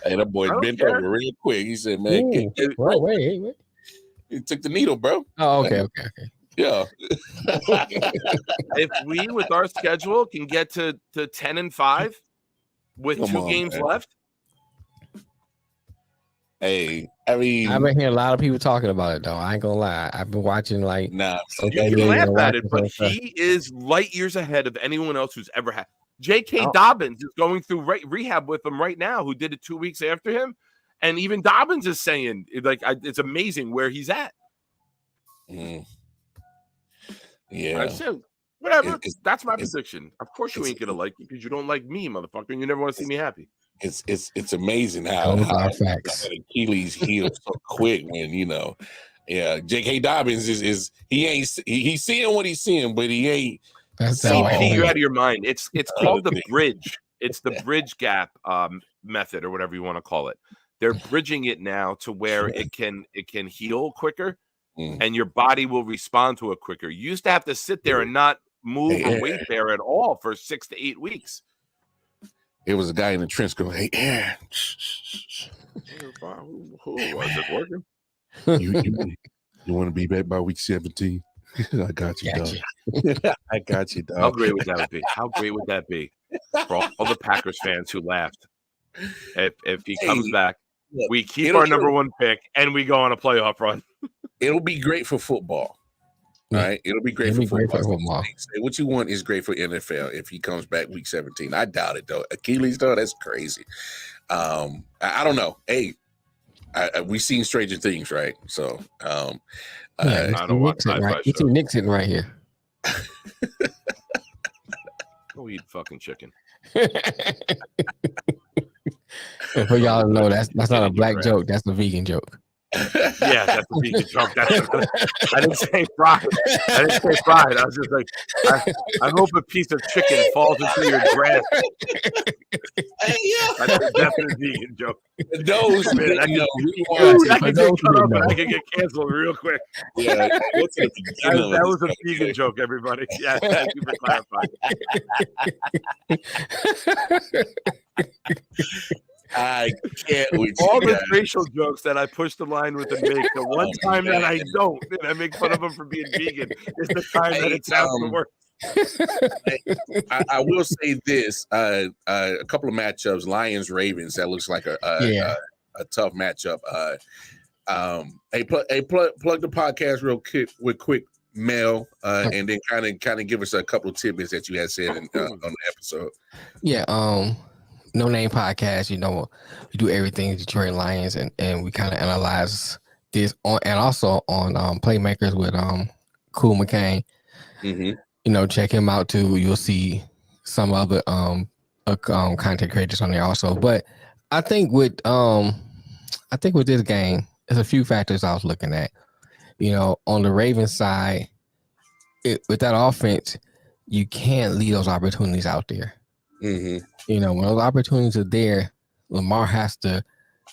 Hey, that boy bent over real quick. He said, "Man, wait. He took the needle, bro." Oh, okay. Yeah. If we, with our schedule, can get to 10-5 with 2 games left. Hey, I mean, I've been hearing a lot of people talking about it, though. I ain't gonna lie. I've been watching you can laugh at it, but he is light years ahead of anyone else who's ever had. J.K. Dobbins is going through rehab with him right now, who did it 2 weeks after him. And even Dobbins is saying, like, it's amazing where he's at. Yeah. So, whatever. That's my prediction. Of course you ain't going to like it because you don't like me, motherfucker, and you never want to see me happy. It's amazing how Achilles healed so quick when, J.K. Dobbins is he's seeing what he's seeing, but he ain't. CP, you're out of your mind. It's called the bridge. It's the bridge gap method or whatever you want to call it. They're bridging it now to where it can heal quicker and your body will respond to it quicker. You used to have to sit there and not move or wait there at all for 6 to 8 weeks. It was a guy in the trench going, "Hey, Aaron, who was it working? You want to be back by week 17? I got you, dog. I got you, dog." How great would that be? How great would that be for all the Packers fans who laughed? If he comes back, we keep our number 1 pick and we go on a playoff run. It'll be great for football. All right, it'll be great for football. What you want is great for NFL if he comes back week 17. I doubt it though. Achilles though, that's crazy. I don't know. Hey, we've seen stranger things, right? So, I don't watch sci-fi shows. Nick's sitting right here. Go eat fucking chicken. For y'all to know, that's not a black joke. That's a vegan joke. Yeah, that's a vegan joke. I didn't say fried. I was just like, I hope a piece of chicken falls into your grass. That's a definite vegan joke. Those, man, I can get canceled real quick. Yeah, that was a vegan joke, everybody. Yeah, thank you for clarifying. I can't with all you the racial jokes that I push the line with and make. The one time that I don't, and I make fun of him for being vegan, is the time that it sounds the worst. I will say this: a couple of matchups, Lions Ravens. That looks like a tough matchup. Hey, plug the podcast real quick, Mel, and then kind of give us a couple of tidbits that you had said on the episode. Yeah, No Name Podcast. You know, we do everything Detroit Lions, and we kind of analyze this on, and also on Playmakers with Cool McCain. Mm-hmm. You know, check him out too. You'll see some other content creators on there also. But I think with this game, there's a few factors I was looking at. You know, on the Ravens side, with that offense, you can't leave those opportunities out there. Mm-hmm. You know, when those opportunities are there, Lamar has to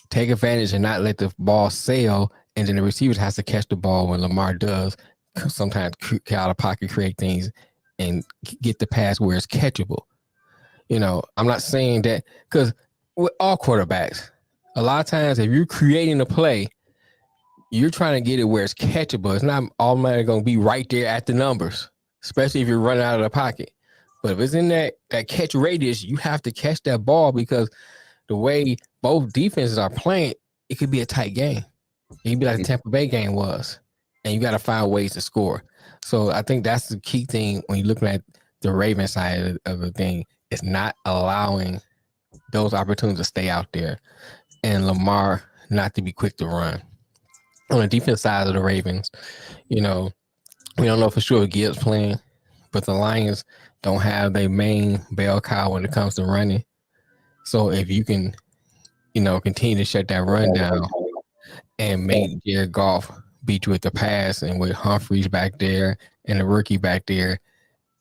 take advantage and not let the ball sail, and then the receivers has to catch the ball when Lamar does sometimes out of pocket, create things, and get the pass where it's catchable. You know, I'm not saying that because with all quarterbacks, a lot of times if you're creating a play, you're trying to get it where it's catchable. It's not automatically going to be right there at the numbers, especially if you're running out of the pocket. But if it's in that catch radius, you have to catch that ball because the way both defenses are playing, it could be a tight game. It could be like the Tampa Bay game was, and you got to find ways to score. So I think that's the key thing when you're looking at the Ravens side of the thing. It's not allowing those opportunities to stay out there and Lamar not to be quick to run. On the defense side of the Ravens, you know, we don't know for sure if Gibbs playing, but the Lions don't have their main bell cow when it comes to running. So if you can, you know, continue to shut that run down and make Jared Goff beat you with the pass, and with Humphreys back there and the rookie back there,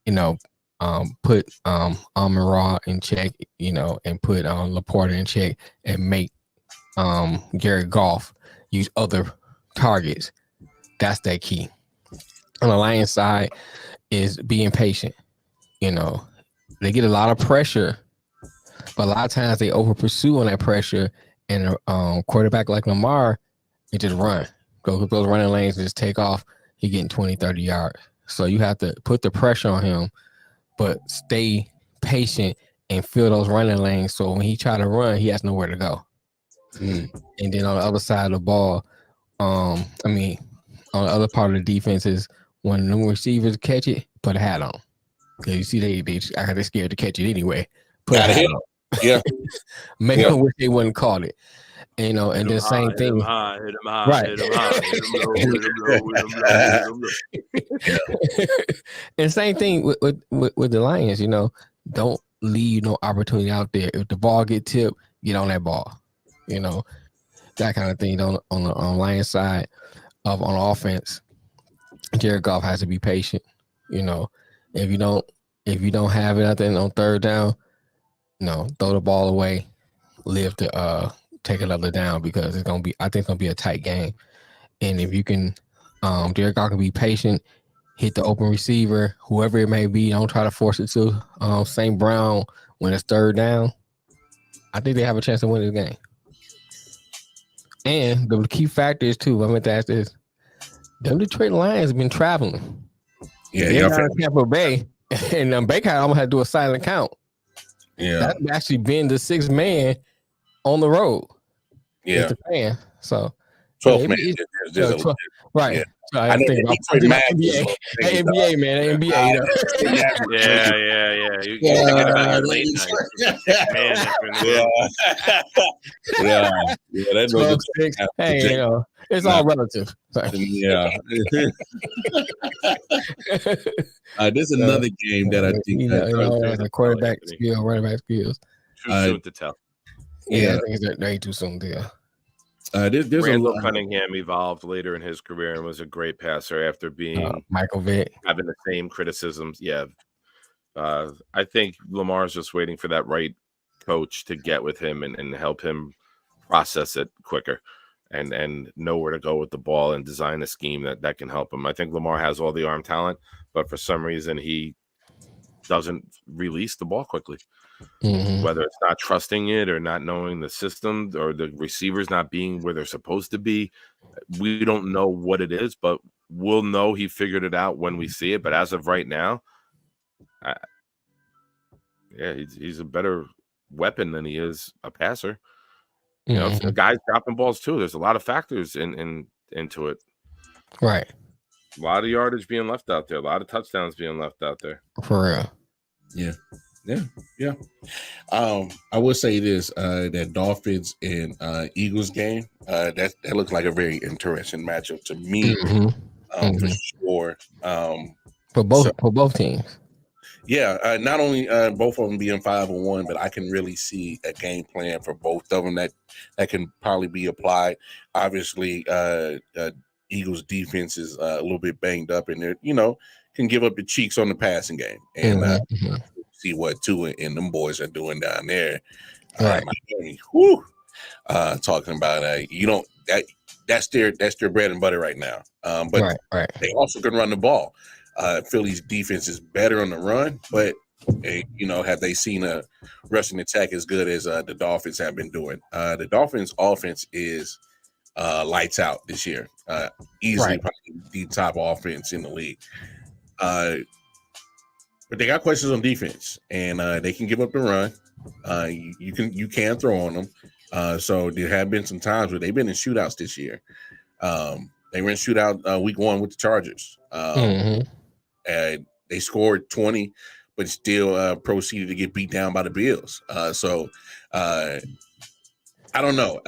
you know, put Amon-Ra in check, you know, and put Laporta in check and make Jared Goff use other targets. That's that key. On the Lions side is being patient. You know, they get a lot of pressure, but a lot of times they over pursue on that pressure, and quarterback like Lamar, it just run. Go those running lanes and just take off. He getting 20, 30 yards. So you have to put the pressure on him, but stay patient and fill those running lanes. So when he try to run, he has nowhere to go. And then on the other side of the ball, on the other part of the defense is when the receivers catch it, put a hat on. Because you see they're scared to catch it anyway. Put a hat on. Yeah. Make them wish they wouldn't call it. You know, and then same thing. Hit him high, right. Hit him high, hit him low, hit him low, hit him low. And same thing with the Lions, you know, don't leave no opportunity out there. If the ball get tipped, get on that ball. You know, that kind of thing. On the Lions side on offense, Jared Goff has to be patient. You know, if you don't have it out there on third down, no, throw the ball away, live to take another down, because I think it's gonna be a tight game. And if you can, Jared Goff can be patient, hit the open receiver, whoever it may be. Don't try to force it to St. Brown when it's third down. I think they have a chance to win this game. And the key factor is too, I meant to ask this: them Detroit Lions have been traveling. Yeah, they're down in Tampa Bay, and Baker almost had to do a silent count. Yeah, that's actually been the sixth man on the road. Yeah, the fan. So 12 man. Right. Yeah. So I think about NBA, man. NBA. Yeah. You thinking about your late night. Yeah. That's 12-6. Hey, you know, it's all relative. Yeah. This is another game that I think the quarterback skill, running back skills. Too soon to tell. Yeah, I think it's way too soon to tell. There's Randall Cunningham evolved later in his career and was a great passer after being Michael Vick, having the same criticisms. Yeah, I think Lamar's just waiting for that right coach to get with him and help him process it quicker and know where to go with the ball and design a scheme that can help him. I think Lamar has all the arm talent, but for some reason he doesn't release the ball quickly. Mm-hmm. Whether it's not trusting it or not knowing the system or the receivers not being where they're supposed to be, we don't know what it is, but we'll know he figured it out when we see it. But as of right now, he's a better weapon than he is a passer. You know, guys dropping balls too. There's a lot of factors into it. Right. A lot of yardage being left out there. A lot of touchdowns being left out there. For real. Yeah. I will say this: that Dolphins and Eagles game, that looks like a very interesting matchup to me, for sure. For both teams. Yeah, not only both of them being 5-1, but I can really see a game plan for both of them that can probably be applied. Obviously, Eagles defense is a little bit banged up, and they're can give up the cheeks on the passing game, and see what Tua and them boys are doing down there. Right. Talking about that's their bread and butter right now. But they also can run the ball. Philly's defense is better on the run, but have they seen a rushing attack as good as the Dolphins have been doing? The Dolphins' offense is lights out this year. Easily probably the top offense in the league. But they got questions on defense, and they can give up the run. You can throw on them. So there have been some times where they've been in shootouts this year. They were in shootout week 1 with the Chargers. And they scored 20, but still proceeded to get beat down by the Bills. So I don't know.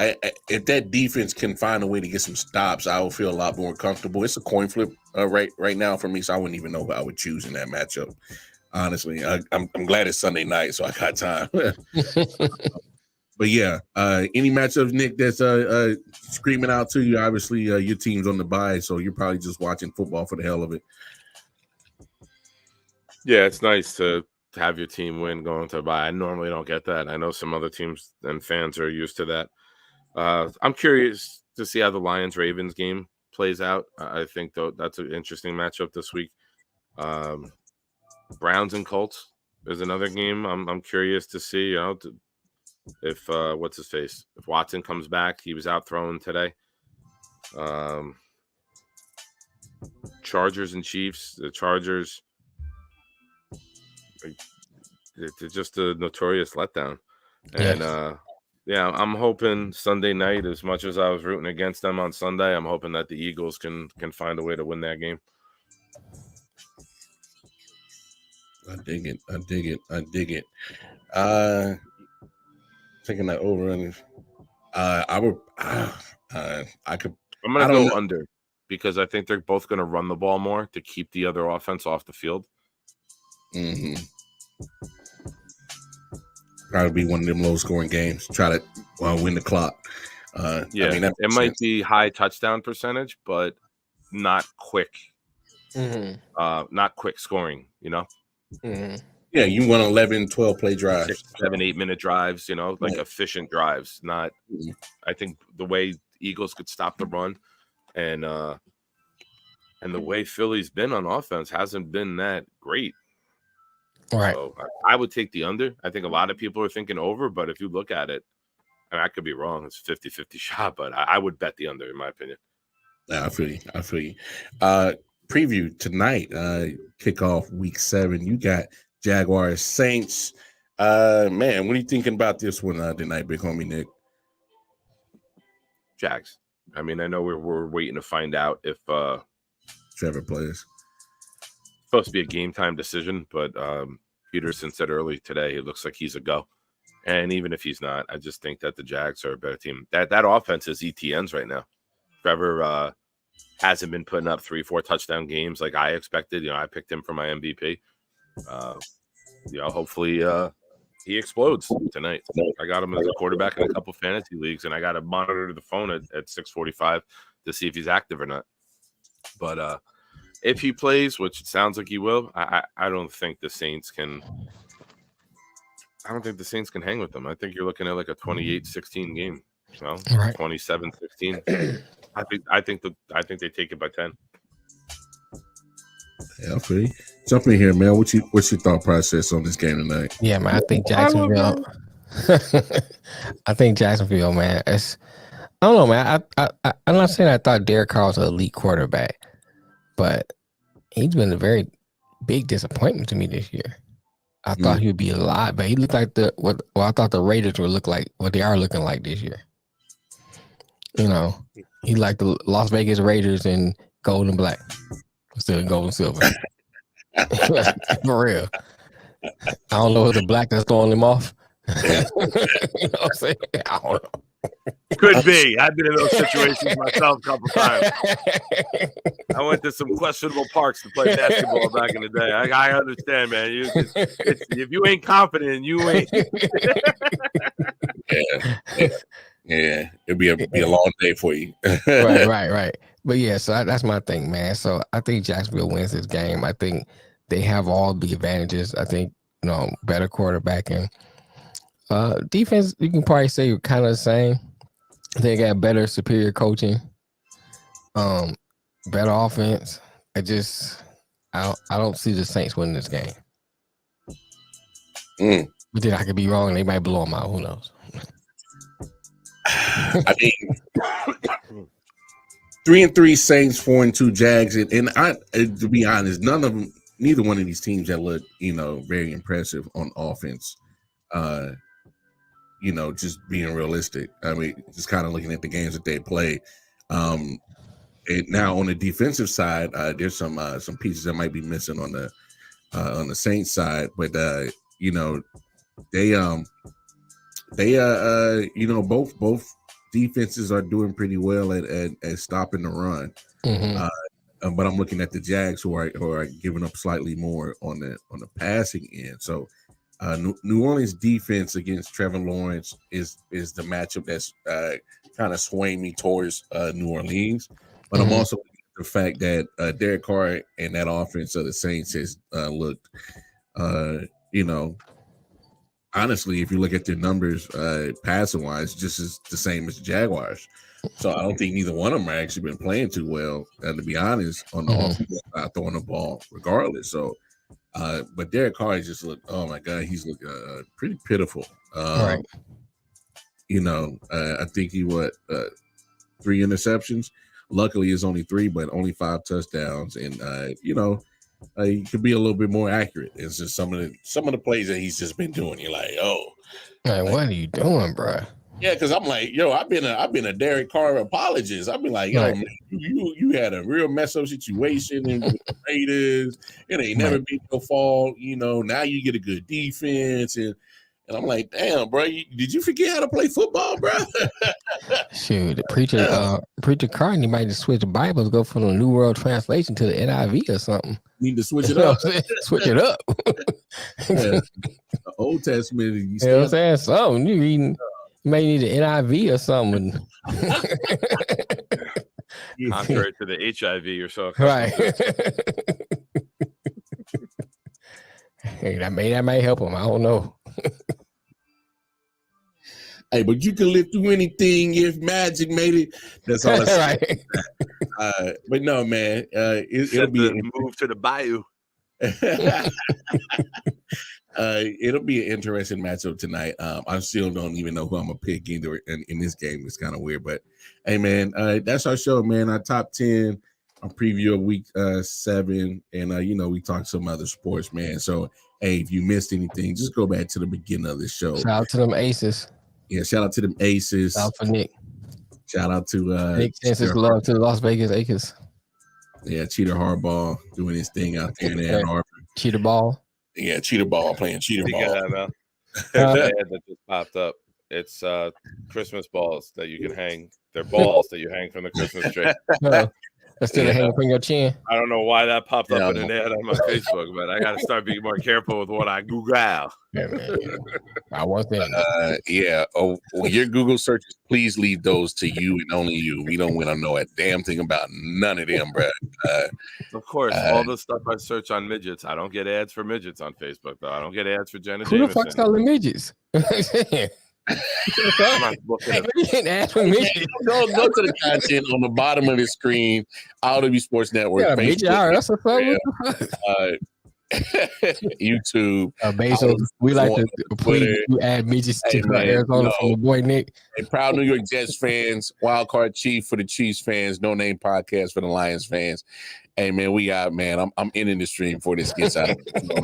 If that defense can find a way to get some stops, I will feel a lot more comfortable. It's a coin flip right now for me, so I wouldn't even know who I would choose in that matchup. Honestly, I'm glad it's Sunday night, so I got time. But yeah, any matchups, Nick, that's screaming out to you? Obviously, your team's on the bye, so you're probably just watching football for the hell of it. Yeah, it's nice to have your team win going to a bye. I normally don't get that. I know some other teams and fans are used to that. I'm curious to see how the Lions-Ravens game plays out. I think though that's an interesting matchup this week. Browns and Colts is another game. I'm curious to see, if what's his face? If Watson comes back, he was out throwing today. Chargers and Chiefs. The Chargers, they're just a notorious letdown. And I'm hoping Sunday night, as much as I was rooting against them on Sunday, I'm hoping that the Eagles can find a way to win that game. I dig it. Taking that over and I'm gonna go under because I think they're both gonna run the ball more to keep the other offense off the field. Probably be one of them low scoring games. Try to win the clock. It might be high touchdown percentage, but not quick. Not quick scoring, Yeah, you want 11, 12 play drives. 6, 7, 8 minute drives, efficient drives. Not I think the way Eagles could stop the run and the way Philly's been on offense hasn't been that great. Right. So I would take the under. I think a lot of people are thinking over, but if you look at it, I could be wrong. It's 50-50 shot, but I would bet the under in my opinion. I feel you. Preview tonight, kickoff week 7. You got Jaguars Saints. Man, what are you thinking about this one tonight, big homie Nick? Jags. I mean, I know we're waiting to find out if Trevor plays. Supposed to be a game time decision, but Peterson said early today it looks like he's a go. And even if he's not, I just think that the Jags are a better team. That offense is ETNs right now. Trevor hasn't been putting up 3-4 touchdown games like I expected. I picked him for my MVP. Hopefully he explodes tonight. I got him as a quarterback in a couple fantasy leagues, and I got to monitor the phone at 6:45 to see if he's active or not. But if he plays, which it sounds like he will, I don't think the Saints can. I don't think the Saints can hang with them. I think you're looking at like a 28-16 game. 27-16. I think they take it by 10. Yeah, I feel you. Jump in here, man. What's your thought process on this game tonight? Yeah, man. I think Jacksonville. I think Jacksonville, man. I don't know, man. I'm not saying I thought Derek Carr was an elite quarterback, but he's been a very big disappointment to me this year. I thought he would be a lot, but he looked like I thought the Raiders would look like what they are looking like this year. You know, he like the Las Vegas Raiders in gold and black, still in gold and silver. For real. I don't know if the black that's throwing them off. You know what I'm saying? I don't know. Could be. I've been in those situations myself a couple times. I went to some questionable parks to play basketball back in the day. I understand, man. If you ain't confident, you ain't. Yeah. It'll be a long day for you. Right. But yeah, so that's my thing, man. So I think Jacksonville wins this game. I think they have all the advantages. I think, better quarterbacking. Defense, you can probably say kind of the same. They got better, superior coaching. Better offense. I don't see the Saints winning this game. But then I could be wrong. They might blow them out. Who knows? I mean, 3-3 Saints, 4-2 Jags, and to be honest, neither one of these teams that look, very impressive on offense. Just being realistic. I mean, just kind of looking at the games that they play. And now on the defensive side, there's some pieces that might be missing on the Saints side, but both defenses are doing pretty well at stopping the run. But I'm looking at the Jags who are giving up slightly more on the passing end. So New Orleans defense against Trevor Lawrence is the matchup that's kind of swaying me towards New Orleans. But I'm also looking at the fact that Derek Carr and that offense of the Saints has looked, honestly, if you look at their numbers passing wise, just as the same as the Jaguars. So I don't think neither one of them have actually been playing too well, to be honest, on the offense side, throwing the ball regardless. So, but Derek Carr just looked, oh my God, he's looked pretty pitiful. Right. I think he 3 interceptions. Luckily, it's only 3, but only 5 touchdowns, and he could be a little bit more accurate. It's just some of the plays that he's just been doing. You're like, what are you doing, bro? Yeah, because I'm like, I've been a Derek Carr apologist. I've been like, man, you had a real mess up situation in the Raiders. It ain't never been your fault. Now you get a good defense, and I'm like, damn, bro, did you forget how to play football, bro? Shoot, the preacher Carney might just switch the Bibles, go from the New World Translation to the NIV or something. Need to switch it up. Switch it up. The Old Testament. You know what I'm saying? Something you reading. You may need an NIV or something. Contrary to the HIV or so. Right. Hey, that might help him. I don't know. Hey, but you can live through anything if magic made it. That's all I say. Right. But no, man. It'll be move to the bayou. It'll be an interesting matchup tonight. I still don't even know who I'm gonna pick either in this game. It's kind of weird, but hey, man, that's our show, man. Our top 10, our preview of week 7, and we talked some other sports, man. So hey, if you missed anything, just go back to the beginning of the show. Shout out to them Aces. Yeah, shout out to them Aces. Shout out for Nick. Shout out to Nick sends his love to the Las Vegas Acres. Yeah, Cheater Harbaugh doing his thing out there in Ann Arbor. Cheater ball. Yeah, cheater ball, playing cheater ball. There's an ad that just popped up. It's Christmas balls that you can hang. They're balls that you hang from the Christmas tree. Instead of hanging from your chin. I don't know why that popped up in an ad on my Facebook, but I got to start being more careful with what I Google. Yeah, man. I want that. Your Google searches, please leave those to you and only you. We don't want to know a damn thing about none of them, bro. Of course, all the stuff I search on midgets. I don't get ads for midgets on Facebook, though. I don't get ads for Janet Who Jameson. the fuck's calling midgets? Go to the content on the bottom of the screen. I.O.W. Sports Network. Facebook, YouTube. Bezos, we like to please add midgets to Arizona from the boy Nick. And proud New York Jets fans, Wild Card Chief for the Chiefs fans, No Name Podcast for the Lions fans. Hey man, I'm ending the stream before this gets out.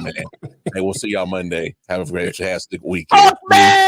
Man. Hey, we'll see y'all Monday. Have a fantastic weekend. Oh, man.